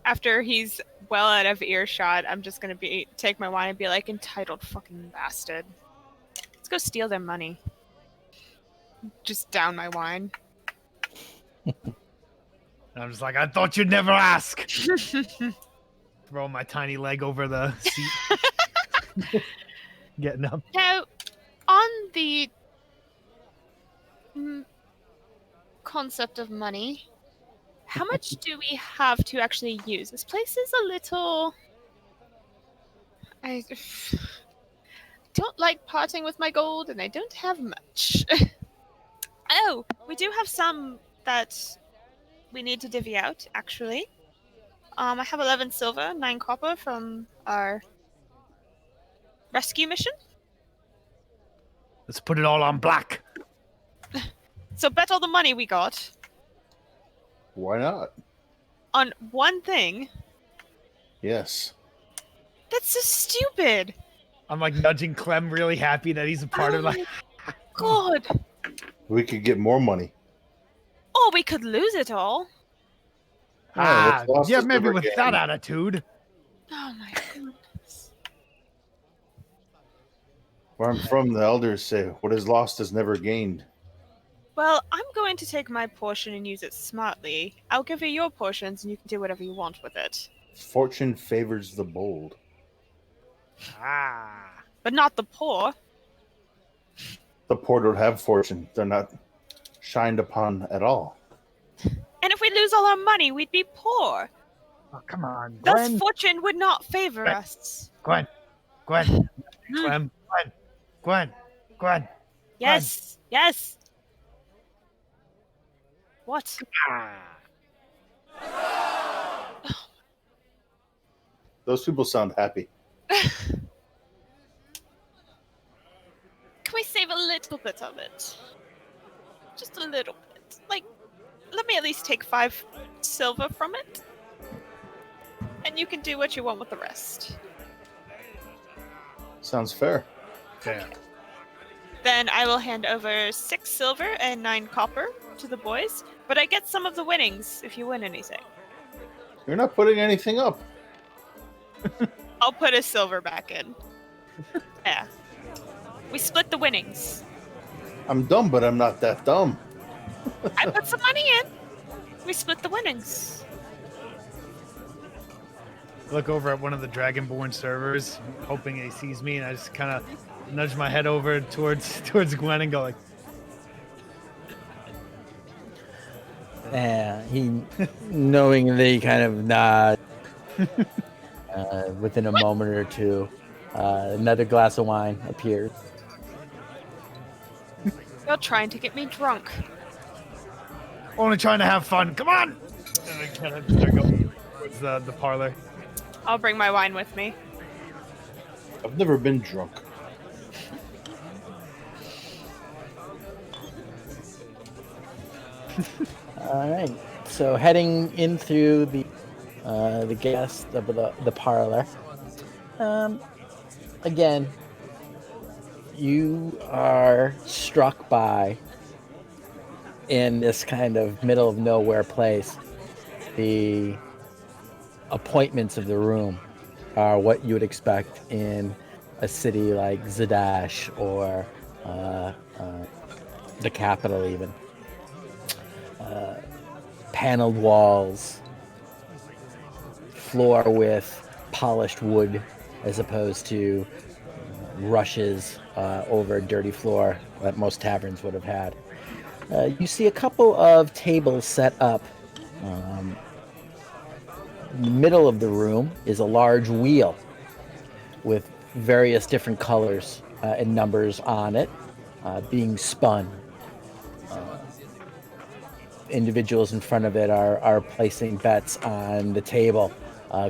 C: After he's well out of earshot, I'm just gonna take my wine and be like, entitled fucking bastard. Let's go steal their money. Just down my wine.
D: I'm just like, I thought you'd never ask. Throw my tiny leg over the seat. Getting up.
C: Now, on the concept of money, how much do we have to actually use? This place is a little... I don't like parting with my gold, and I don't have much. Oh, we do have some that we need to divvy out, actually. I have 11 silver, 9 copper from our rescue mission.
D: Let's put it all on black.
C: So bet all the money we got
E: Why not?
C: on one thing.
E: Yes.
C: That's so stupid.
D: I'm like nudging Clem, really happy that he's a part of like.
C: God.
E: We could get more money.
C: Or we could lose it all.
E: what's lost
D: Yeah,
E: is
D: maybe
E: never
D: with
E: gained.
D: that attitude.
C: Oh my goodness.
E: Where I'm from, the elders say, what is lost is never gained.
C: Well, I'm going to take my portion and use it smartly. I'll give you your portions and you can do whatever you want with it.
E: Fortune favors the bold.
C: But not the poor.
E: The poor don't have fortune. They're not shined upon at all.
C: And if we lose all our money, we'd be poor.
D: Oh, come on,
C: Thus,
D: Gwen.
C: fortune would not favor
D: Gwen.
C: us.
D: Gwen. Clem. Gwen.
C: Yes. Yes. What?
E: Those people sound happy.
C: Can we save a little bit of it? Just a little bit. Like, let me at least take 5 silver from it. And you can do what you want with the rest.
E: Sounds fair.
D: Fair.
C: Okay. Then I will hand over 6 silver and 9 copper to the boys, but I get some of the winnings if you win anything.
E: You're not putting anything up.
C: I'll put a silver back in. Yeah. We split the winnings.
E: I'm dumb, but I'm not that dumb.
C: I put some money in. We split the winnings.
D: Look over at one of the Dragonborn servers, hoping he sees me, and I just kind of nudge my head over towards Gwen and go like,
A: He knowingly kind of nods. Within a moment or two, another glass of wine appears.
C: You're trying to get me drunk.
D: only trying to have fun. Come on! And I kind of start going towards the parlor.
C: I'll bring my wine with me.
E: I've never been drunk.
A: All right. So heading in through the guest of the parlor. Again, you are struck by, in this kind of middle of nowhere place, the appointments of the room are what you would expect in a city like Zadash or the capital even. Paneled walls, floor with polished wood as opposed to rushes over a dirty floor that most taverns would have had. You see a couple of tables set up. In the middle of the room is a large wheel with various different colors and numbers on it being spun. Individuals in front of it are placing bets on the table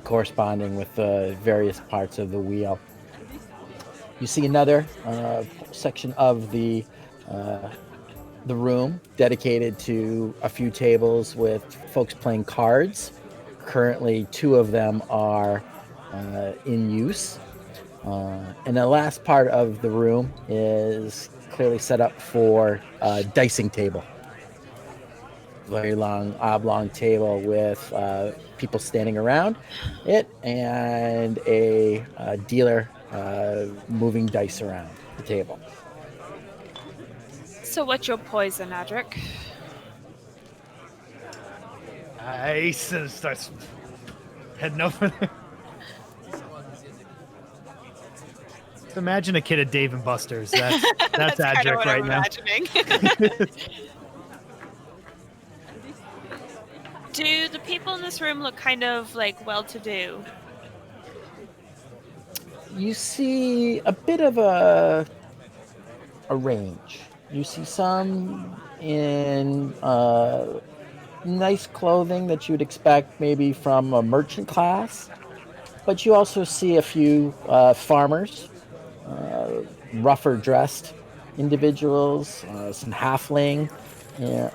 A: corresponding with the various parts of the wheel. You see another section of the room dedicated to a few tables with folks playing cards. Currently, 2 of them are in use. And the last part of the room is clearly set up for a dicing table. Very long, oblong table with people standing around it and a dealer moving dice around the table.
C: So what's your poison, Adric?
D: Nice. And starts heading over there. Just imagine a kid at Dave and Buster's. That's
C: kind of
D: Adric
C: what
D: right
C: I'm
D: now.
C: imagining. Do the people in this room look kind of like well-to-do?
A: You see a bit of a range. You see some in nice clothing that you would expect maybe from a merchant class, but you also see a few farmers, rougher dressed individuals, some halfling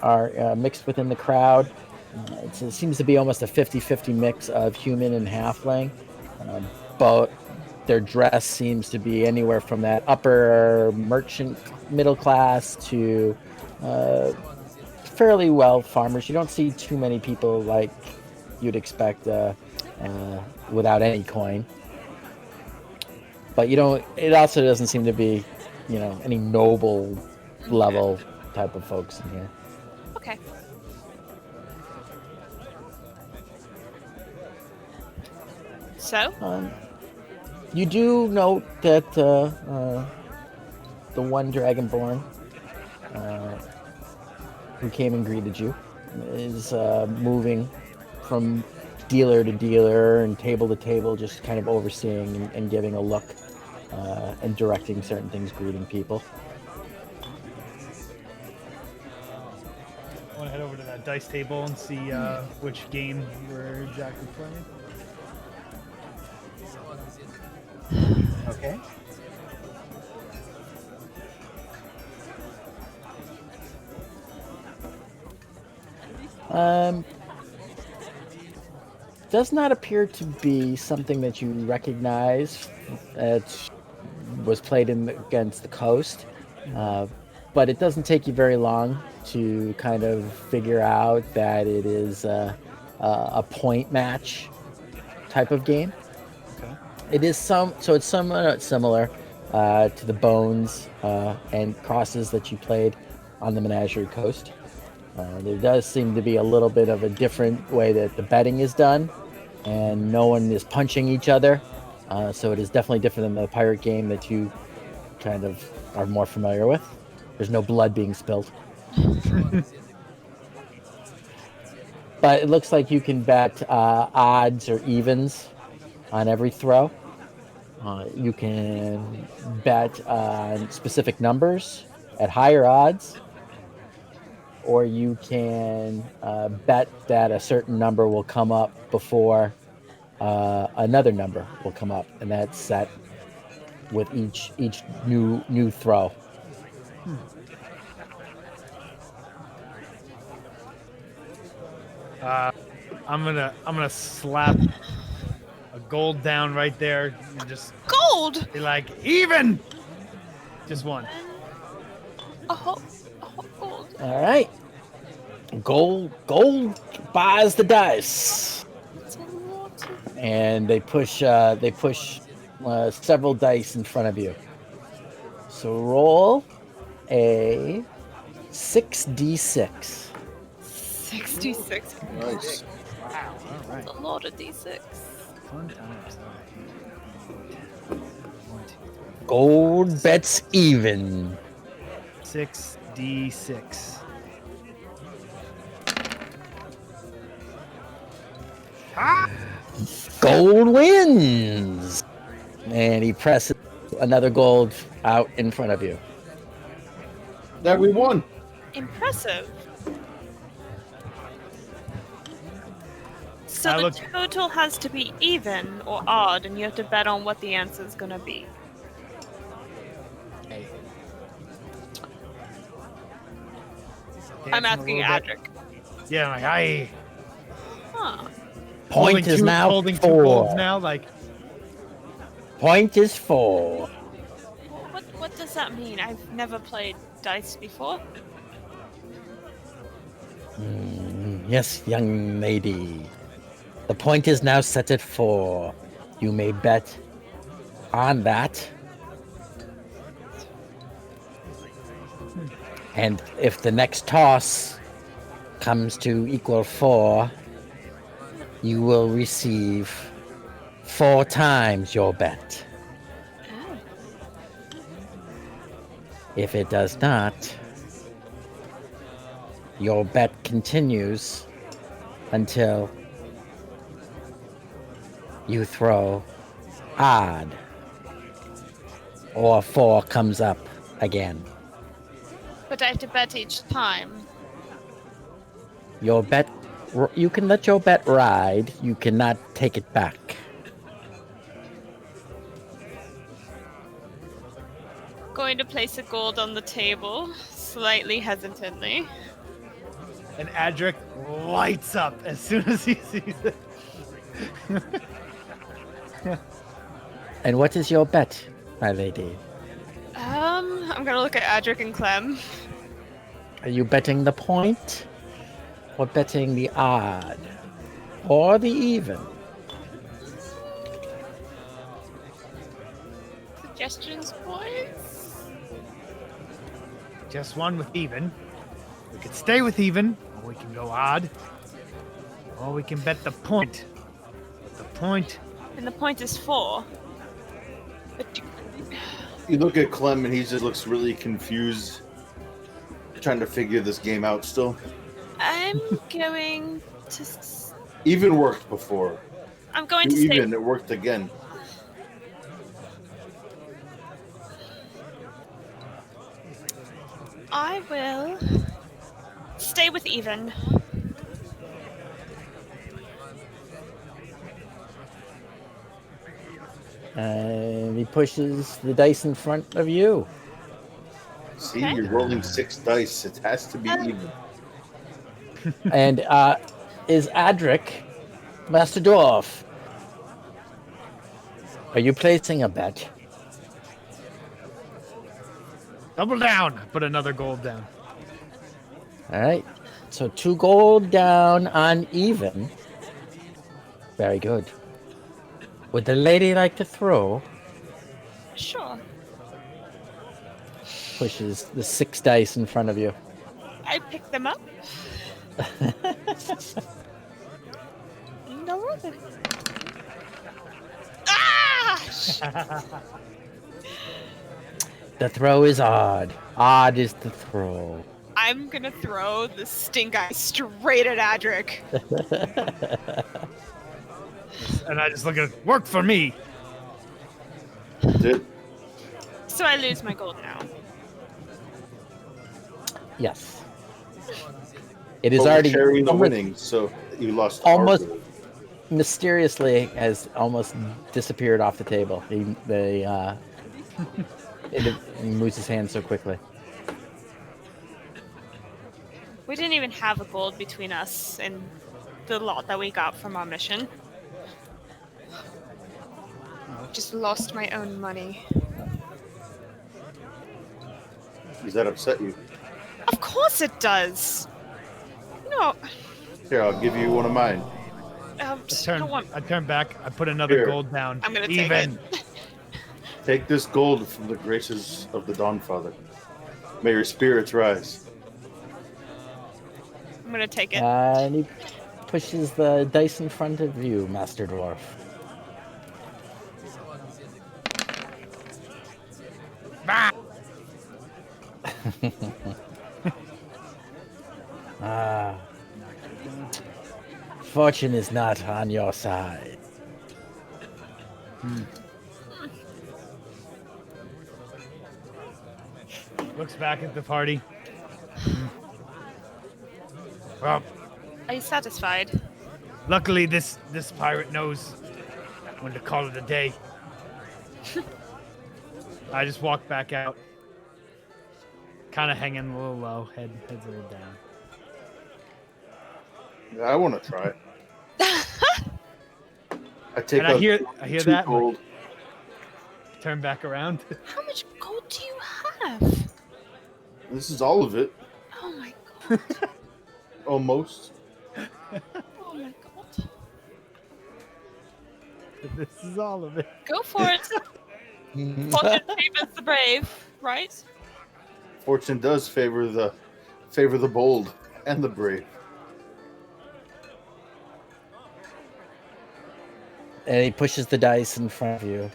A: are mixed within the crowd. It seems to be almost a 50-50 mix of human and halfling, but their dress seems to be anywhere from that upper merchant middle class to fairly well farmers. You don't see too many people like you'd expect without any coin, but you don't. It also doesn't seem to be, any noble level type of folks in here.
C: Okay. So?
A: You do note that the one Dragonborn who came and greeted you is moving from dealer to dealer and table to table, just kind of overseeing and giving a look and directing certain things, greeting people.
D: I want to head over to that dice table and see which game we're exactly playing.
B: Okay.
A: Does not appear to be something that you recognize. It was played against the coast, but it doesn't take you very long to kind of figure out that it is a point match type of game.
B: Okay.
A: It is it's somewhat similar to the bones and crosses that you played on the Menagerie Coast. There does seem to be a little bit of a different way that the betting is done, and no one is punching each other. So it is definitely different than the pirate game that you kind of are more familiar with. There's no blood being spilled. But it looks like you can bet odds or evens on every throw. You can bet on specific numbers at higher odds, or you can bet that a certain number will come up before another number will come up, and that's set with each new throw.
D: I'm gonna slap a gold down right there and just
C: Gold.
D: be like, even. Just one.
C: A whole gold.
A: All right, gold buys the dice,
C: It's a lot.
A: and they push several dice in front of you. So roll a 6d6.
C: 66.
E: Nice.
B: Wow. All right.
C: That's a lot of D6.
B: Fun times. All right. 1, 2, 3.
A: Gold bets even.
D: 6d6.
A: Gold wins, and he presses another gold out in front of you.
E: That we won.
C: Impressive. So
D: I
C: the
D: look-
C: total has to be even or odd, and you have to bet on what the answer is going to be. I'm asking Adric.
D: Yeah, I'm like, I
C: Huh.
A: Point is now
D: holding 2 golds
A: 4.
D: now. Like,
A: Point is 4.
C: What does that mean? I've never played dice before.
A: Yes, young lady. The point is now set at 4. You may bet on that. And if the next toss comes to equal 4, you will receive 4 times your bet.
C: Oh.
A: If it does not, your bet continues until you throw odd or 4 comes up again.
C: But I have to bet each time.
A: Your bet, you can let your bet ride, you cannot take it back.
C: Going to place a gold on the table, slightly hesitantly.
D: and Adric lights up as soon as he sees it.
A: And what is your bet, my lady?
C: I'm gonna look at Adric and Clem.
A: Are you betting the point, or betting the odd, or the even?
C: Suggestions, boys?
D: Just one with even. We could stay with even, or we can go odd, or we can bet the point. But the point.
C: And the point is 4. But
E: You look at Clem and he just looks really confused, trying to figure this game out still.
C: I'm going to.
E: Even worked before.
C: I'm going to
E: You
C: say.
E: even, it worked again.
C: I will stay with even.
A: He pushes the dice in front of you.
E: See,
C: Okay.
E: you're rolling 6 dice. It has to be even.
A: And is Adric, Master Dwarf, are you placing a bet?
D: Double down. Put another gold down.
A: All right. So 2 gold down on even. Very good. Would the lady like to throw?
C: Sure.
A: Pushes the 6 dice in front of you.
C: I pick them up. No worries. Ah!
A: The throw is odd. Odd is the throw.
C: I'm gonna throw the stink eye straight at Adric.
D: And I just look at it. Work for me.
E: Did
C: So I lose my gold now.
A: Yes. It is
E: But we're
A: already
E: sharing the
A: almost-
E: winnings, so you lost
A: almost-
E: our gold.
A: mysteriously has almost disappeared off the table. He moves his hand so quickly.
C: We didn't even have a gold between us and the lot that we got from our mission. Just lost my own money.
E: Does that upset you?
C: Of course it does. No,
E: Here, I'll give you one of mine.
C: I don't want.
D: I turn back. I put another
E: Here.
D: gold down.
C: I'm gonna take
D: even.
E: Take this gold from the graces of the Dawn Father. May your spirits rise.
C: I'm gonna take it.
A: And he pushes the dice in front of you, Master Dwarf.
D: Bah!
A: Ah. Fortune is not on your side.
D: Looks back at the party. Well,
C: Are you satisfied?
D: luckily this pirate knows when to call it a day. I just walk back out. Kind of hanging a little low, head's a little down.
E: Yeah, I want to try it. I take
D: And I
E: out
D: hear
E: 2
D: that.
E: gold.
D: Turn back around.
C: How much gold do you have?
E: This is all of it,
C: Oh my god.
E: almost.
C: Oh my god.
D: This is all of it.
C: Go for it. Fortune favors the brave, right?
E: Fortune does favor the bold and the brave.
A: And he pushes the dice in front of you.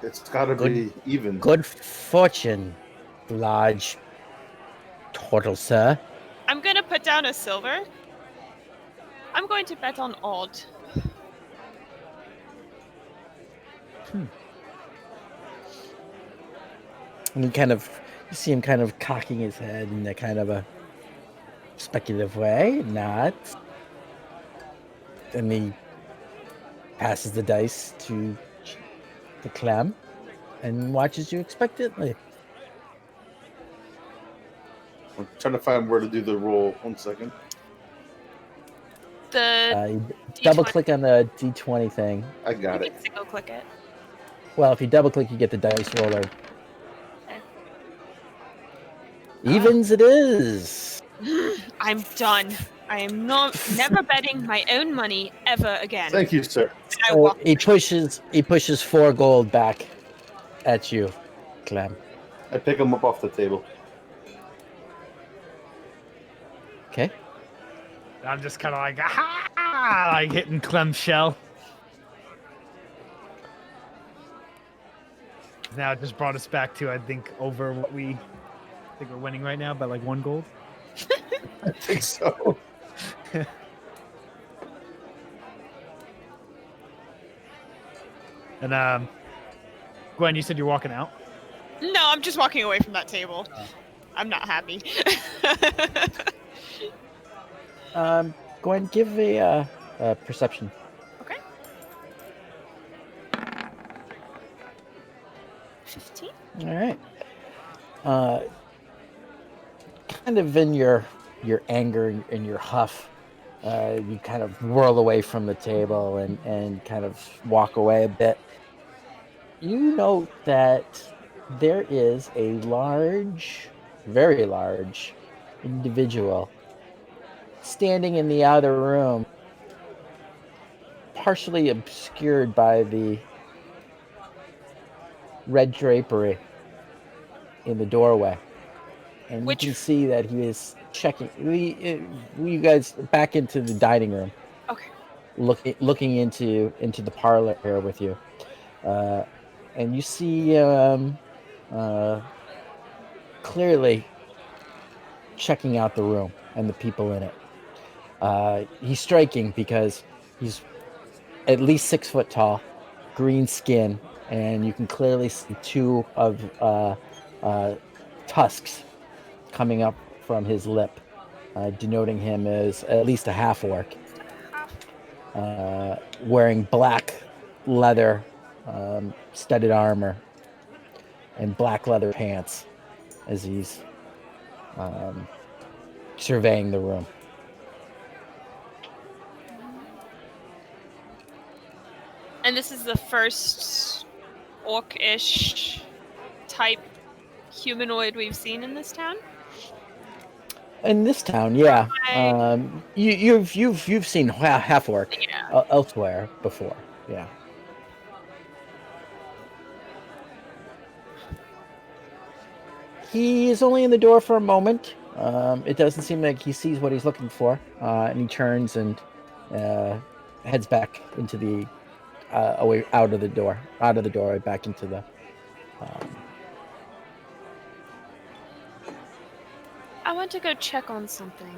E: It's got to be even.
A: Good fortune, large turtle, sir.
C: I'm gonna put down a silver. I'm going to bet on odd.
A: And you see him kind of cocking his head in a kind of a speculative way, nods. And he passes the dice to Clem and watches you expectantly.
E: I'm trying to find where to do the roll. 1 second.
C: The
A: You
C: D20.
A: double click on the D20 thing.
E: I got
C: You
E: it.
C: can single click it.
A: Well, if you double click, you get the dice roller.
C: Okay.
A: Evens it is.
C: I'm done. I am never betting my own money ever again.
E: Thank you, sir.
C: I
A: So
C: walk.
A: he pushes 4 gold back at you, Clem.
E: I pick them up off the table.
A: Okay.
D: I'm just kind of like, ah, like hitting Clem's shell. Now it just brought us back to, I think, over what I think we're winning right now by like 1 gold.
E: I think so.
D: And Gwen, you said you're walking out.
C: No, I'm just walking away from that table. I'm not happy.
A: Gwen, give a perception.
C: Okay.
A: All right. Uh, kind of in your anger and your huff, you kind of whirl away from the table and kind of walk away a bit. You note that there is a large, very large individual standing in the outer room, partially obscured by the red drapery in the doorway. And
C: Which-
A: you can see that he is checking. You guys back into the dining room,
C: Okay.
A: looking into the parlor here with you, and you see clearly checking out the room and the people in it. He's striking because he's at least 6 foot tall, green skin, and you can clearly see two of tusks coming up from his lip, denoting him as at least a half orc, wearing black leather studded armor and black leather pants as he's surveying the room.
C: And this is the first orc-ish type humanoid we've seen in this town?
A: In this town, yeah. You've seen half orc elsewhere before, yeah. He is only in the door for a moment. It doesn't seem like he sees what he's looking for, and he turns and heads back into the away out of the door, back into the.
C: I want to go check on something.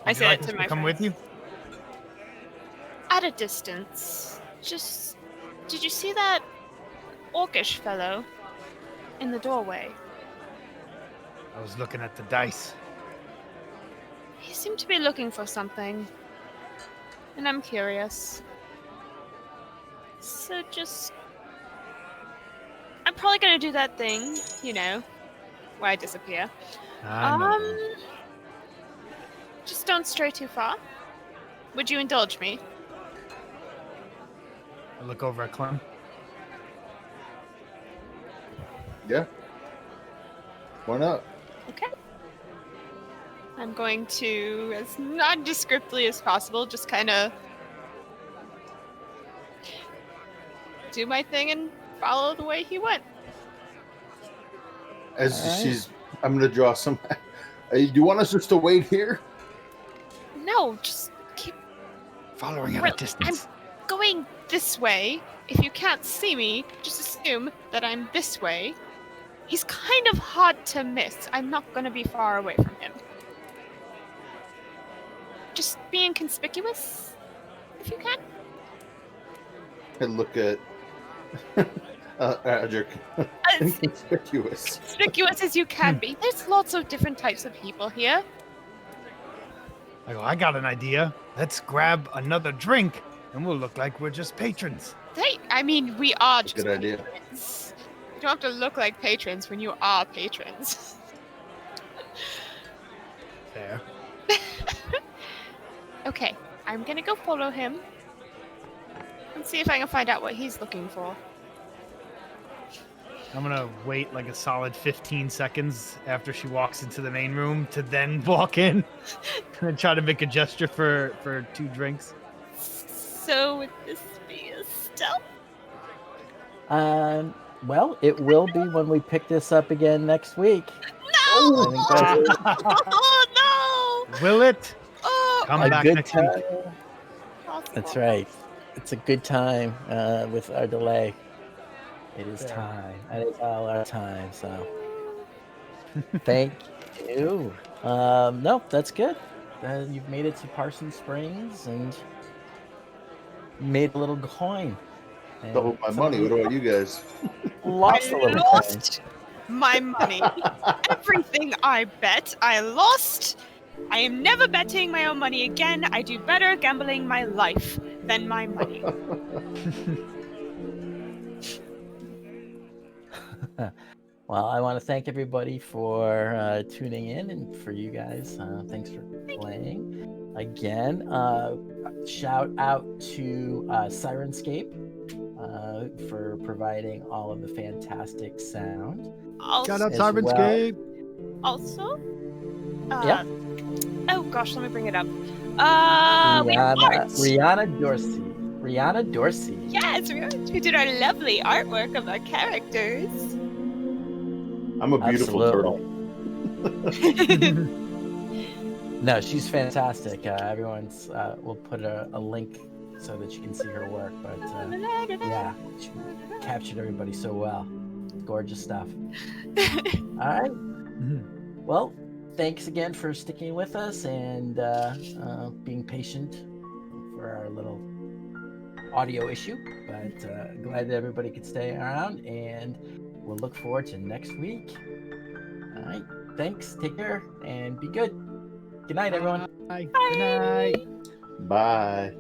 C: I
D: Would you
C: say
D: like
C: it
D: us
C: to my
D: come
C: friends.
D: with you?
C: At a distance. Just... Did you see that orcish fellow in the doorway?
D: I was looking at the dice.
C: He seemed to be looking for something. And I'm curious. So just... I'm probably gonna do that thing, you know, where I disappear.
D: I know.
C: Just don't stray too far. Would you indulge me?
D: I look over at Clem.
E: Yeah. Why not?
C: Okay. I'm going to, as nondescriptly as possible, just kind of do my thing and follow the way he went.
E: As
A: All right.
E: she's, I'm gonna draw some. Do you want us just to wait here?
C: No, just keep
D: Following at a distance.
C: I'm going this way. If you can't see me, just assume that I'm this way. He's kind of hard to miss. I'm not going to be far away from him. Just be inconspicuous, if you can.
E: I look at Adric.
C: As
E: Inconspicuous.
C: conspicuous as you can be. There's lots of different types of people here.
D: I go, I got an idea. Let's grab another drink and we'll look like we're just patrons.
C: We are just
E: Good idea.
C: patrons. You don't have to look like patrons when you are patrons.
D: Fair.
C: Okay, I'm gonna go follow him and see if I can find out what he's looking for.
D: I'm gonna wait like a solid 15 seconds after she walks into the main room to then walk in and try to make a gesture for 2 drinks.
C: So would this be a stealth?
A: Well, it will be when we pick this up again next week.
C: No!
A: I think
C: Oh no!
D: Will it?
C: Oh,
D: Come
A: a
D: back
A: good
D: next
A: time.
D: week.
C: possible.
A: That's right. It's a good time with our delay. It is
D: Fair.
A: time. It is all our time. So, thank you. No, that's good. You've made it to Parsons Springs and made a little coin. And
E: Double my money. What about you guys?
A: Lost a
C: I
A: little
C: lost my money. Everything I bet, I lost. I am never betting my own money again. I do better gambling my life. than my money.
A: Well, I want to thank everybody for tuning in, and for you guys, thanks for playing. Again, shout out to Syrinscape for providing all of the fantastic sound.
D: Shout out
A: As well.
D: Syrinscape.
C: Also,
A: Yeah.
C: Oh gosh, let me bring it up. We have art.
A: Rihanna Dorsey. Rihanna Dorsey.
C: Yes, Rihanna, who did our lovely artwork of our characters.
E: I'm a beautiful turtle.
A: No, she's fantastic. Everyone's we'll put a link so that you can see her work. But yeah, she captured everybody so well. Gorgeous stuff. All right. Well, thanks again for sticking with us and being patient for our little audio issue. But glad that everybody could stay around, and we'll look forward to next week. All right. Thanks. Take care and be good. Good night, everyone.
D: Bye. Good night.
E: Bye.